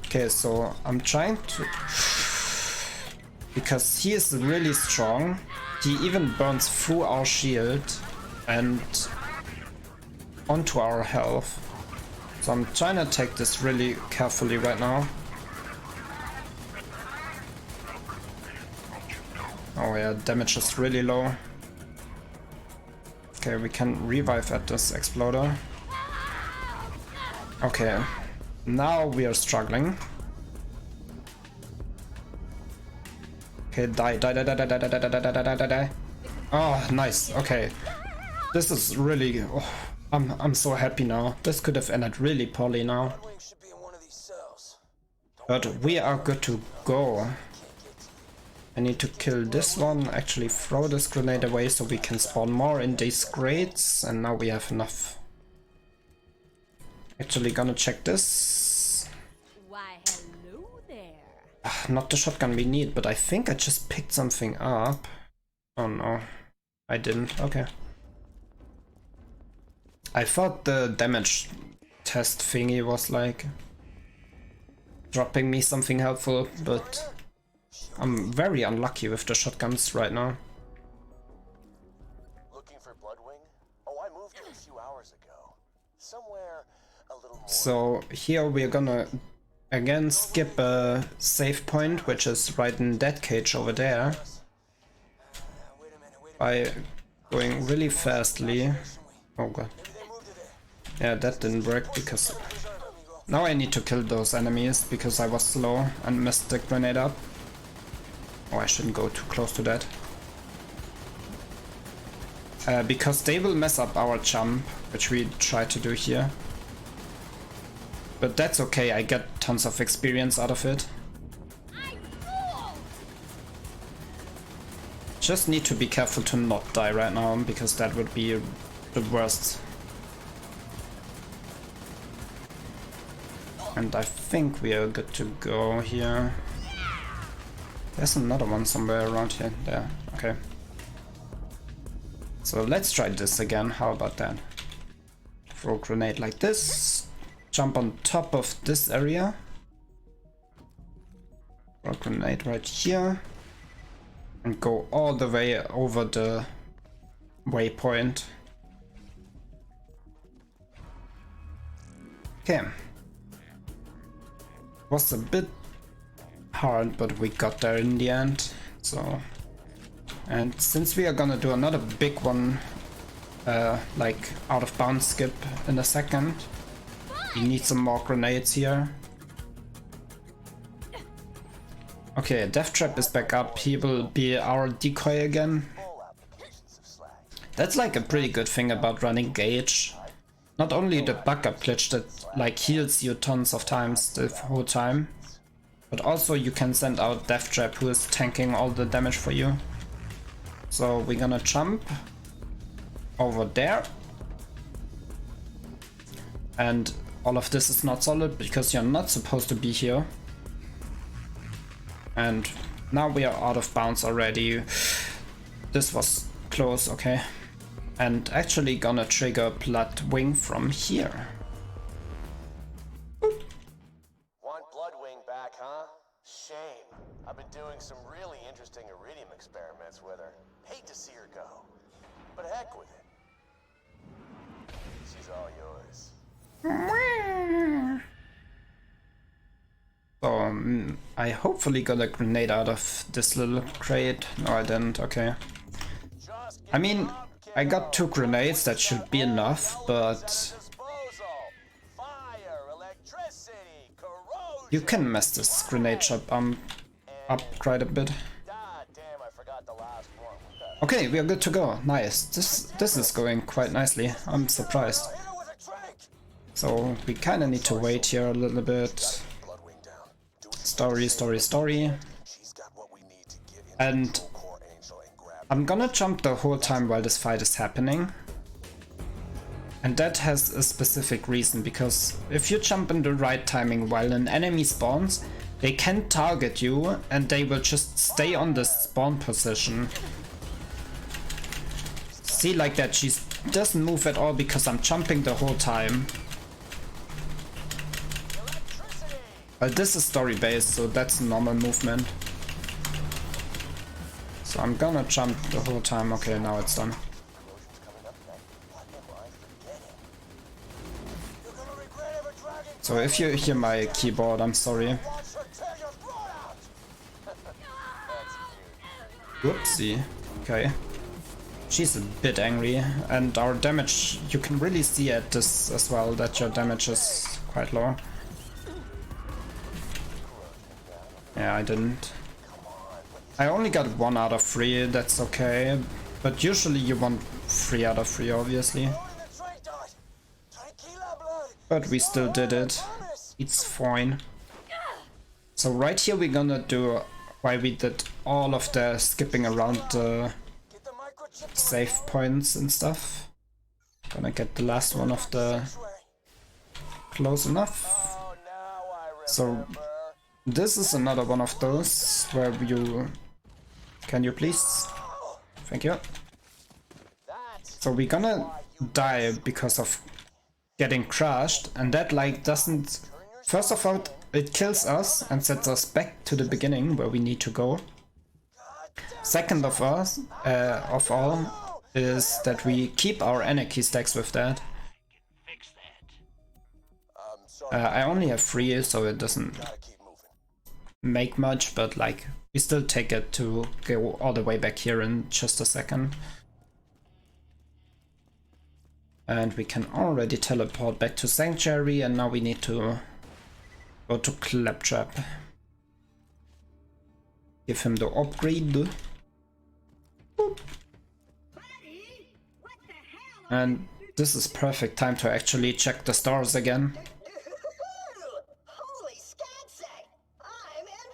Okay, so I'm trying to... Because he is really strong. He even burns through our shield and onto our health. So I'm trying to take this really carefully right now. Oh yeah, damage is really low. Okay, we can revive at this exploder. Okay, now we are struggling. Okay, die. Oh, nice. Okay, this is really... Oh, I'm so happy now. This could have ended really poorly now. But we are good to go. I need to kill this one, actually throw this grenade away so we can spawn more in these crates, and now we have enough. Actually gonna check this. Why, hello there. Not the shotgun we need, but I think I just picked something up. Oh no, I didn't. Okay. I thought the damage test thingy was like dropping me something helpful, but I'm very unlucky with the shotguns right now. Looking for Bloodwing? Oh, I moved here a few hours ago. Somewhere a little more. So here we're gonna again skip a save point, which is right in that cage over there, by going really fastly. Oh god. Yeah, that didn't work because now I need to kill those enemies because I was slow and messed the grenade up. Oh, I shouldn't go too close to that. Because they will mess up our jump, which we try to do here. But that's okay, I get tons of experience out of it. Just need to be careful to not die right now, because that would be the worst. And I think we are good to go here. There's another one somewhere around here. There, okay. So let's try this again, how about that? Throw a grenade like this, jump on top of this area. Throw a grenade right here. And go all the way over the waypoint. Okay. Was a bit hard, but we got there in the end. So, and since we are gonna do another big one, like out of bounds skip in a second, we need some more grenades here. Okay, Death Trap is back up. He will be our decoy again. That's like a pretty good thing about running Gaige. Not only the backup glitch that like heals you tons of times the whole time, but also you can send out Death Trap, who is tanking all the damage for you. So we're gonna jump over there. And all of this is not solid because you're not supposed to be here. And now we are out of bounds already. This was close, okay. And actually gonna trigger Bloodwing from here. Want Bloodwing back, huh? Shame. I've been doing some really interesting iridium experiments with her. Hate to see her go. But heck with it. She's all yours. So I hopefully got a grenade out of this little crate. No, I didn't. Okay. I mean, I got 2 grenades. That should be enough, but you can mess this grenade shop up quite a bit. Okay, we are good to go. Nice. This is going quite nicely. I'm surprised. So we kind of need to wait here a little bit. Story. And I'm gonna jump the whole time while this fight is happening. And that has a specific reason, because if you jump in the right timing while an enemy spawns, they can target you and they will just stay on the spawn position. See, like that, she doesn't move at all because I'm jumping the whole time. But this is story based, so that's normal movement. So I'm gonna jump the whole time. Okay, now it's done. So if you hear my keyboard, I'm sorry. Whoopsie. Okay. She's a bit angry, and our damage, you can really see at this as well that your damage is quite low. Yeah, I didn't. I only got 1 out of 3, that's okay. But usually you want 3 out of 3, obviously. But we still did it. It's fine. So right here we're gonna do why we did all of the skipping around the save points and stuff. Gonna get the last one of the close enough. So this is another one of those where you can you please? Thank you. So we're gonna die because of getting crushed, and that like doesn't, first of all it kills us and sets us back to the beginning where we need to go. Second of all is that we keep our anarchy stacks with that. I only have 3, so it doesn't make much, but like we still take it to go all the way back here in just a second. And we can already teleport back to Sanctuary, and now we need to go to Claptrap. Give him the upgrade. Boop. And this is perfect time to actually check the stars again.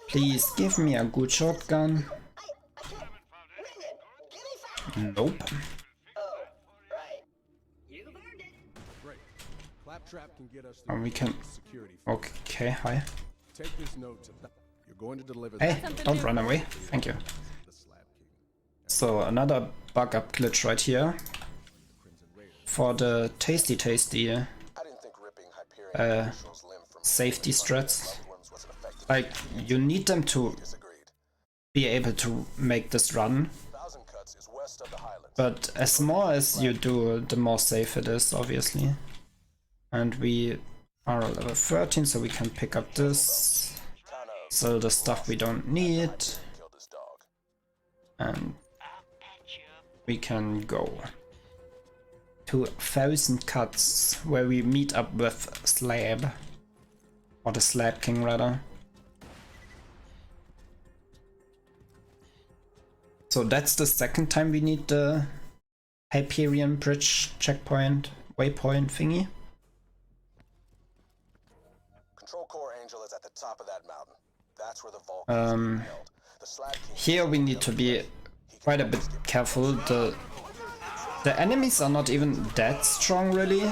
Please give me a good shotgun. Nope. And we can. Okay, hi. Hey, don't run away. Thank you. So another bug up glitch right here. For the tasty safety strats. Like, you need them to be able to make this run. But as more as you do, the more safe it is, obviously. And we are level 13, so we can pick up this. Sell the stuff we don't need. And we can go to 1000 Cuts, where we meet up with Slab. Or the Slab King, rather. So that's the second time we need the Hyperion Bridge checkpoint, waypoint thingy. Control Core Angel is at the top of that mountain. That's where the vault here we need to be quite a bit careful. The enemies are not even that strong really,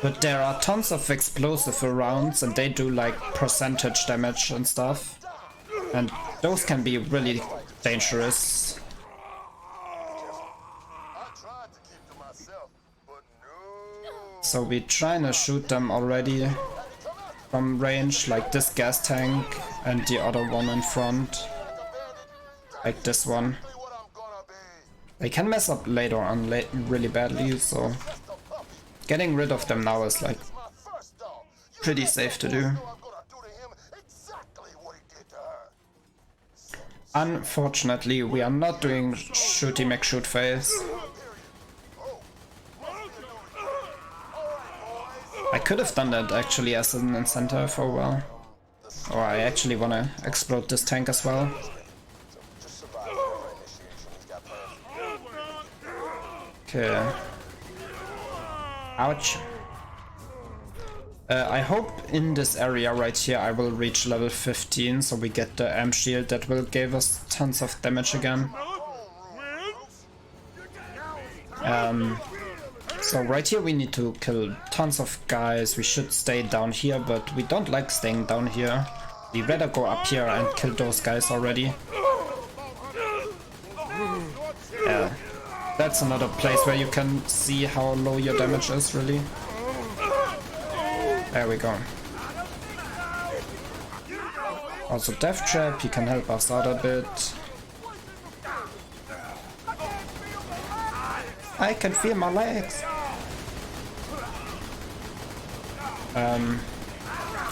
but there are tons of explosive rounds and they do like percentage damage and stuff, and those can be really dangerous. So we're trying to shoot them already from range, like this gas tank and the other one in front, like this one. They can mess up later on really badly, so getting rid of them now is like pretty safe to do. Unfortunately, we are not doing shooty McShoot phase. I could have done that actually as an incentive for a while. Or I actually want to explode this tank as well. Okay. Ouch. I hope in this area right here I will reach level 15, so we get the amp shield that will give us tons of damage again. So right here we need to kill tons of guys. We should stay down here, but we don't like staying down here. We rather go up here and kill those guys already. Yeah, that's another place where you can see how low your damage is really. There we go. Also Death Trap, he can help us out a bit. I can feel my legs.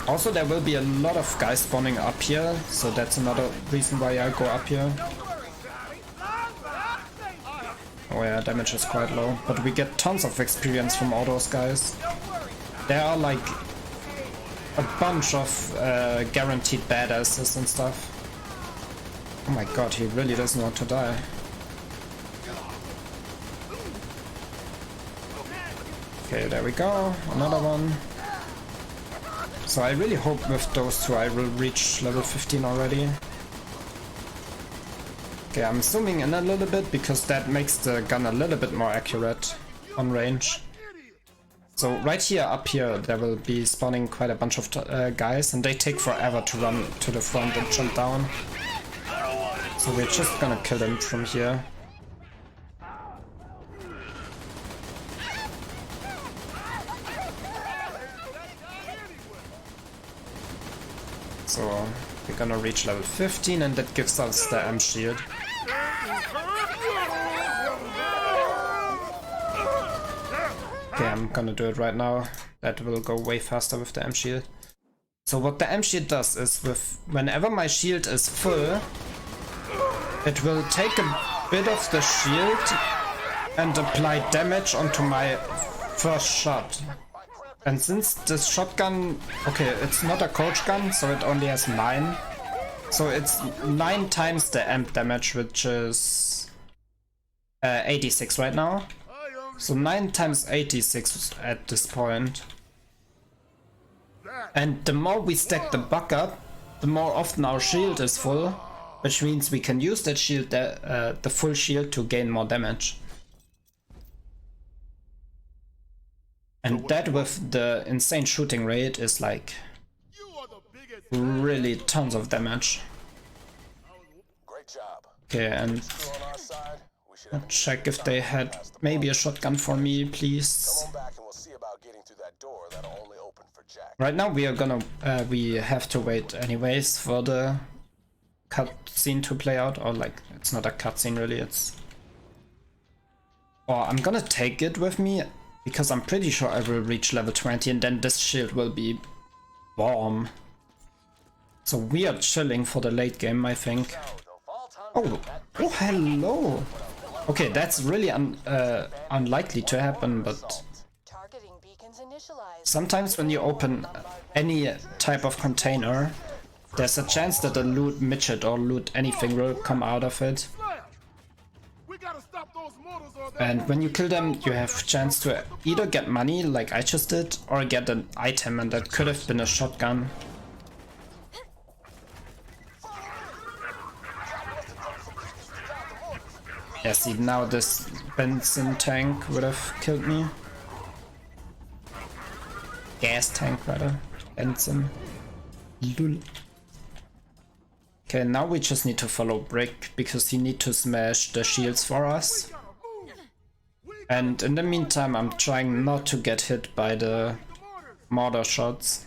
Also there will be a lot of guys spawning up here, so that's another reason why I go up here. Oh yeah, damage is quite low, but we get tons of experience from all those guys. There are like a bunch of guaranteed badasses and stuff. Oh my god, he really doesn't want to die. Okay, there we go, another one. So I really hope with those two I will reach level 15 already. Okay, I'm zooming in a little bit because that makes the gun a little bit more accurate on range. So right here, up here, there will be spawning quite a bunch of guys, and they take forever to run to the front and jump down. So we're just gonna kill them from here. So we're gonna reach level 15, and that gives us the M shield. Okay, I'm gonna do it right now. That will go way faster with the M shield. So what the M shield does is, whenever my shield is full, it will take a bit of the shield and apply damage onto my first shot. And since this shotgun, okay, it's not a coach gun, so it only has 9. So it's 9 times the amp damage, which is 86 right now. So 9 times 86 at this point. And the more we stack the buck up, the more often our shield is full, which means we can use that shield, the full shield, to gain more damage. And that with the insane shooting rate is like really tons of damage. Okay, and I'll check if they had maybe a shotgun for me, please. Right now we are gonna we have to wait anyways for the cutscene to play out, or like it's not a cutscene really, it's. Or I'm gonna take it with me because I'm pretty sure I will reach level 20 and then this shield will be warm. So we are chilling for the late game, I think. Oh, oh hello. Okay, that's really unlikely to happen, but sometimes when you open any type of container, there's a chance that a loot midget or loot anything will come out of it. And when you kill them, you have chance to either get money, like I just did, or get an item, and that could have been a shotgun. Yeah, see, now this benzene tank would have killed me. Gas tank, rather. Benzene. Lul. Okay, now we just need to follow Brick, because he needs to smash the shields for us. And in the meantime, I'm trying not to get hit by the mortar shots.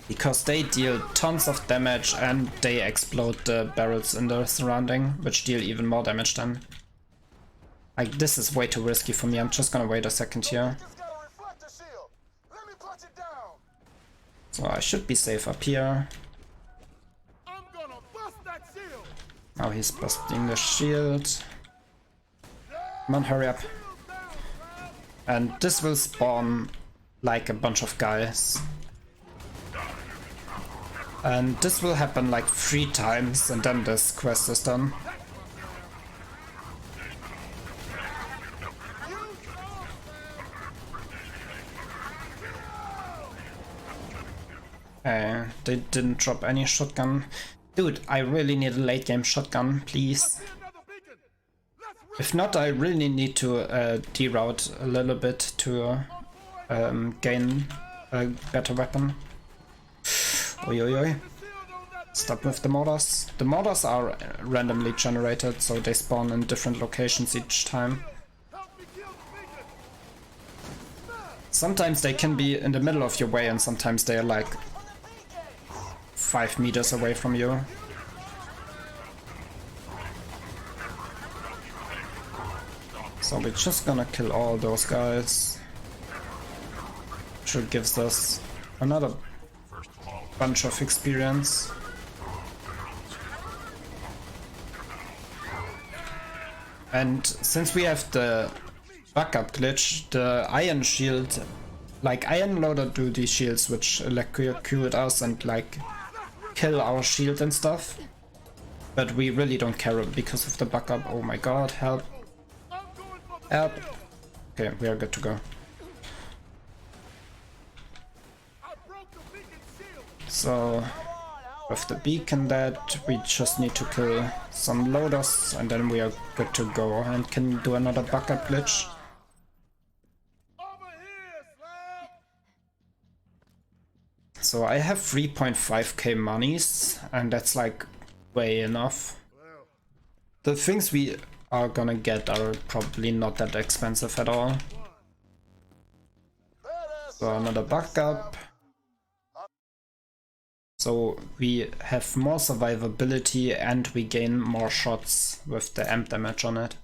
Because they deal tons of damage and they explode the barrels in the surrounding, which deal even more damage then. Like, this is way too risky for me. I'm just gonna wait a second here. So I should be safe up here. Now he's busting the shield. Come on, hurry up. And this will spawn like a bunch of guys. And this will happen like 3 times and then this quest is done. They didn't drop any shotgun. Dude, I really need a late game shotgun, please. If not, I really need to deroute a little bit to gain a better weapon. Oi oi oi. Stop with the mortars. The mortars are randomly generated, so they spawn in different locations each time. Sometimes they can be in the middle of your way and sometimes they are like 5 meters away from you. So we're just gonna kill all those guys. Which gives us another bunch of experience. And since we have the backup glitch, the iron shield, like iron loader do these shields which electrocute us and like kill our shield and stuff. But we really don't care because of the backup. Oh my god, help. Help. Okay, we are good to go. So with the beacon that, we just need to kill some loaders and then we are good to go and can do another bucket glitch. So I have 3.5k monies and that's like way enough. The things we are gonna get are probably not that expensive at all. So another backup. So we have more survivability and we gain more shots with the amp damage on it.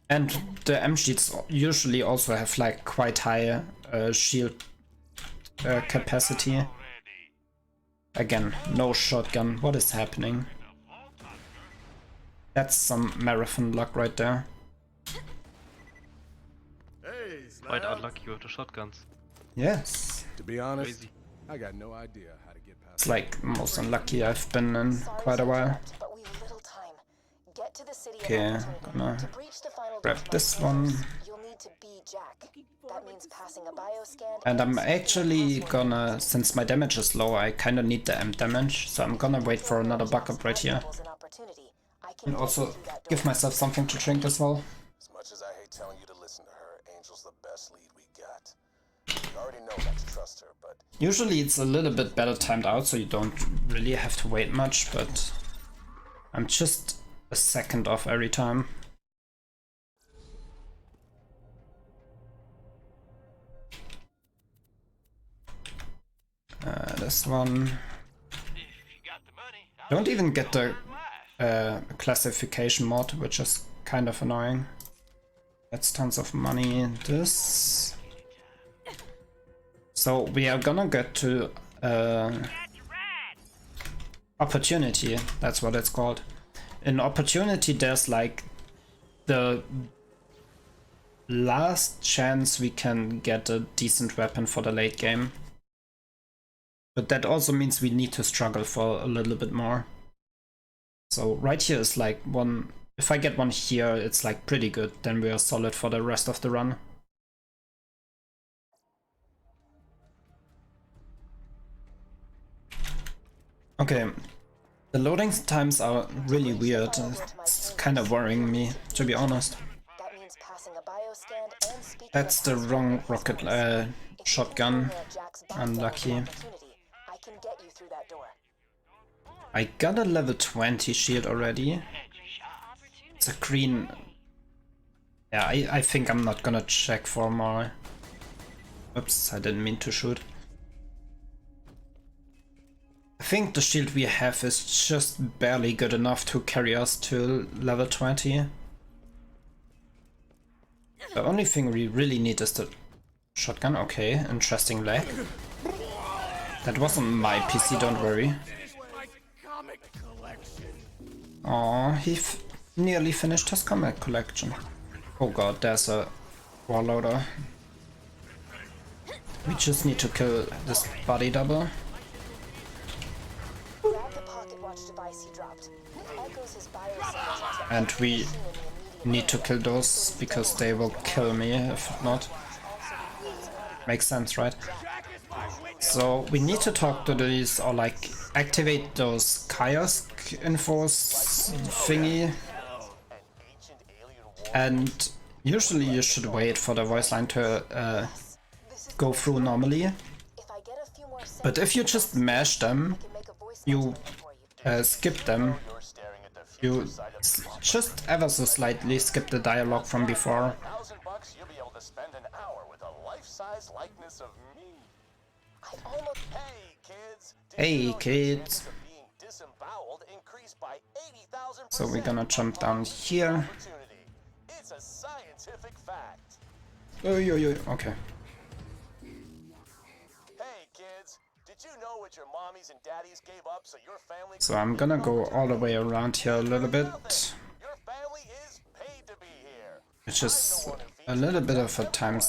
And the amp sheets usually also have like quite high shield capacity. Again, no shotgun. What is happening? That's some marathon luck right there. Quite unlucky with the shotguns. Yes. To be honest, Crazy. I got no idea how to get past. It's like most unlucky I've been in quite a while. But we've little time. Get to the city of Okay, opportunity. gonna To breach the final grab door this to one. you'll need to be Jack. That means passing a bioscan. And I'm securing actually password. gonna, since my damage is low, I kinda need the amp damage, so I'm gonna wait for another backup right here. And also give myself something to drink as well. As much as I hate telling you to listen to her, Angel's the best lead we got. You already know not to trust her, but Usually it's a little bit better timed out, so you don't really have to wait much, but I'm just a second off every time. This one. Don't even get the classification mod, which is kind of annoying. That's tons of money. This. So we are gonna get to opportunity. That's what it's called. In opportunity, there's like the last chance we can get a decent weapon for the late game. But that also means we need to struggle for a little bit more. So right here is like one, if I get one here, it's like pretty good, then we are solid for the rest of the run. Okay, the loading times are really weird, it's kind of worrying me, to be honest. That means passing a bioscan and speaking That's the wrong rocket shotgun, unlucky. I can get you through that door. I got a level 20 shield already. It's a green. Yeah, I think I'm not gonna check for more. Oops, I didn't mean to shoot. I think the shield we have is just barely good enough to carry us to level 20. The only thing we really need is the shotgun. Okay, interesting lag. That wasn't my PC, don't worry. Oh, he nearly finished his comic collection. Oh god, there's a warloader. We just need to kill this body double. Grab the pocket watch device he dropped. It echoes his biosignature to And we need to kill those because they will kill me if not. Makes sense, right? So we need to talk to these or like activate those kiosk infos thingy. And usually you should wait for the voice line to go through normally. But if you just mash them, you skip them, you just ever so slightly skip the dialogue from before. $1,000 you'll be able to spend an hour with a life-size likeness of me. Hey kids! So we're gonna jump down here. It's a scientific fact. Okay. Hey kids, did you know what your mommies and daddies gave up so your family? So I'm gonna go all the way around here a little bit, Your family is paid to be here. which is a little bit of a time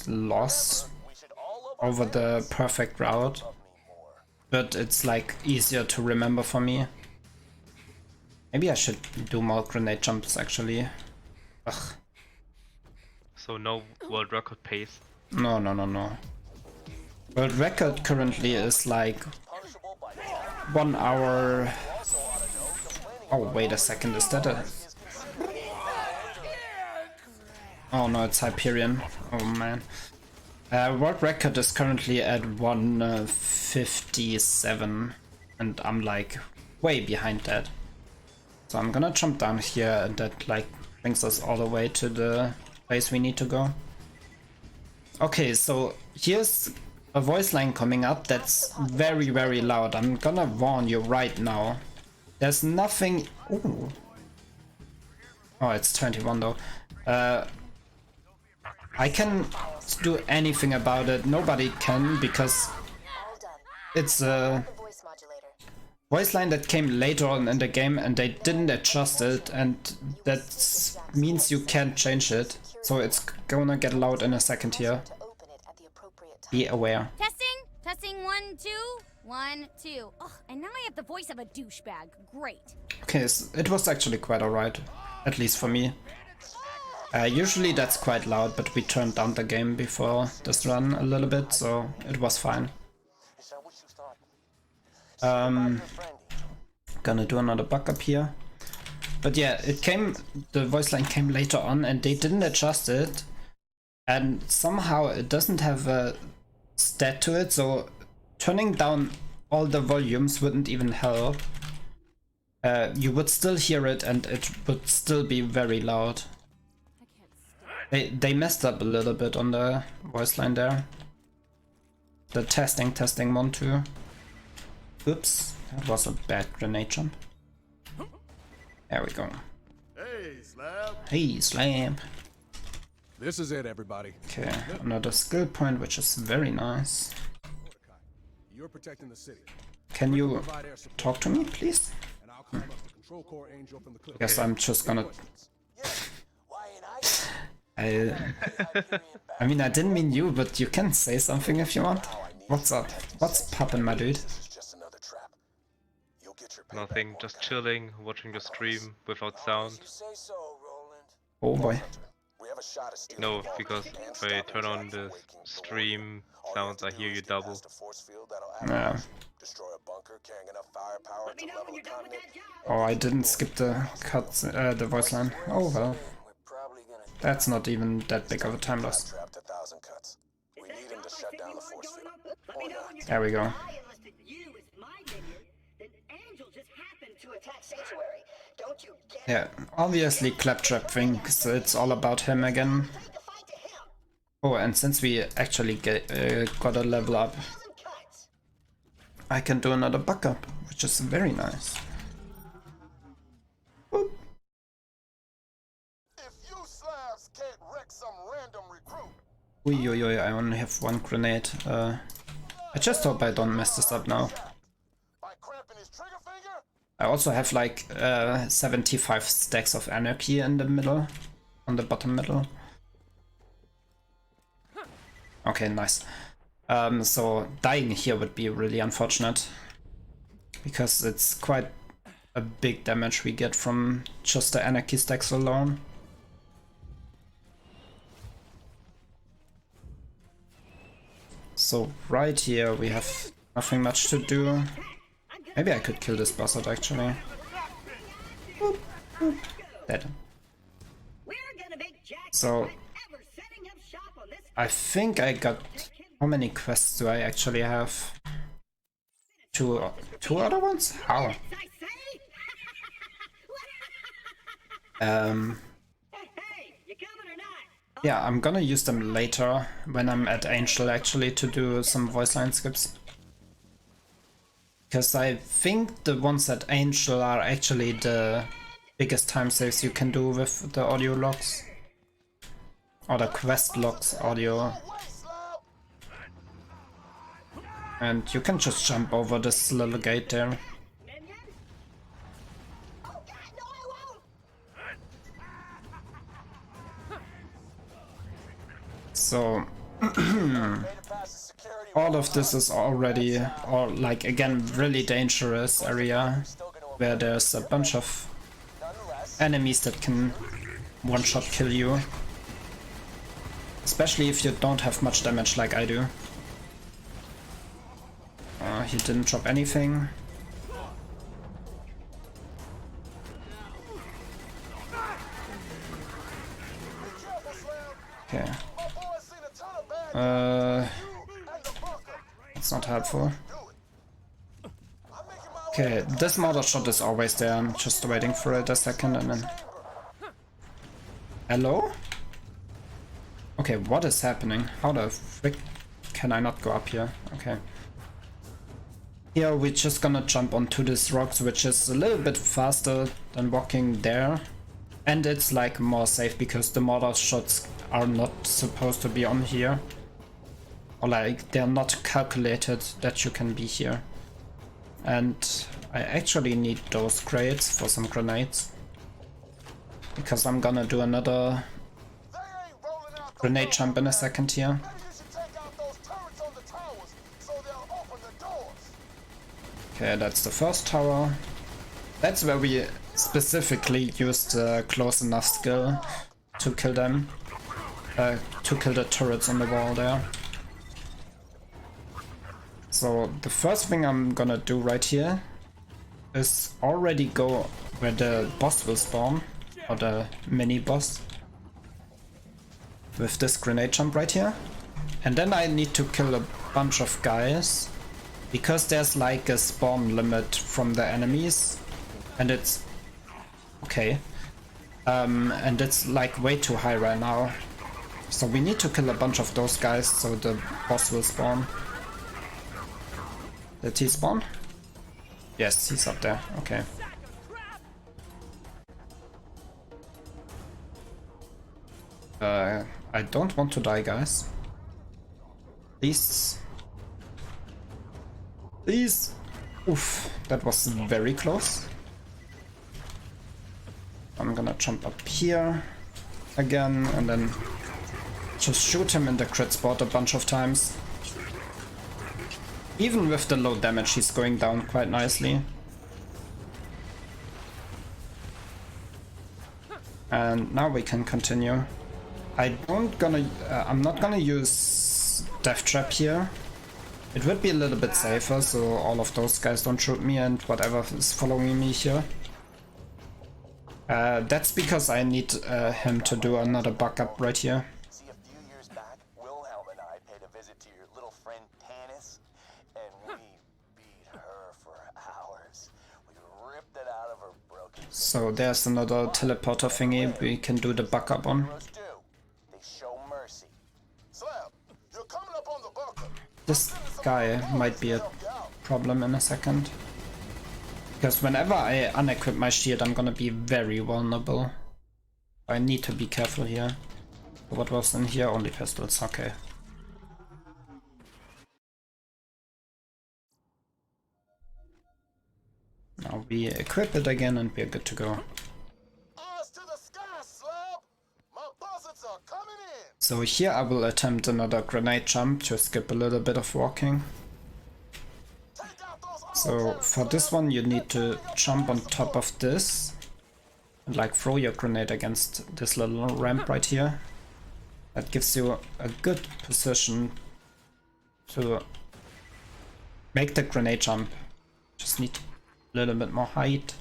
loss over the perfect route, but it's like easier to remember for me. Maybe I should do more grenade jumps actually. Ugh. So no world record pace. No. World record currently is like 1 hour. Oh, wait a second, is that a... Oh no, it's Hyperion. Oh man. World record is currently at 1:57, and I'm like way behind that. So I'm gonna jump down here, and that like brings us all the way to the place we need to go. Okay, so here's a voice line coming up that's very, very loud. I'm gonna warn you right now. There's nothing... Ooh. Oh, it's 21 though. I can do anything about it. Nobody can, because it's a voice line that came later on in the game and they didn't adjust it, and that means you can't change it. So it's gonna get loud in a second here. Be aware. Testing 1 2 1 2. Ugh, and now I have the voice of a douchebag. Great. Okay, so it was actually quite alright, at least for me. Usually that's quite loud, but we turned down the game before this run a little bit, so it was fine. Gonna do another backup here. But yeah, the voice line came later on and they didn't adjust it. And somehow it doesn't have a stat to it, so turning down all the volumes wouldn't even help. You would still hear it and it would still be very loud. They messed up a little bit on the voice line there. The testing 1 2. Oops, that was a bad grenade jump. There we go. Hey, Slab. Hey, Slab. This is it, everybody. Okay, another skill point, which is very nice. You're protecting the city. Can you talk to me, please? Guess I'm just gonna... I mean, I didn't mean you, but you can say something if you want. What's up? What's poppin', my dude? Nothing, just chilling, watching the stream without sound. Oh boy. No, because if I turn on the stream sounds, I hear you double. Yeah. Oh, I didn't skip the cuts, the voice line. Oh well. That's not even that big of a time loss. There we go. Yeah, obviously Claptrap thinks it's all about him again. Oh, and since we actually got a level up, I can do another backup, which is very nice. Boop. Ui, I only have 1 grenade. I just hope I don't mess this up now. I also have like 75 stacks of anarchy in the middle, on the bottom middle. Okay, nice. So dying here would be really unfortunate, because it's quite a big damage we get from just the anarchy stacks alone. So right here we have nothing much to do. Maybe I could kill this buzzard actually. Boop, boop. Dead. So I think I got... How many quests do I actually have? Two other ones? How? Yeah, I'm gonna use them later when I'm at Angel actually to do some voice line skips. Because I think the ones at Angel are actually the biggest time saves you can do with the audio logs. Or the quest logs audio. And you can just jump over this little gate there. So all of this is already, or like again, really dangerous area where there's a bunch of enemies that can one-shot kill you. Especially if you don't have much damage like I do. he didn't drop anything. Okay. It's not helpful. Okay, this mortar shot is always there. I'm just waiting for it a second and then... Hello? Okay, what is happening? How the frick can I not go up here? Okay. Here we're just gonna jump onto this rocks, which is a little bit faster than walking there. And it's like more safe because the mortar shots are not supposed to be on here. Or like they're not calculated that you can be here. And I actually need those crates for some grenades. Because I'm gonna do another grenade jump in a second here. Okay, that's the first tower. That's where we specifically used the close enough skill to kill them. To kill the turrets on the wall there. So the first thing I'm gonna do right here is already go where the boss will spawn. Or the mini boss. With this grenade jump right here. And then I need to kill a bunch of guys. Because there's like a spawn limit from the enemies. And it's... Okay. And it's like way too high right now. So we need to kill a bunch of those guys so the boss will spawn. Did he spawn? Yes, he's up there. Okay. I don't want to die, guys. Please. Please. Oof, that was very close. I'm gonna jump up here again and then just shoot him in the crit spot a bunch of times. Even with the low damage, he's going down quite nicely. And now we can continue. I'm not gonna use Death Trap here. It would be a little bit safer, so all of those guys don't shoot me and whatever is following me here. That's because I need him to do another buck up right here. See, a few years back, Wilhelm and I paid a visit to your little friend Tanis, and we beat her for hours. We ripped it out of her broken. So there's another teleporter thingy we can do the buck up on. They show mercy. Slab, you're coming up on the bunker. This guy might be a problem in a second. Because whenever I unequip my shield, I'm gonna be very vulnerable. I need to be careful here. What was in here? Only pistols, okay. Now we equip it again and we're good to go. So here I will attempt another grenade jump to skip a little bit of walking. So for this one you need to jump on top of this and like throw your grenade against this little ramp right here. That gives you a good position to make the grenade jump. Just need a little bit more height.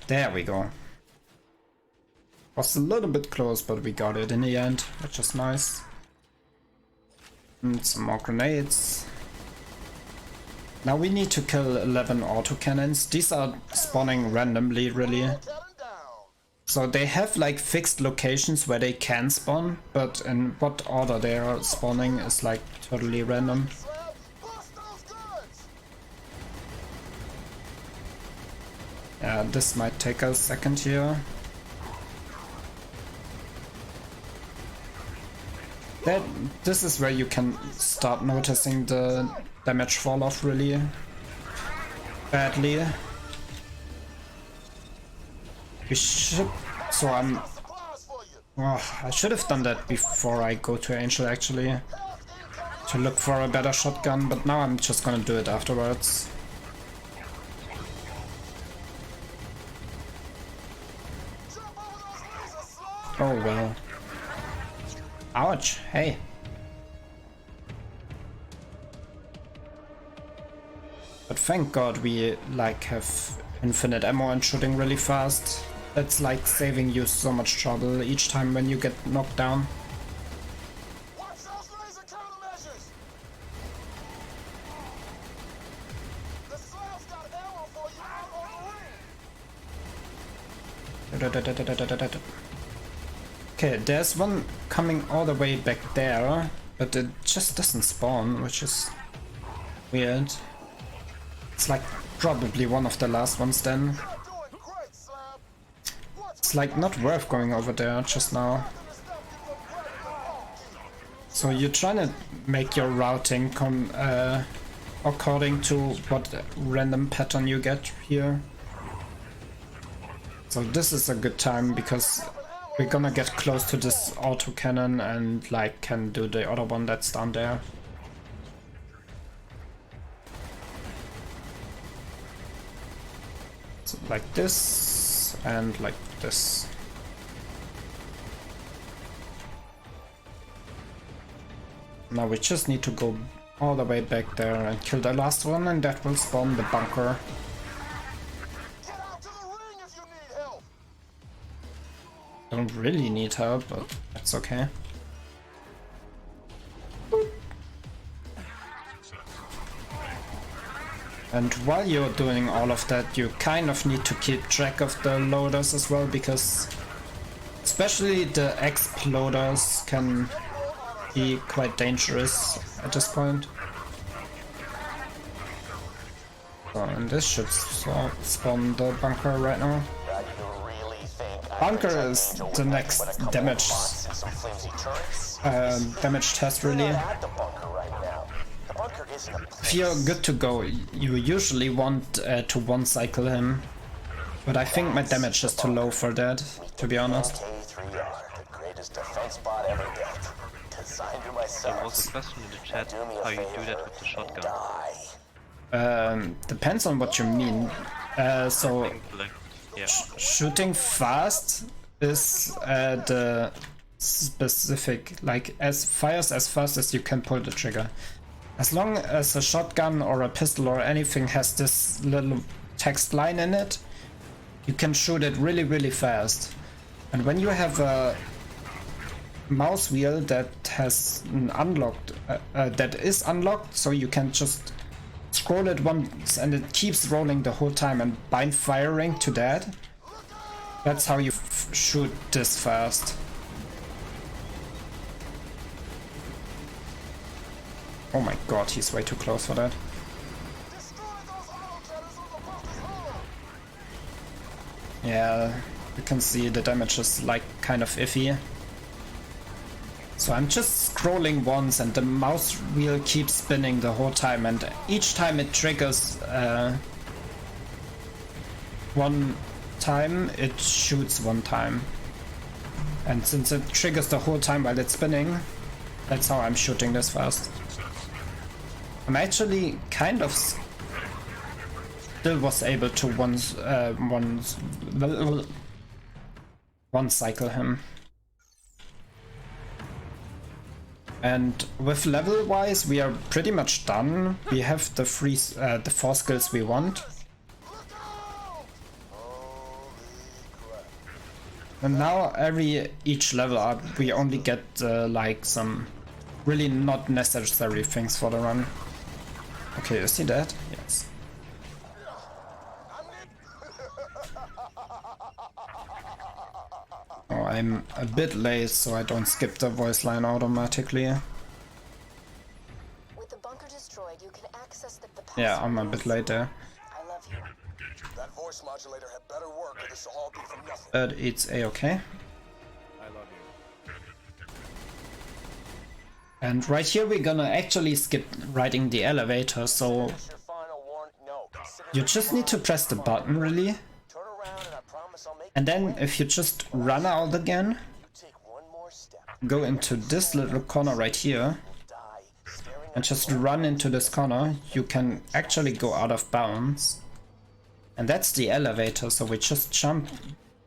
There we go. Was a little bit close, but we got it in the end, which is nice. And some more grenades. Now we need to kill 11 autocannons. These are spawning randomly, really. So they have like fixed locations where they can spawn, but in what order they are spawning is like totally random. Yeah, this might take a second here. This is where you can start noticing the damage fall off really badly. We should... So I'm... Oh, I should have done that before I go to Angel actually. To look for a better shotgun, but now I'm just gonna do it afterwards. Oh well. Ouch, hey. But thank God we like have infinite ammo and shooting really fast. That's like saving you so much trouble each time when you get knocked down. Watch those laser countermeasures! The slab's got ammo for you out on the ring! Okay, there's one coming all the way back there, but it just doesn't spawn, which is weird. It's like probably one of the last ones then. It's like not worth going over there just now. So you're trying to make your routing come according to what random pattern you get here. So this is a good time because we're gonna get close to this autocannon and like can do the other one that's down there. So like this and like this. Now we just need to go all the way back there and kill the last one, and that will spawn the bunker. Don't really need help, but that's okay. And while you're doing all of that, you kind of need to keep track of the loaders as well, because especially the exploders can be quite dangerous at this point. So, and this should spawn the bunker right now. Bunker is the next damage test really. If you're good to go, you usually want to one cycle him, but I think my damage is too low for that, to be honest. There was a question in the chat how you do that with the shotgun. Depends on what you mean. So shooting fast is the specific, like fires as fast as you can pull the trigger. As long as a shotgun or a pistol or anything has this little text line in it, you can shoot it really fast. And when you have a mouse wheel that has an unlocked, that is unlocked, so you can just scroll it once and it keeps rolling the whole time and bind firing to that. That's how you shoot this fast. Oh my god, he's way too close for that. Yeah, you can see the damage is like kind of iffy. So I'm just scrolling once and the mouse wheel keeps spinning the whole time, and each time it triggers one time, it shoots one time. And since it triggers the whole time while it's spinning, that's how I'm shooting this fast. I'm actually kind of still was able to one cycle him. And with level wise, we are pretty much done. We have the the 4 skills we want. And now each level up, we only get like some really not necessary things for the run. Okay, you see that? Yes. Oh, I'm a bit late, so I don't skip the voice line automatically. With the bunker destroyed, you can access the Yeah, I'm a bit late there. I love you. That voice modulator had better work, or this will all be for nothing. But it's a-okay. I love you. And right here we're gonna actually skip riding the elevator, so you just need to press the button really. And then if you just run out again, go into this little corner right here, and just run into this corner, you can actually go out of bounds. And that's the elevator, so we just jump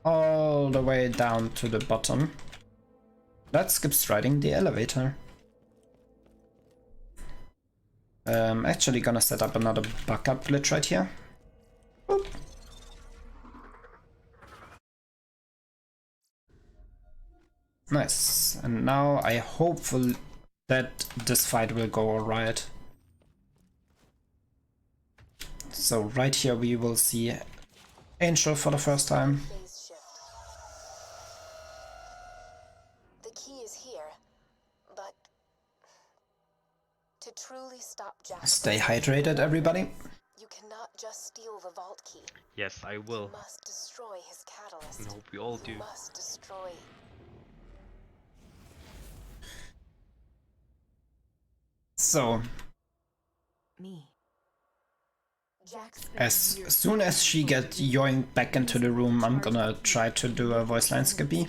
all the way down to the bottom. That skips riding the elevator. Actually gonna set up another backup glitch right here. Boop. Nice. And now I hope that this fight will go alright. So right here we will see Angel for the first time. The key is here, but to truly stop Jack, Stay hydrated, everybody. you cannot just steal the vault key. Yes, I will. You must destroy his catalyst. I hope we all do. You must destroy. So, Me. as soon as she gets yoinked back into the room, I'm gonna try to do a voice line skippy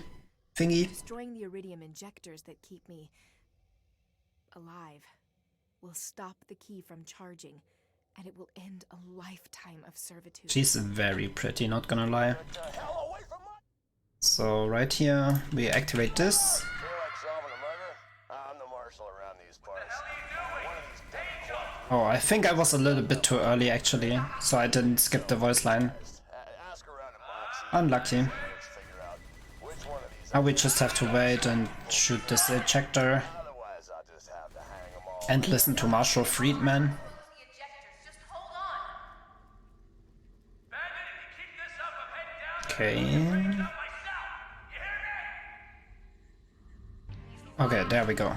thingy. Destroying the iridium injectors that keep me alive will stop the key from charging, and it will end a lifetime of servitude. She's very pretty, not gonna lie. So right here, we activate this. Oh, I think I was a little bit too early actually, so I didn't skip the voice line. Unlucky. Now we just have to wait and shoot this ejector. And listen to Marshall Friedman. Okay. Okay, there we go.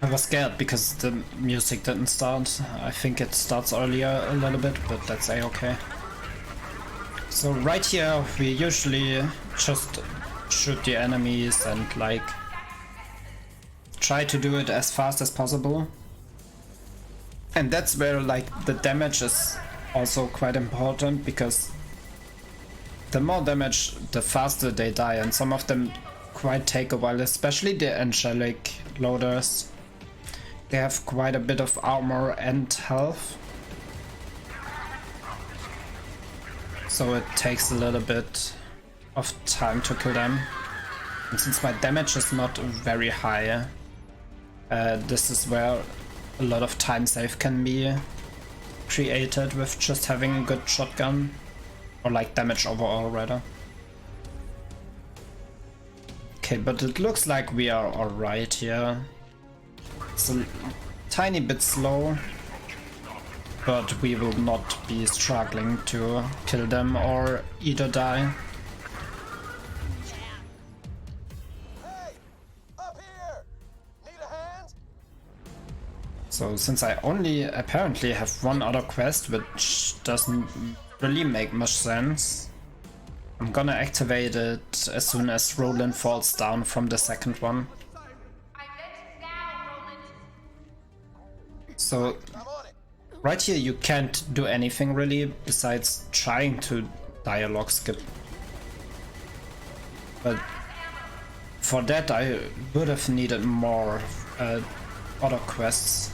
I was scared because the music didn't start. I think it starts earlier a little bit, but that's a-okay. So right here we usually just shoot the enemies and like try to do it as fast as possible. And that's where like the damage is also quite important, because the more damage the faster they die, and some of them quite take a while, especially the angelic loaders. They have quite a bit of armor and health, so it takes a little bit of time to kill them. And since my damage is not very high, this is where a lot of time save can be created with just having a good shotgun, or like damage overall rather. Okay, but it looks like we are alright here. It's a tiny bit slow, but we will not be struggling to kill them or either die. So since I only apparently have one other quest, which doesn't really make much sense, I'm gonna activate it as soon as Roland falls down from the second one. So right here you can't do anything really besides trying to dialogue skip. But for that I would have needed more other quests,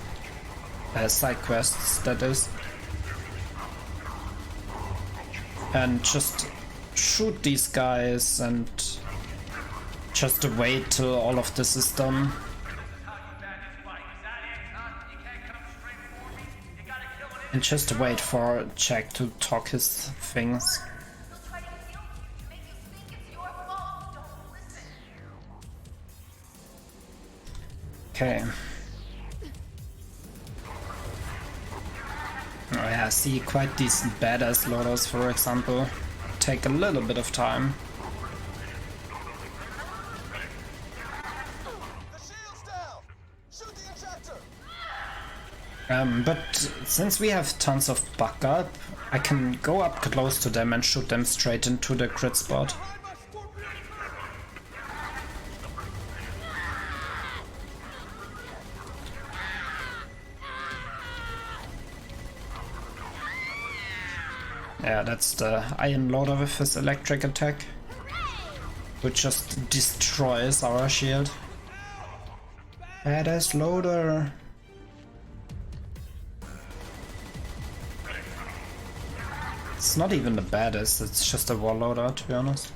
side quests that is. And just shoot these guys and just wait till all of this is done. And just wait for Jack to talk his things. Okay. Oh yeah, see, quite decent badass loaders, for example, take a little bit of time. But since we have tons of backup, I can go up close to them and shoot them straight into the crit spot. Yeah, that's the Iron Loader with his electric attack, which just destroys our shield. Badass loader! It's not even the baddest, it's just a warloader, to be honest.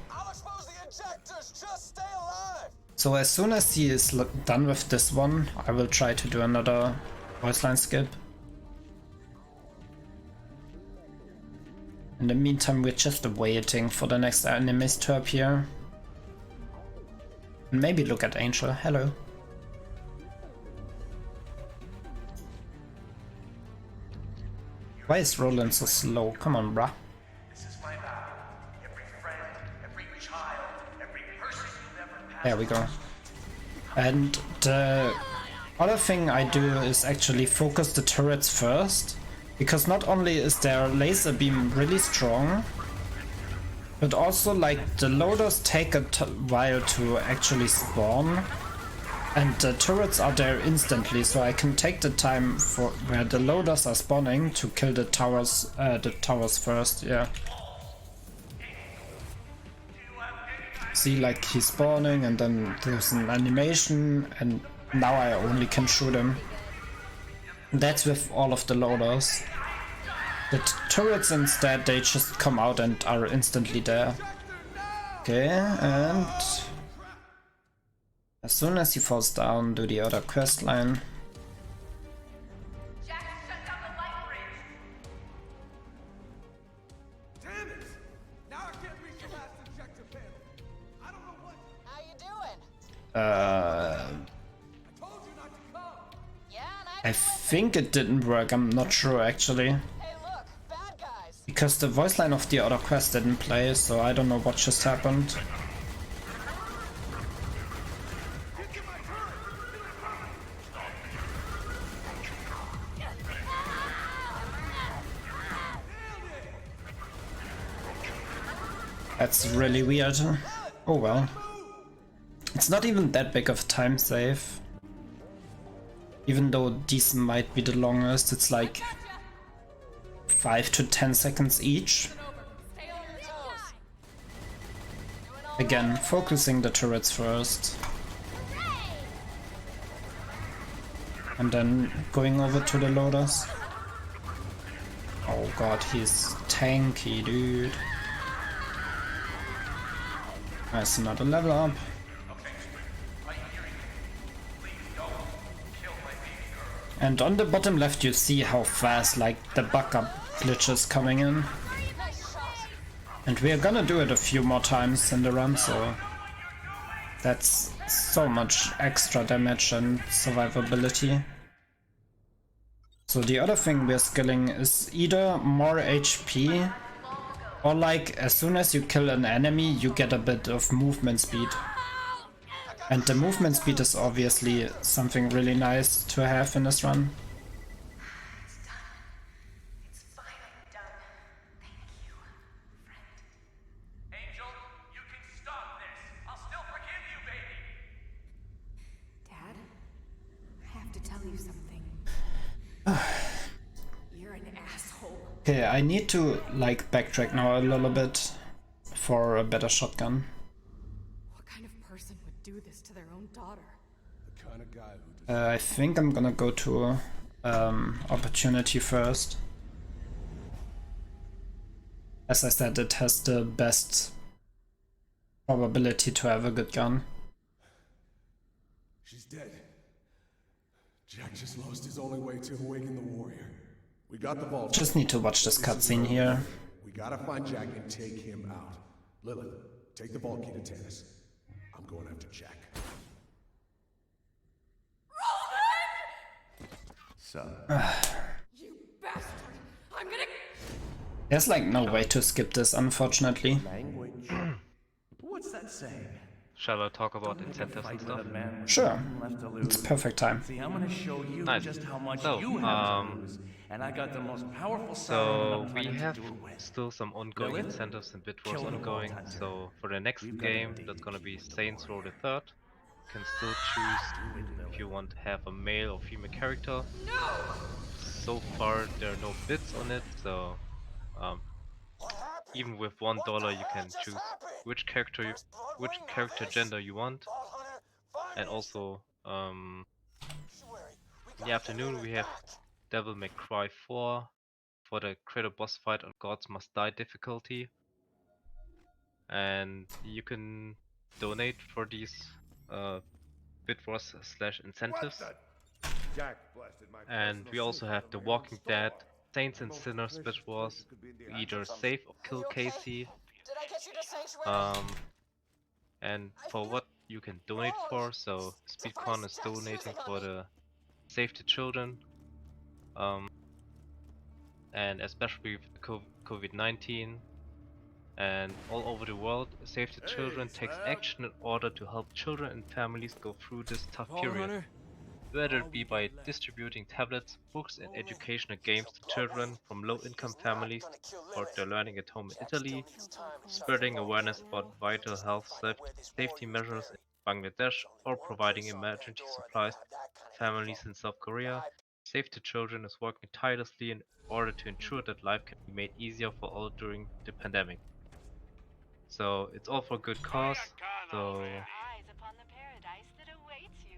So as soon as he is done with this one, I will try to do another voice line skip. In the meantime, we're just waiting for the next enemies to appear. And maybe look at Angel. Hello. Why is Roland so slow? Come on, bruh. There we go. And the other thing I do is actually focus the turrets first, because not only is their laser beam really strong, but also like the loaders take a while to actually spawn, and the turrets are there instantly, so I can take the time for where the loaders are spawning to kill the towers first. Yeah. See, like he's spawning and then there's an animation and now I only can shoot him. That's with all of the loaders. The turrets instead, they just come out and are instantly there. Okay, and as soon as he falls down, do the other quest line. I think it didn't work, I'm not sure actually. Because the voice line of the other quest didn't play, so I don't know what just happened. That's really weird. Oh well. It's not even that big of a time save. Even though these might be the longest, it's like 5 to 10 seconds each. Again, focusing the turrets first. And then going over to the loaders. Oh god, he's tanky, dude. Nice, another level up. And on the bottom left you see how fast like the backup glitch is coming in. And we are gonna do it a few more times in the run, so that's so much extra damage and survivability. So the other thing we're skilling is either more HP, or like as soon as you kill an enemy you get a bit of movement speed. And the movement speed is obviously something really nice to have in this run. It's finally done. Thank you, friend. Angel, you can stop this. I'll still forgive you, baby. Dad, I have to tell you something. You're an asshole. Okay, I need to like backtrack now a little bit for a better shotgun. Do this to their own daughter. The kind of guy who I think I'm gonna go to opportunity first. As I said, it has the best probability to have a good gun. She's dead. Jack just lost his only way to awaken the warrior. We got the vault. Just need to watch this cutscene here. We gotta find Jack and take him out. Lilith, take the vault key to Tannis. I'm going after Jack. Son. You bastard! I'm gonna. There's like no way to skip this, unfortunately. Language. What's that saying? Shall I talk about incentives and stuff? Sure. It's perfect time. See, I'm gonna show you Nice. just how much So, you have to lose, and I got the most powerful So side we to have do it with. still some ongoing Lilith, incentives and bit wars kill the ongoing. Vault Hunter. So for the next We've got a game, date. that's gonna be Saints Row the Third. You can still choose if you want to have a male or female character. So far there are no bits on it, so even with $1 you can choose which character gender you want. And also in the afternoon we have Devil May Cry 4 for the creator boss fight on Gods Must Die difficulty. And you can donate for these bit wars / incentives. And we also have The Walking Dead, Saints and Sinners, which was to either save or kill Casey. Did I get you to Sanctuary? And for what you can donate for, so SpeedCon is donating for the Save the Children, and especially with COVID-19, and all over the world, Save the Children takes action in order to help children and families go through this tough period. Whether it be by distributing tablets, books, and educational games to children from low-income families or their learning at home in Italy, spreading awareness about vital health safety measures in Bangladesh, or providing emergency supplies to families in South Korea, Save the Children is working tirelessly in order to ensure that life can be made easier for all during the pandemic. So it's all for good cause. So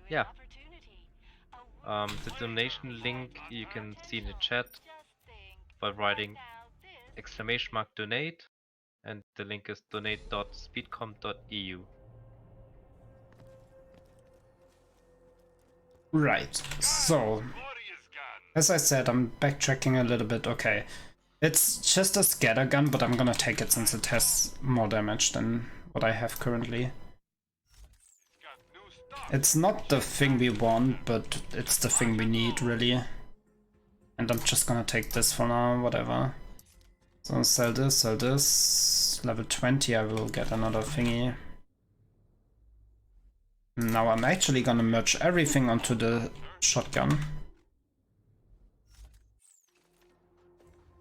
yeah. The donation link you can see in the chat by writing !donate, and the link is donate.speedcom.eu. Right, so as I said, I'm backtracking a little bit. Okay, it's just a scatter gun, but I'm gonna take it since it has more damage than what I have currently. It's not the thing we want, but it's the thing we need, really. And I'm just gonna take this for now, whatever. So sell this. Level 20, I will get another thingy. Now I'm actually gonna merge everything onto the shotgun.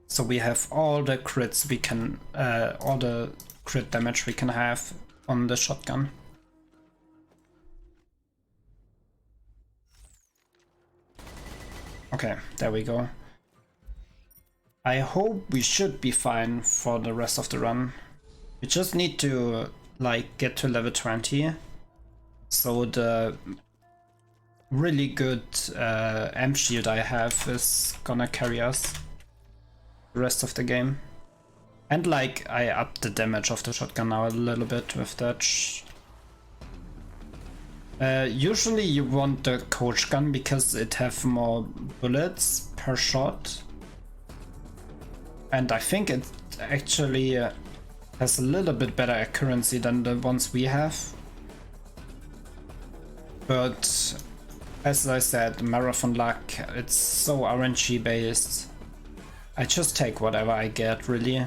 So we have all the crits we can, all the crit damage we can have on the shotgun. Okay, there we go. I hope we should be fine for the rest of the run. We just need to, like, get to level 20. So the really good amp shield I have is gonna carry us the rest of the game. And, like, I upped the damage of the shotgun now a little bit with that. Usually you want the coach gun because it have more bullets per shot, and I think it actually has a little bit better accuracy than the ones we have. But as I said, marathon luck, it's so RNG based. I just take whatever I get, really.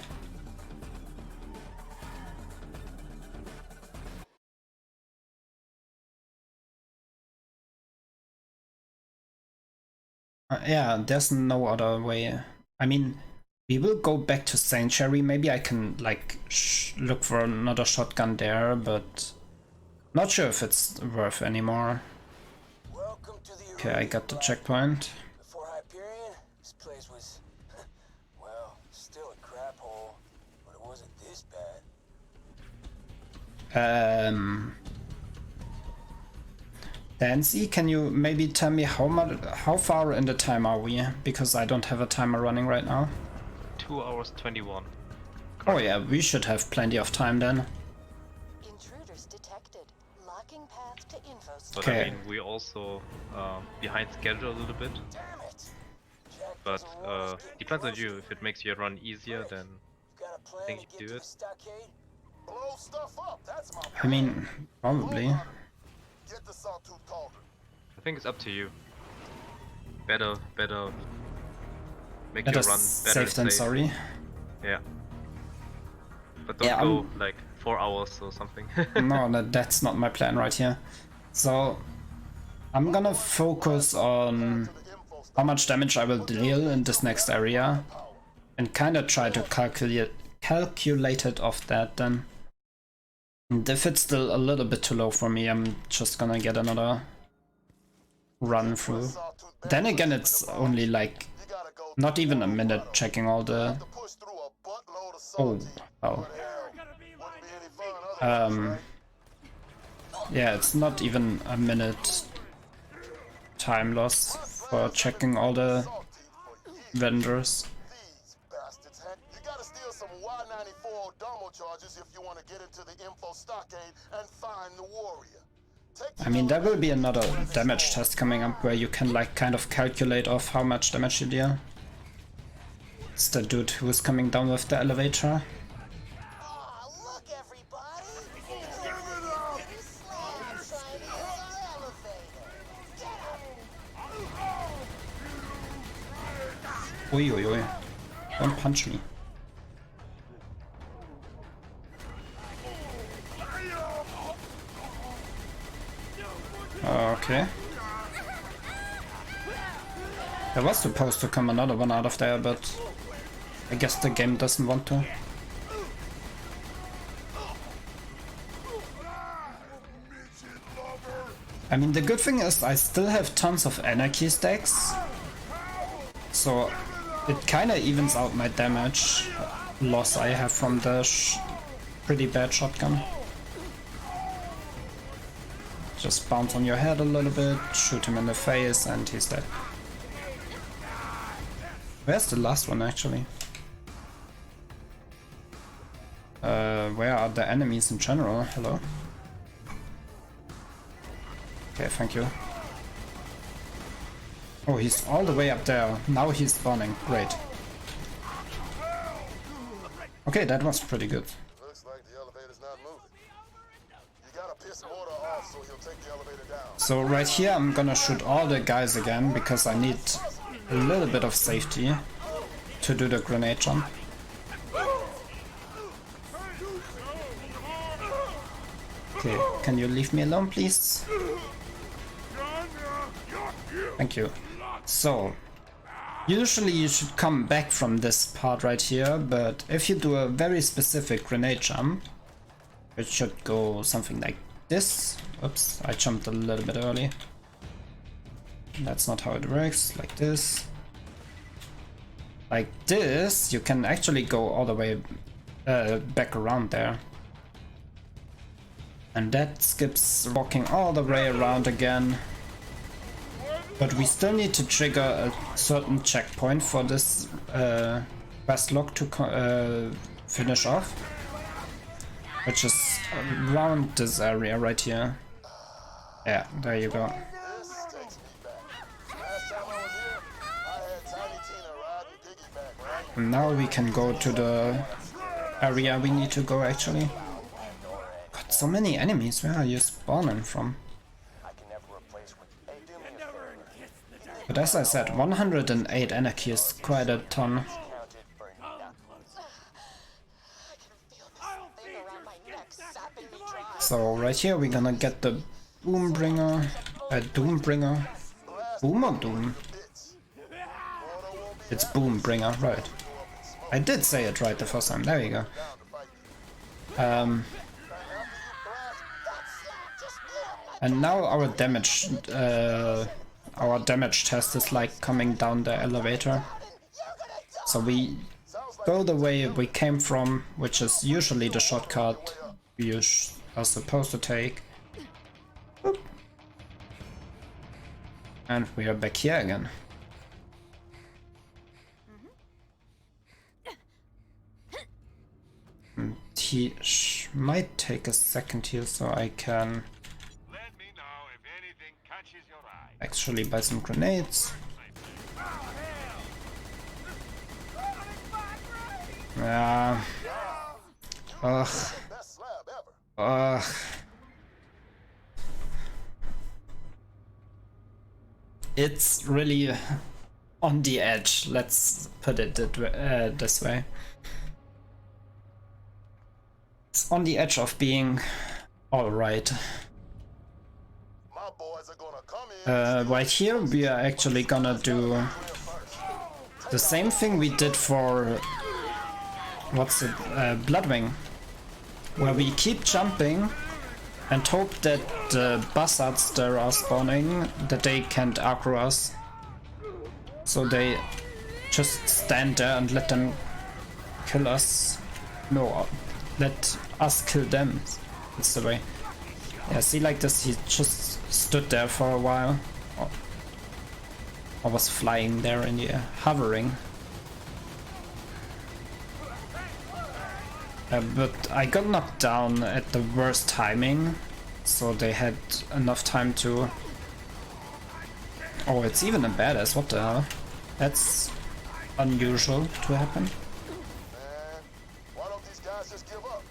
Yeah, there's no other way. I mean, we will go back to Sanctuary. Maybe I can, like, look for another shotgun there, but not sure if it's worth anymore. Okay, I got the checkpoint. Before Hyperion, this place was, well, still a crap hole, but it wasn't this bad. Dancy, can you maybe tell me how far in the time are we? Because I don't have a timer running right now. 2 hours 21. Oh yeah, we should have plenty of time then. Intruders detected. Locking path to info. But okay. I mean, we also behind schedule a little bit. But depends on you. If it makes your run easier, then I think you do it. I mean, probably. I think it's up to you. Better make Better your run better safe than sorry. Yeah. But don't go like 4 hours or something. No, that's not my plan right here. So I'm gonna focus on how much damage I will deal in this next area and kind of try to calculate it off that then. And if it's still a little bit too low for me, I'm just gonna get another run through. Then again, it's only like not even a minute checking all the... Oh, wow. Yeah, it's not even a minute time loss for checking all the vendors. Charges if you want to get into the info stockade and find the warrior. I mean, there will be another damage test coming up where you can like kind of calculate off how much damage you deal. It's the dude who is coming down with the elevator. Oi, oi, oi. Don't punch me. Okay. There was supposed to come another one out of there, but I guess the game doesn't want to. I mean, the good thing is I still have tons of anarchy stacks, so it kinda evens out my damage loss I have from the pretty bad shotgun. Just bounce on your head a little bit, shoot him in the face, and he's dead. Where's the last one actually? Where are the enemies in general? Hello? Okay, thank you. Oh, he's all the way up there. Now he's spawning. Great. Okay, that was pretty good. Looks like the elevator's not moving. You gotta piss Mortar off so he'll take the elevator down. So right here I'm gonna shoot all the guys again because I need a little bit of safety to do the grenade jump. Okay, can you leave me alone, please? Thank you. So, usually you should come back from this part right here, but if you do a very specific grenade jump, it should go something like this. Oops, I jumped a little bit early. That's not how it works, like this. Like this, you can actually go all the way back around there. And that skips walking all the way around again. But we still need to trigger a certain checkpoint for this quest log to finish off. Which is around this area right here. Yeah, there you go. And now we can go to the area we need to go actually. God, so many enemies, where are you spawning from? But as I said, 108 anarchy is quite a ton. So right here we're gonna get the Boombringer, Doombringer. Boom or Doom? It's Boombringer, right. I did say it right the first time, there you go. And now our damage test is like coming down the elevator. So we go the way we came from, which is usually the shortcut we are supposed to take. Boop. And we are back here again. And he might take a second here so I can actually buy some grenades. Yeah. Ugh. Ugh. It's really on the edge, let's put it this way. It's on the edge of being alright. Right here we are actually gonna do the same thing we did for what's it, Bloodwing, where we keep jumping and hope that the buzzards that are spawning, that they can't aggro us, so they just stand there and let them kill us. No, let us kill them. That's the way. Yeah, see, like this, he just stood there for a while. Or was flying there in the air, hovering. But I got knocked down at the worst timing, so they had enough time to... Oh, it's even a badass, what the hell? That's unusual to happen. Man, why don't these guys just give up?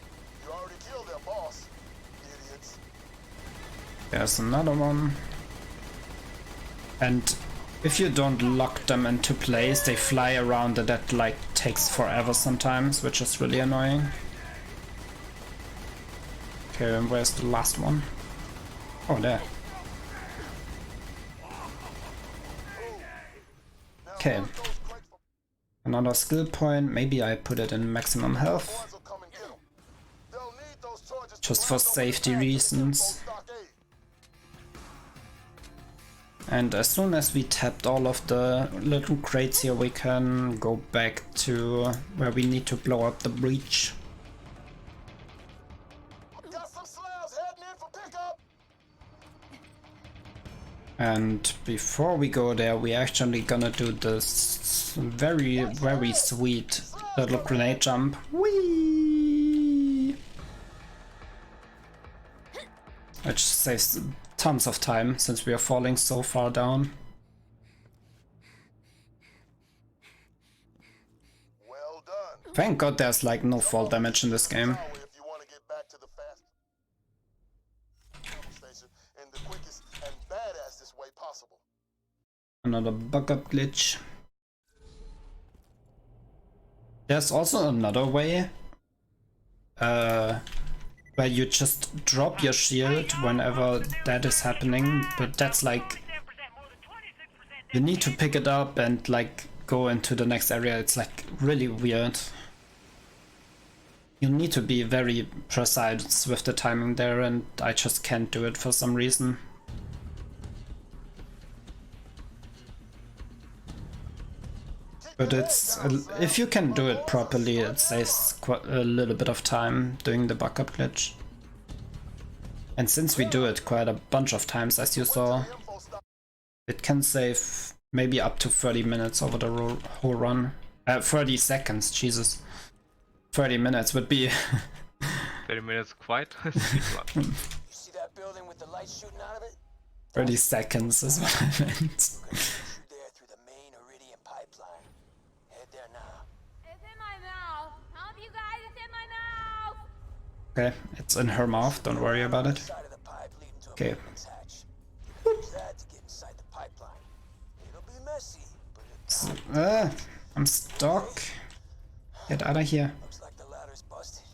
You already killed their boss. Idiots. There's another one. And if you don't lock them into place, they fly around and that like takes forever sometimes, which is really annoying. Okay, and where's the last one? Oh, there. Okay. Another skill point. Maybe I put it in maximum health. Just for safety reasons. And as soon as we tapped all of the little crates here, we can go back to where we need to blow up the breach. And before we go there, we're actually gonna do this very, very sweet little grenade jump. Whee! Which saves tons of time since we are falling so far down. Well done. Thank God there's like no fall damage in this game. If you want to get back to the fast station in the quickest and badassest way possible. Another bug up glitch. There's also another way where you just drop your shield whenever that is happening, but that's like you need to pick it up and like go into the next area. It's like really weird. You need to be very precise with the timing there, and I just can't do it for some reason. But it's, if you can do it properly, it saves quite a little bit of time doing the bug up glitch. And since we do it quite a bunch of times, as you saw, it can save maybe up to 30 minutes over the whole run. 30 seconds, Jesus. 30 minutes would be... 30 minutes quite? You see that building with the light shooting out of it? 30 seconds is what I meant. Okay, it's in her mouth, don't worry about it. Okay. I'm stuck. Get out of here.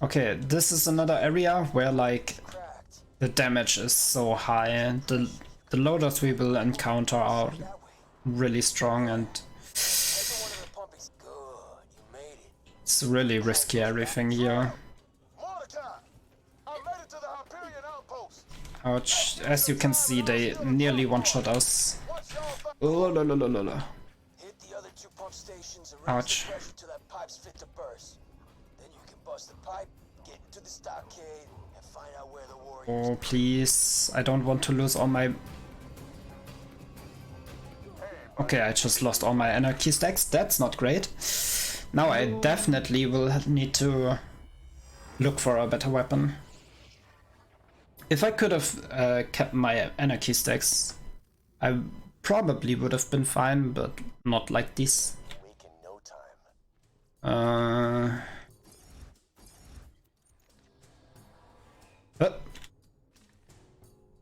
Okay, this is another area where like the damage is so high and the loaders we will encounter are really strong, and it's really risky everything here. Ouch, as you can see, they nearly one-shot us. Oh, la, la, la, la, la. Ouch. Oh, please. I don't want to lose all my... Okay, I just lost all my anarchy stacks. That's not great. Now I definitely will need to look for a better weapon. If I could have kept my anarchy stacks, I probably would have been fine, but not like this. But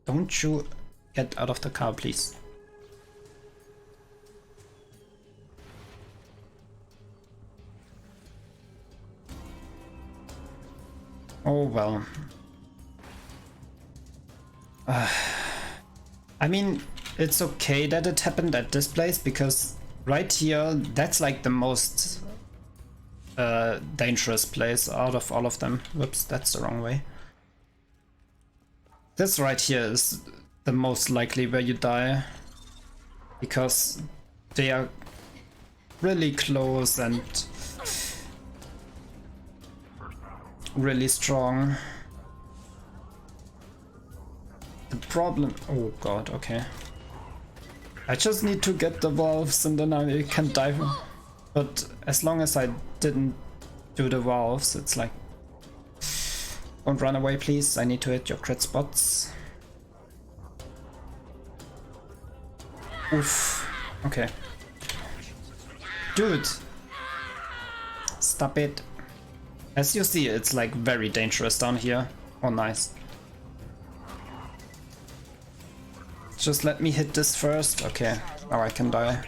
don't you get out of the car, please. Oh well. I mean, it's okay that it happened at this place, because right here, that's like the most dangerous place out of all of them. Whoops, that's the wrong way. This right here is the most likely where you die, because they are really close and really strong. The problem... Oh god, okay. I just need to get the valves and then I can dive. But as long as I didn't do the valves, it's like... Don't run away, please. I need to hit your crit spots. Oof. Okay. Dude! Stop it. As you see, it's like very dangerous down here. Oh, nice. Just let me hit this first. Okay, now I can die.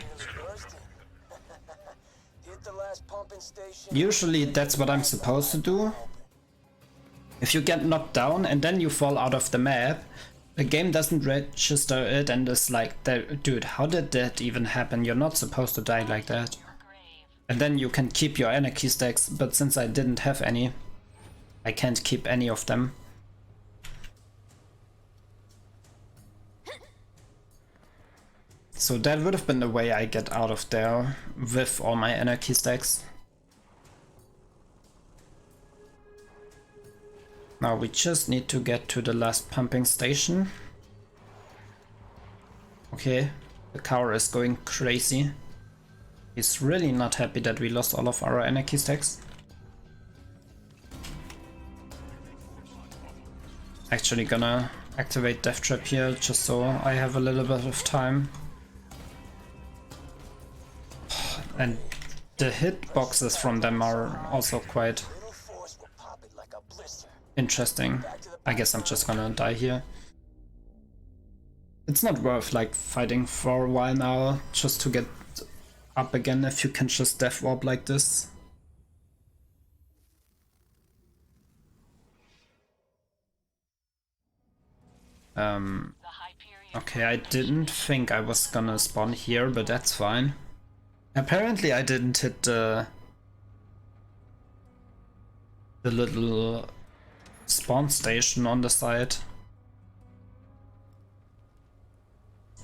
Usually that's what I'm supposed to do. If you get knocked down and then you fall out of the map, the game doesn't register it and is like, dude, how did that even happen? You're not supposed to die like that. And then you can keep your anarchy stacks, but since I didn't have any, I can't keep any of them. So that would have been the way I get out of there with all my anarchy stacks. Now we just need to get to the last pumping station. Okay, the cow is going crazy. He's really not happy that we lost all of our anarchy stacks. Actually gonna activate Death Trap here just so I have a little bit of time. And the hitboxes from them are also quite interesting. I guess I'm just gonna die here. It's not worth like fighting for a while now just to get up again if you can just death warp like this. Okay, I didn't think I was gonna spawn here, but that's fine. Apparently I didn't hit the little spawn station on the side.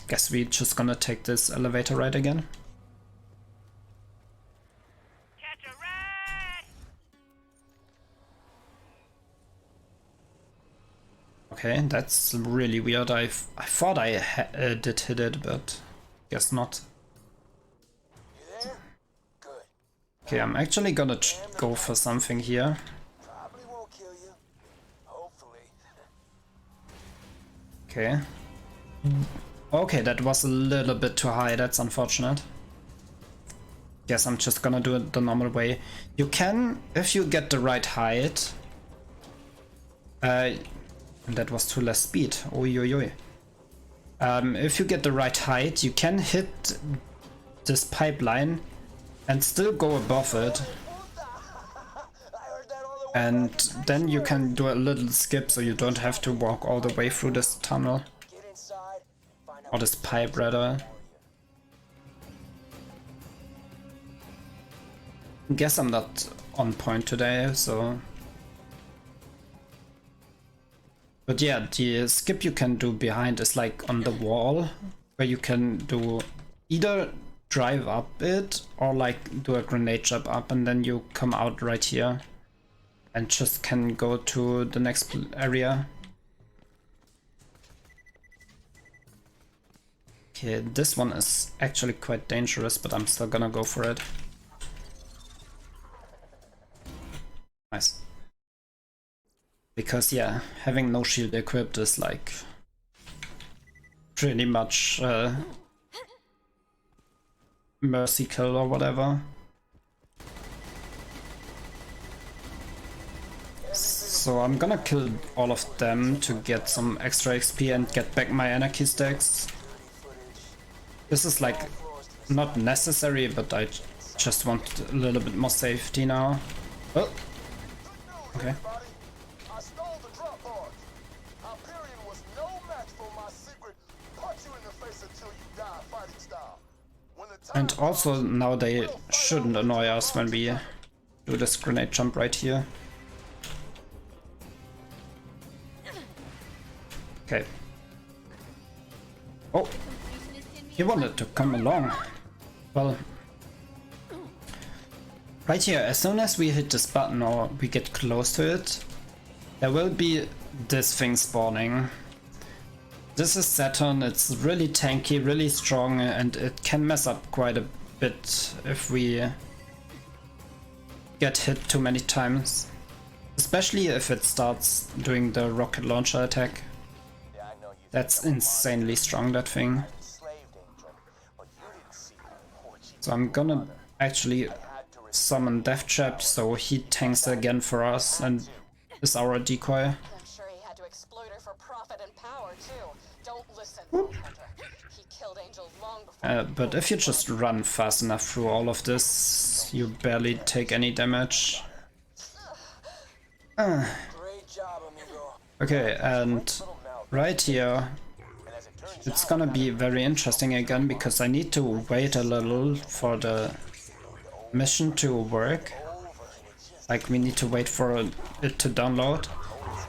Guess we're just gonna take this elevator ride again. Okay, that's really weird. I thought I did hit it, but guess not. Okay, I'm actually gonna go for something here. Okay. Okay, that was a little bit too high. That's unfortunate. Guess I'm just gonna do it the normal way. You can, if you get the right height. That was too less speed. Oi, oi, oi. If you get the right height, you can hit this pipeline and still go above it. And then you can do a little skip so you don't have to walk all the way through this tunnel. Or this pipe rather. Guess I'm not on point today, so... But yeah, the skip you can do behind is like on the wall, where you can do either drive up it or like do a grenade jump up and then you come out right here and just can go to the next area. Okay, this one is actually quite dangerous, but I'm still gonna go for it. Nice. Because yeah, having no shield equipped is like pretty much mercy kill or whatever. So I'm gonna kill all of them to get some extra XP and get back my anarchy stacks. This is like not necessary, but I just want a little bit more safety now. Oh, okay. And also now they shouldn't annoy us when we do this grenade jump right here. Okay. Oh, he wanted to come along. Well, right here, as soon as we hit this button or we get close to it, there will be this thing spawning. This is Saturn, it's really tanky, really strong, and it can mess up quite a bit if we get hit too many times. Especially if it starts doing the rocket launcher attack. That's insanely strong, that thing. So I'm gonna actually summon Death Trap so he tanks again for us and is our decoy. I'm sure he had to exploit her for profit and power too. Don't listen, Hunter. He killed Angel long before. But if you just run fast enough through all of this, you barely take any damage. Okay, and right here, it's gonna be very interesting again because I need to wait a little for the mission to work. Like, we need to wait for it to download.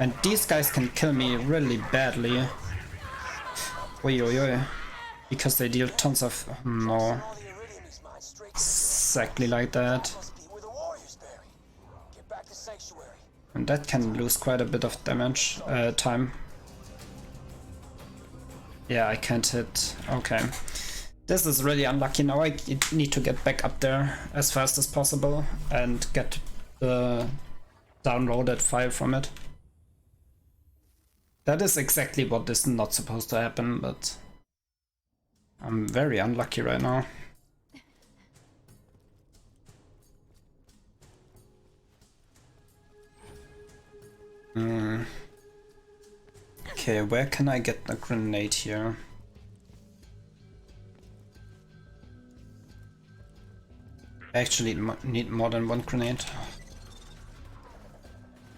And these guys can kill me really badly. Oi, oi, oi. Because they deal tons of... no. Exactly like that. And that can lose quite a bit of damage, time. Yeah, I can't hit. Okay. This is really unlucky. Now I need to get back up there as fast as possible and get the downloaded file from it. That is exactly what is not supposed to happen, but I'm very unlucky right now. Okay, where can I get a grenade here? I actually need more than one grenade.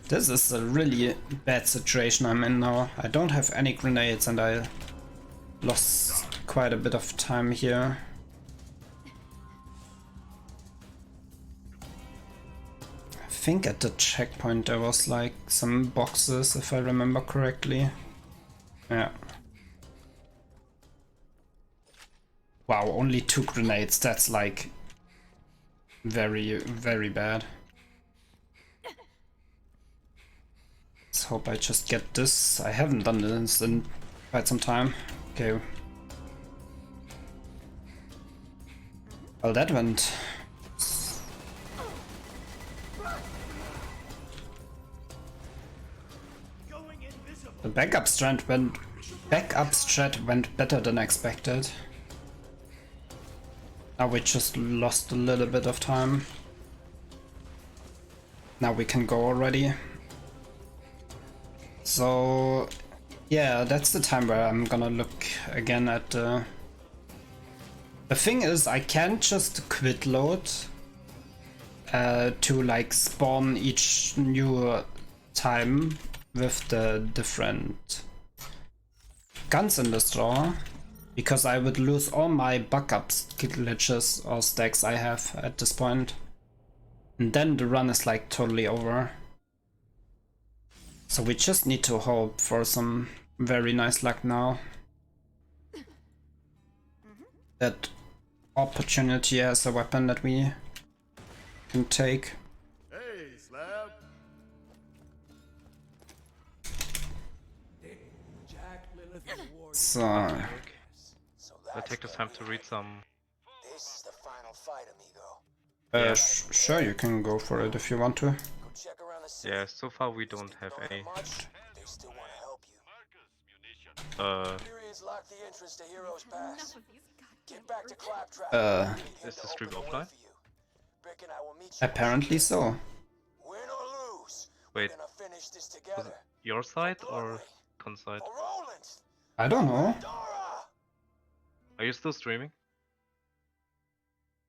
This is a really bad situation I'm in now. I don't have any grenades and I lost quite a bit of time here. I think at the checkpoint there was like some boxes, if I remember correctly. Yeah. Wow, only 2 grenades. That's like very, very bad. Let's hope I just get this. I haven't done this in quite some time. Okay. Well, that went. The backup strat went better than expected. Now we just lost a little bit of time. Now we can go already. So yeah, that's the time where I'm gonna look again at the... The thing is, I can't just quit load to like spawn each new time with the different guns in this drawer, because I would lose all my backups, glitches or stacks I have at this point. And then the run is like totally over. So we just need to hope for some very nice luck now. That opportunity as a weapon that we can take. Hey, Slab. So I'll take this time to read some. This is the final fight, amigo. Sure, you can go for it if you want to. Yeah, so far we don't have any. They still want to help you. Periods lock the entrance to Heroes Pass. Get back to Claptrap. Is the stream offline? Brick and I will meet you. Apparently so. Win or lose. Wait, We're gonna finish this was together. it your side or Con side? I don't know. Are you still streaming?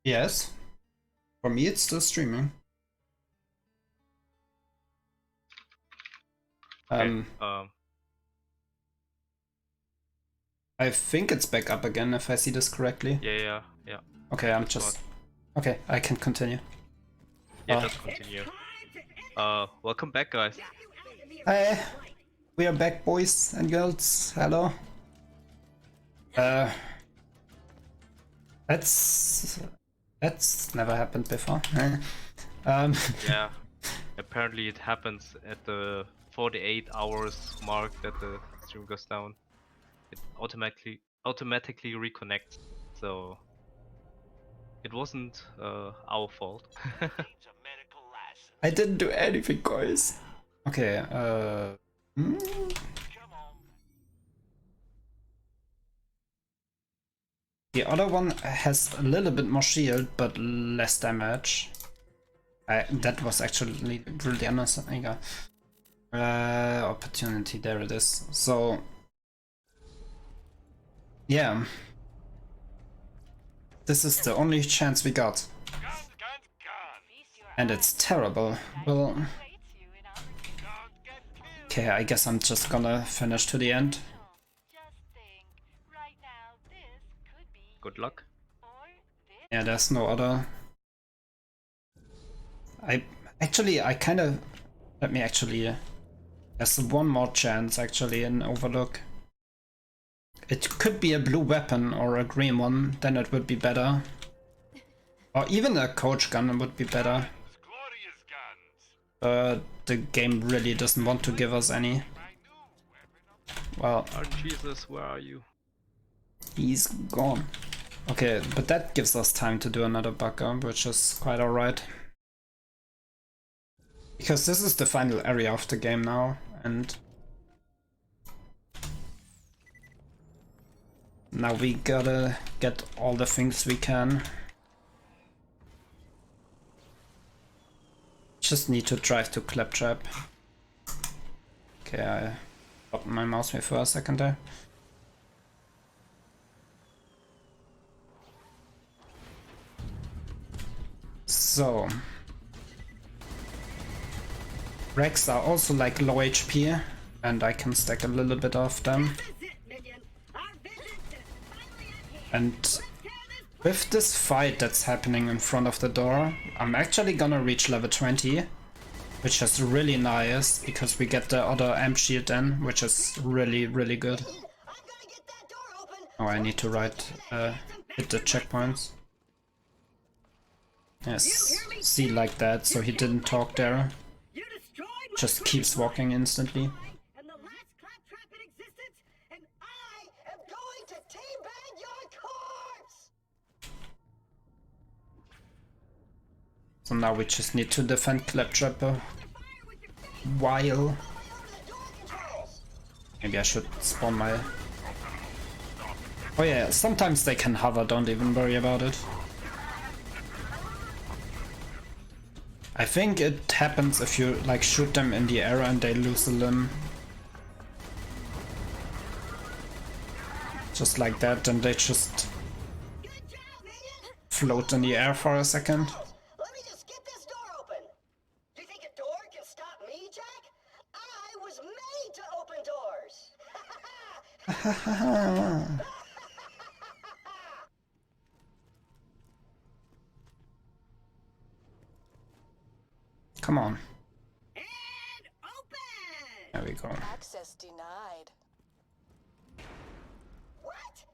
Yes. For me it's still streaming. Okay, I think it's back up again if I see this correctly. yeah. Okay, I'm just... Okay, I can continue. Yeah, just continue. Welcome back, guys. Hey! We are back, boys and girls. Hello. That's never happened before. Yeah, apparently it happens at the 48 hours mark that the stream goes down. It automatically reconnects, so it wasn't our fault. I didn't do anything, guys. Okay, The other one has a little bit more shield, but less damage. That was actually really unnecessary. Opportunity, there it is. So, yeah. This is the only chance we got. And it's terrible. Well, okay, I guess I'm just gonna finish to the end. Good luck. Yeah, there's no other. I kind of. Let me actually. There's one more chance actually in Overlook. It could be a blue weapon or a green one, then it would be better. Or even a coach gun would be better. But the game really doesn't want to give us any. Well. Oh Jesus, where are you? He's gone. Okay, but that gives us time to do another bunker, which is quite alright. Because this is the final area of the game now, and now we gotta get all the things we can. Just need to drive to Claptrap. Okay, I stopped my mouse for a second there. So, Rex are also like low HP, and I can stack a little bit of them. And with this fight that's happening in front of the door, I'm actually gonna reach level 20, which is really nice, because we get the other amp shield then, which is really, really good. Oh, I need to hit the checkpoints. Yes, see, like that, so he didn't talk there. Just keeps walking instantly. So now we just need to defend Claptrap a while. Maybe I should spawn my... Oh yeah, sometimes they can hover, don't even worry about it. I think it happens if you like shoot them in the air and they lose a limb. Just like that, then they just float in the air for a second. Let me just get this door open. You think a door can stop me, Jack? I was made to open doors. Come on. There we go. Access denied. What?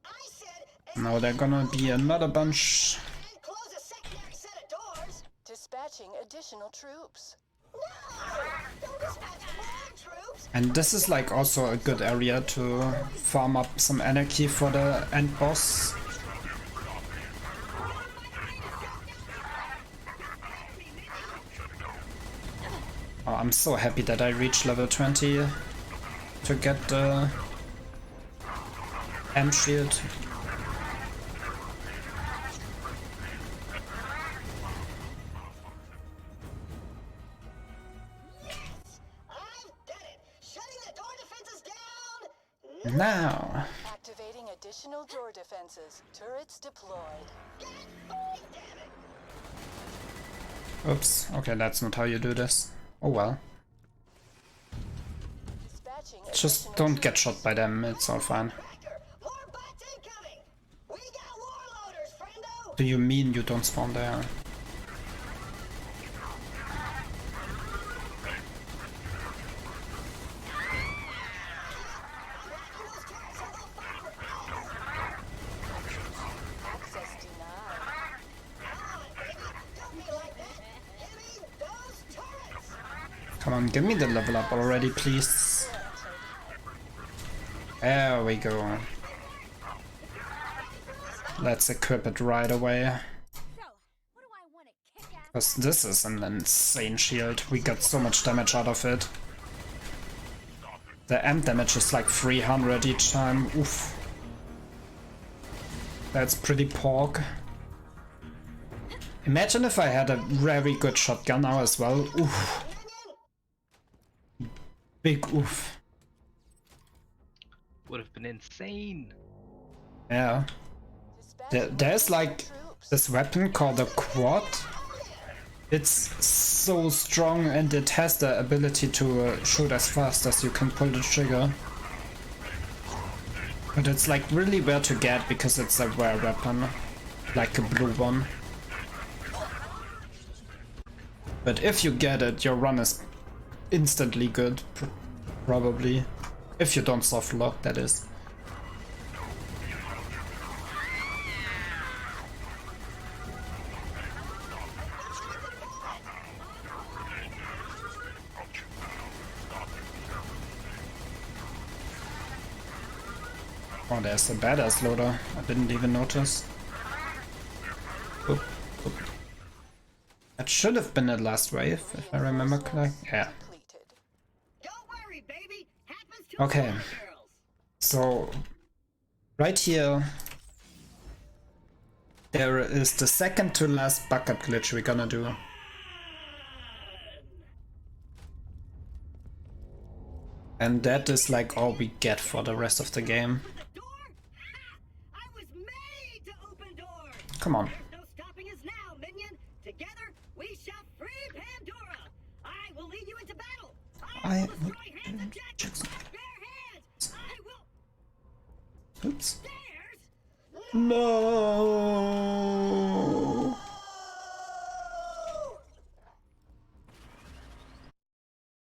I said Now they're gonna be another bunch. close a secondary set of doors. Dispatching additional troops. No! Don't dispatch more troops. And this is like also a good area to farm up some energy for the end boss. Oh, I'm so happy that I reached level 20 to get the amp shield. Now. Activating additional door defenses. Turrets deployed. Oops. Okay, that's not how you do this. Oh well. Just don't get shot by them, it's all fine. Do you mean you don't spawn there? Come on, give me the level up already, please. There we go. Let's equip it right away. Because this is an insane shield. We got so much damage out of it. The amp damage is like 300 each time. Oof. That's pretty pork. Imagine if I had a very good shotgun now as well. Oof. Big oof. Would have been insane. Yeah. There's like this weapon called a quad. It's so strong and it has the ability to shoot as fast as you can pull the trigger. But it's like really rare to get because it's a rare weapon, like a blue one. But if you get it, your run is instantly good, probably. If you don't soft lock, that is. Oh, there's a badass loader. I didn't even notice. Oop, oop. That should have been the last wave, if I remember correctly. Yeah. Okay. So, right here, there is the second to last bucket glitch we're gonna do. And that is like all we get for the rest of the game. Come on. No stopping us now, minion. Together we shall free Pandora. I will lead you into battle. I will destroy hands of Jack. Bare hands. I will. Oops. No.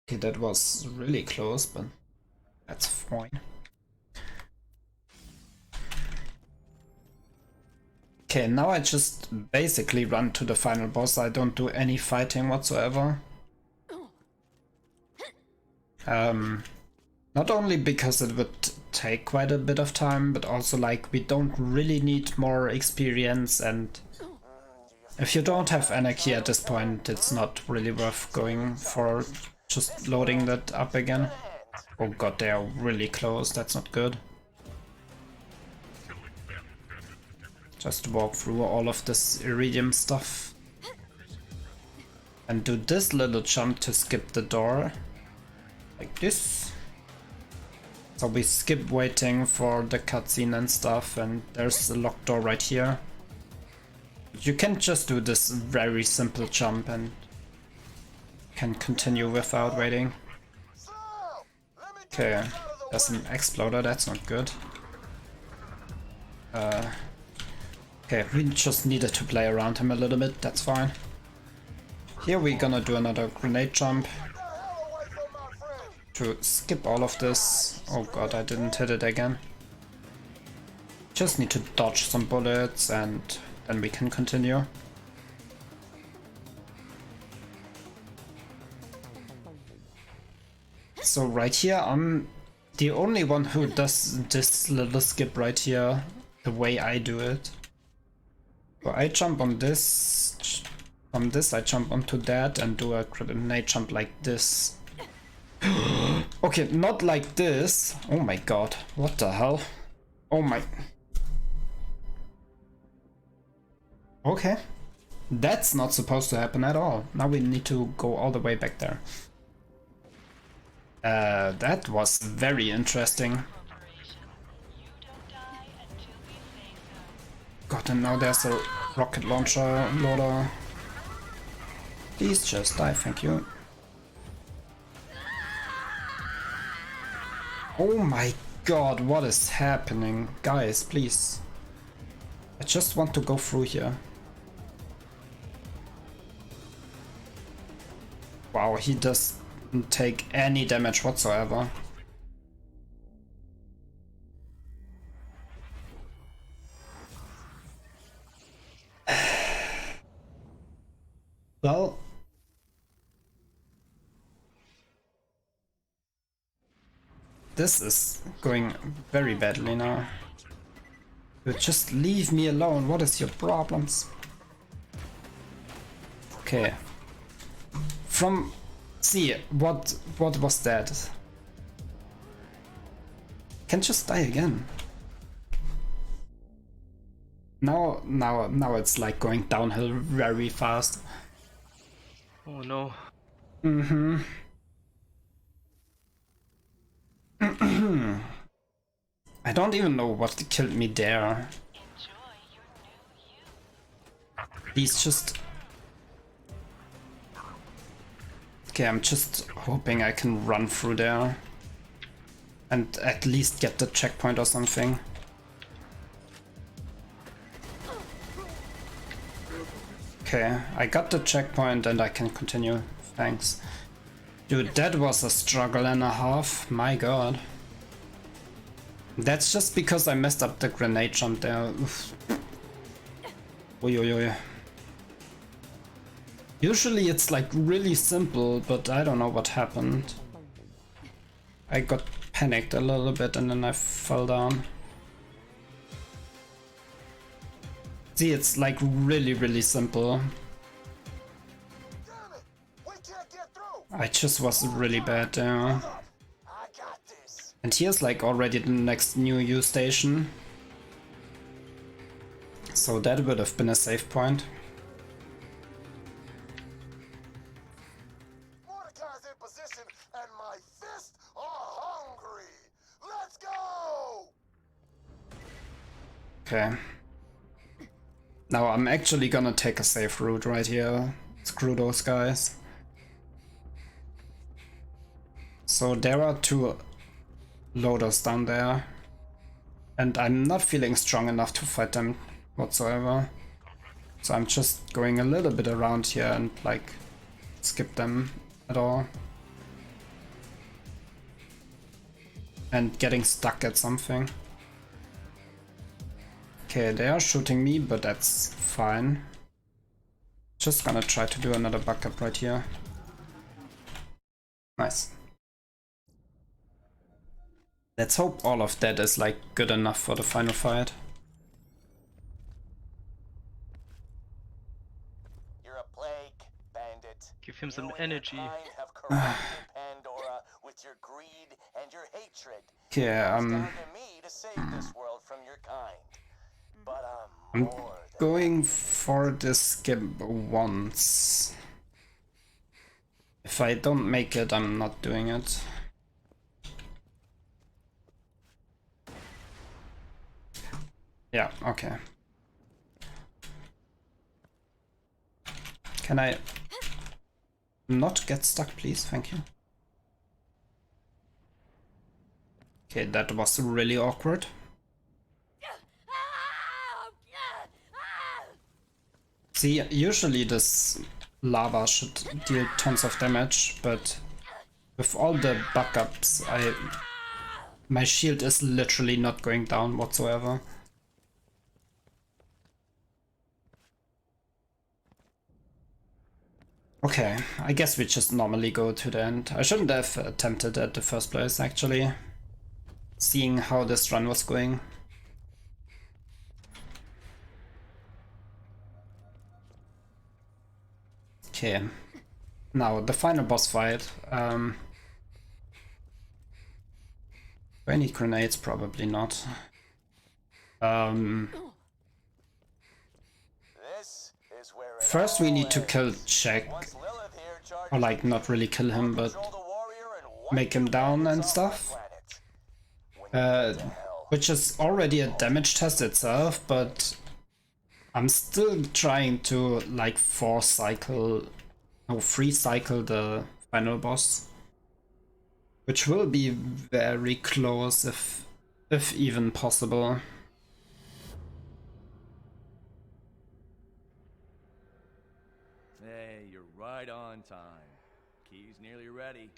Okay, that was really close, but that's fine. Okay, now I just basically run to the final boss. I don't do any fighting whatsoever. Not only because it would take quite a bit of time, but also like we don't really need more experience, and if you don't have Anarchy at this point, it's not really worth going for just loading that up again. Oh god, they are really close, that's not good. Just walk through all of this iridium stuff. And do this little jump to skip the door. Like this. So we skip waiting for the cutscene and stuff, and there's a locked door right here. You can just do this very simple jump and can continue without waiting. Okay, there's an exploder, that's not good. Okay, we just needed to play around him a little bit, that's fine. Here we're gonna do another grenade jump to skip all of this. Oh god, I didn't hit it again. Just need to dodge some bullets and then we can continue. So right here, I'm the only one who does this little skip right here the way I do it. So I jump on this, from this I jump onto that and do a grenade jump like this. Okay, not like this. Oh my god, what the hell? Oh my... Okay, that's not supposed to happen at all. Now we need to go all the way back there. That was very interesting. God, and now there's a rocket launcher loader. Please just die, thank you. Oh my god, what is happening? Guys, please. I just want to go through here. Wow, he doesn't take any damage whatsoever. Well, this is going very badly now. You just leave me alone. What is your problems? Okay. From... See, what was that? Can just die again. Now it's like going downhill very fast. Oh no. Mm-hmm. I don't even know what killed me there. Please just... Okay, I'm just hoping I can run through there and at least get the checkpoint or something. Okay, I got the checkpoint and I can continue. Thanks. Dude, that was a struggle and a half. My god. That's just because I messed up the grenade jump there. Oof. Oi, oi, oi. Usually it's like really simple, but I don't know what happened. I got panicked a little bit and then I fell down. See, it's like really simple. I just was really bad there. And here's like already the next new U station. So that would have been a save point. Mordecai's in position and my fists are hungry. Let's go! Okay. Now I'm actually gonna take a safe route right here. Screw those guys. So there are two loaders down there. And I'm not feeling strong enough to fight them whatsoever. So I'm just going a little bit around here and like skip them at all. And getting stuck at something. Okay, they are shooting me, but that's fine. Just gonna try to do another backup right here. Nice. Let's hope all of that is like good enough for the final fight. You're a plague, bandit. Give him some You and your energy. kind have corrupted Pandora with your greed and your hatred. Okay, It's down to me to save this world from your kind. But I'm more than going for the skip once. If I don't make it, I'm not doing it. Yeah, okay. Can I not get stuck, please? Thank you. Okay, that was really awkward. See, usually this lava should deal tons of damage, but with all the backups, my shield is literally not going down whatsoever. Okay, I guess we just normally go to the end. I shouldn't have attempted at the first place, actually, seeing how this run was going. Okay, now the final boss fight. Do I need grenades? Probably not. First we need to kill Jack, or like not really kill him, but make him down and stuff. Which is already a damage test itself, but I'm still trying to like free cycle the final boss, which will be very close if even possible. Hey, you're right on time. Key's nearly ready.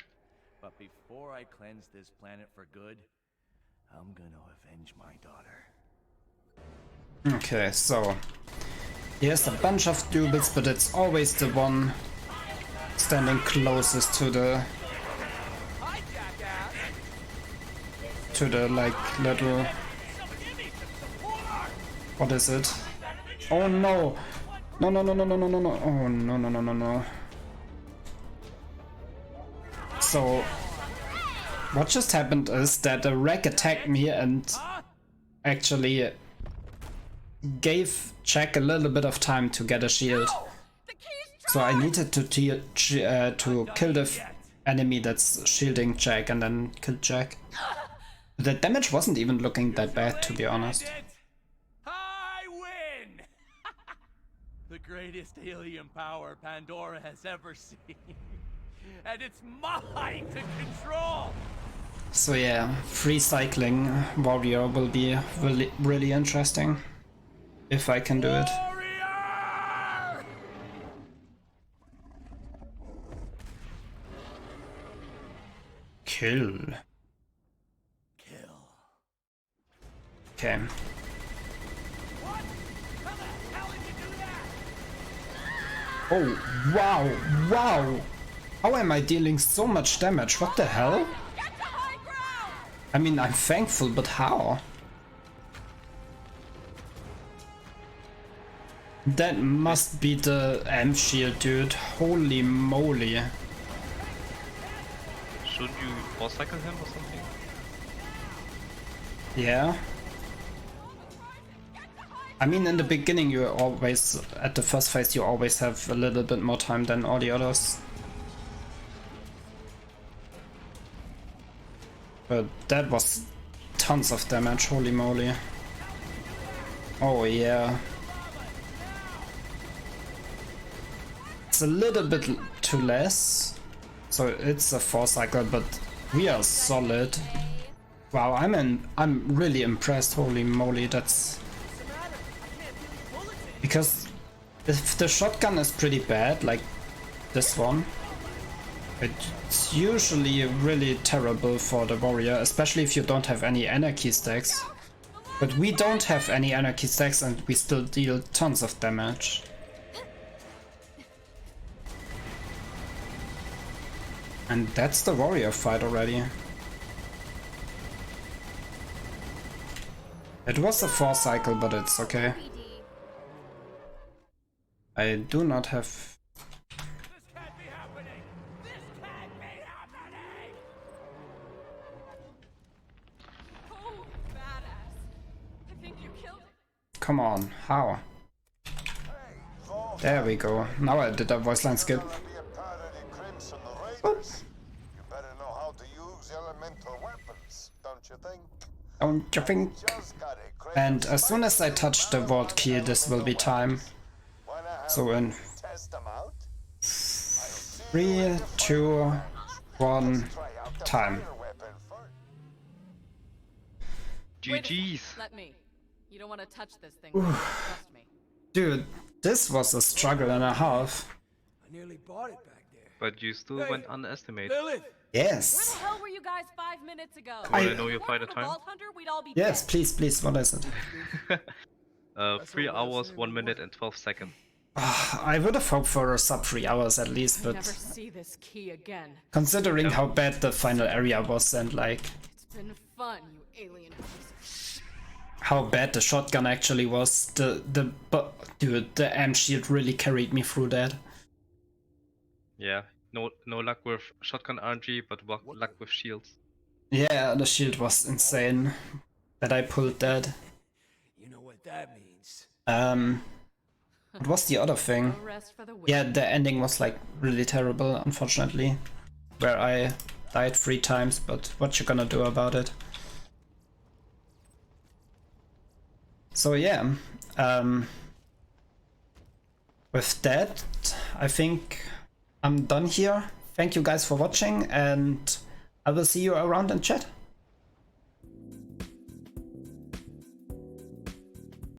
But before I cleanse this planet for good, I'm gonna avenge my daughter. Okay, so here's a bunch of doubles, but it's always the one standing closest to the like little, what is it? Oh no! No, no, no, no, no, no, no, no. Oh no, no, no, no, no. So what just happened is that a wreck attacked me and actually gave Jack a little bit of time to get a shield. So I needed to kill the enemy that's shielding Jack and then kill Jack. The damage wasn't even looking that bad, to be honest. I win! The greatest alien power Pandora has ever seen. And it's mine to control! So yeah, free cycling warrior will be really interesting. If I can do it. Kill. Okay. Oh, wow, wow! How am I dealing so much damage? What the hell? I mean, I'm thankful, but how? That must be the amp shield, dude. Holy moly. Shouldn't you force cycle him or something? Yeah. I mean, in the beginning you always, at the first phase you always have a little bit more time than all the others. But that was tons of damage, holy moly. Oh yeah. It's a little bit too less. So it's a 4 cycle, but we are solid. Wow, I'm really impressed, holy moly, that's... Because if the shotgun is pretty bad, like this one, it's usually really terrible for the warrior, especially if you don't have any anarchy stacks. But we don't have any anarchy stacks and we still deal tons of damage. And that's the warrior fight already. It was a 4 cycle, but it's okay. I do not have... Come on, how? There we go. Now I did a voice line skip. Oops. You better know how to use elemental weapons, don't you think? Don't you think? And as soon as I touch the vault key, this will be time. So in 3, 2, 1, time. GG's. Let me. You don't want to touch this thing. Trust me. Dude, this was a struggle and a half. I nearly bought it back there. But you still went underestimated. Yes. Where the hell were you guys 5 minutes ago? Want to know your fighter time? Yes, please, please, what is it? 3 hours, 1 minute and 12 seconds. I would have hoped for a sub 3 hours at least, but... Never see this key again. Considering how bad the final area was and like... It's been fun, you alien piece. How bad the shotgun actually was, dude, the amp shield really carried me through that. Yeah, no luck with shotgun RNG, but luck with shields. Yeah, the shield was insane that I pulled that. You know what that means. What was the other thing? Yeah, the ending was like really terrible, unfortunately. Where I died 3 times, but what you gonna do about it? So yeah, with that, I think I'm done here. Thank you guys for watching, and I will see you around in chat.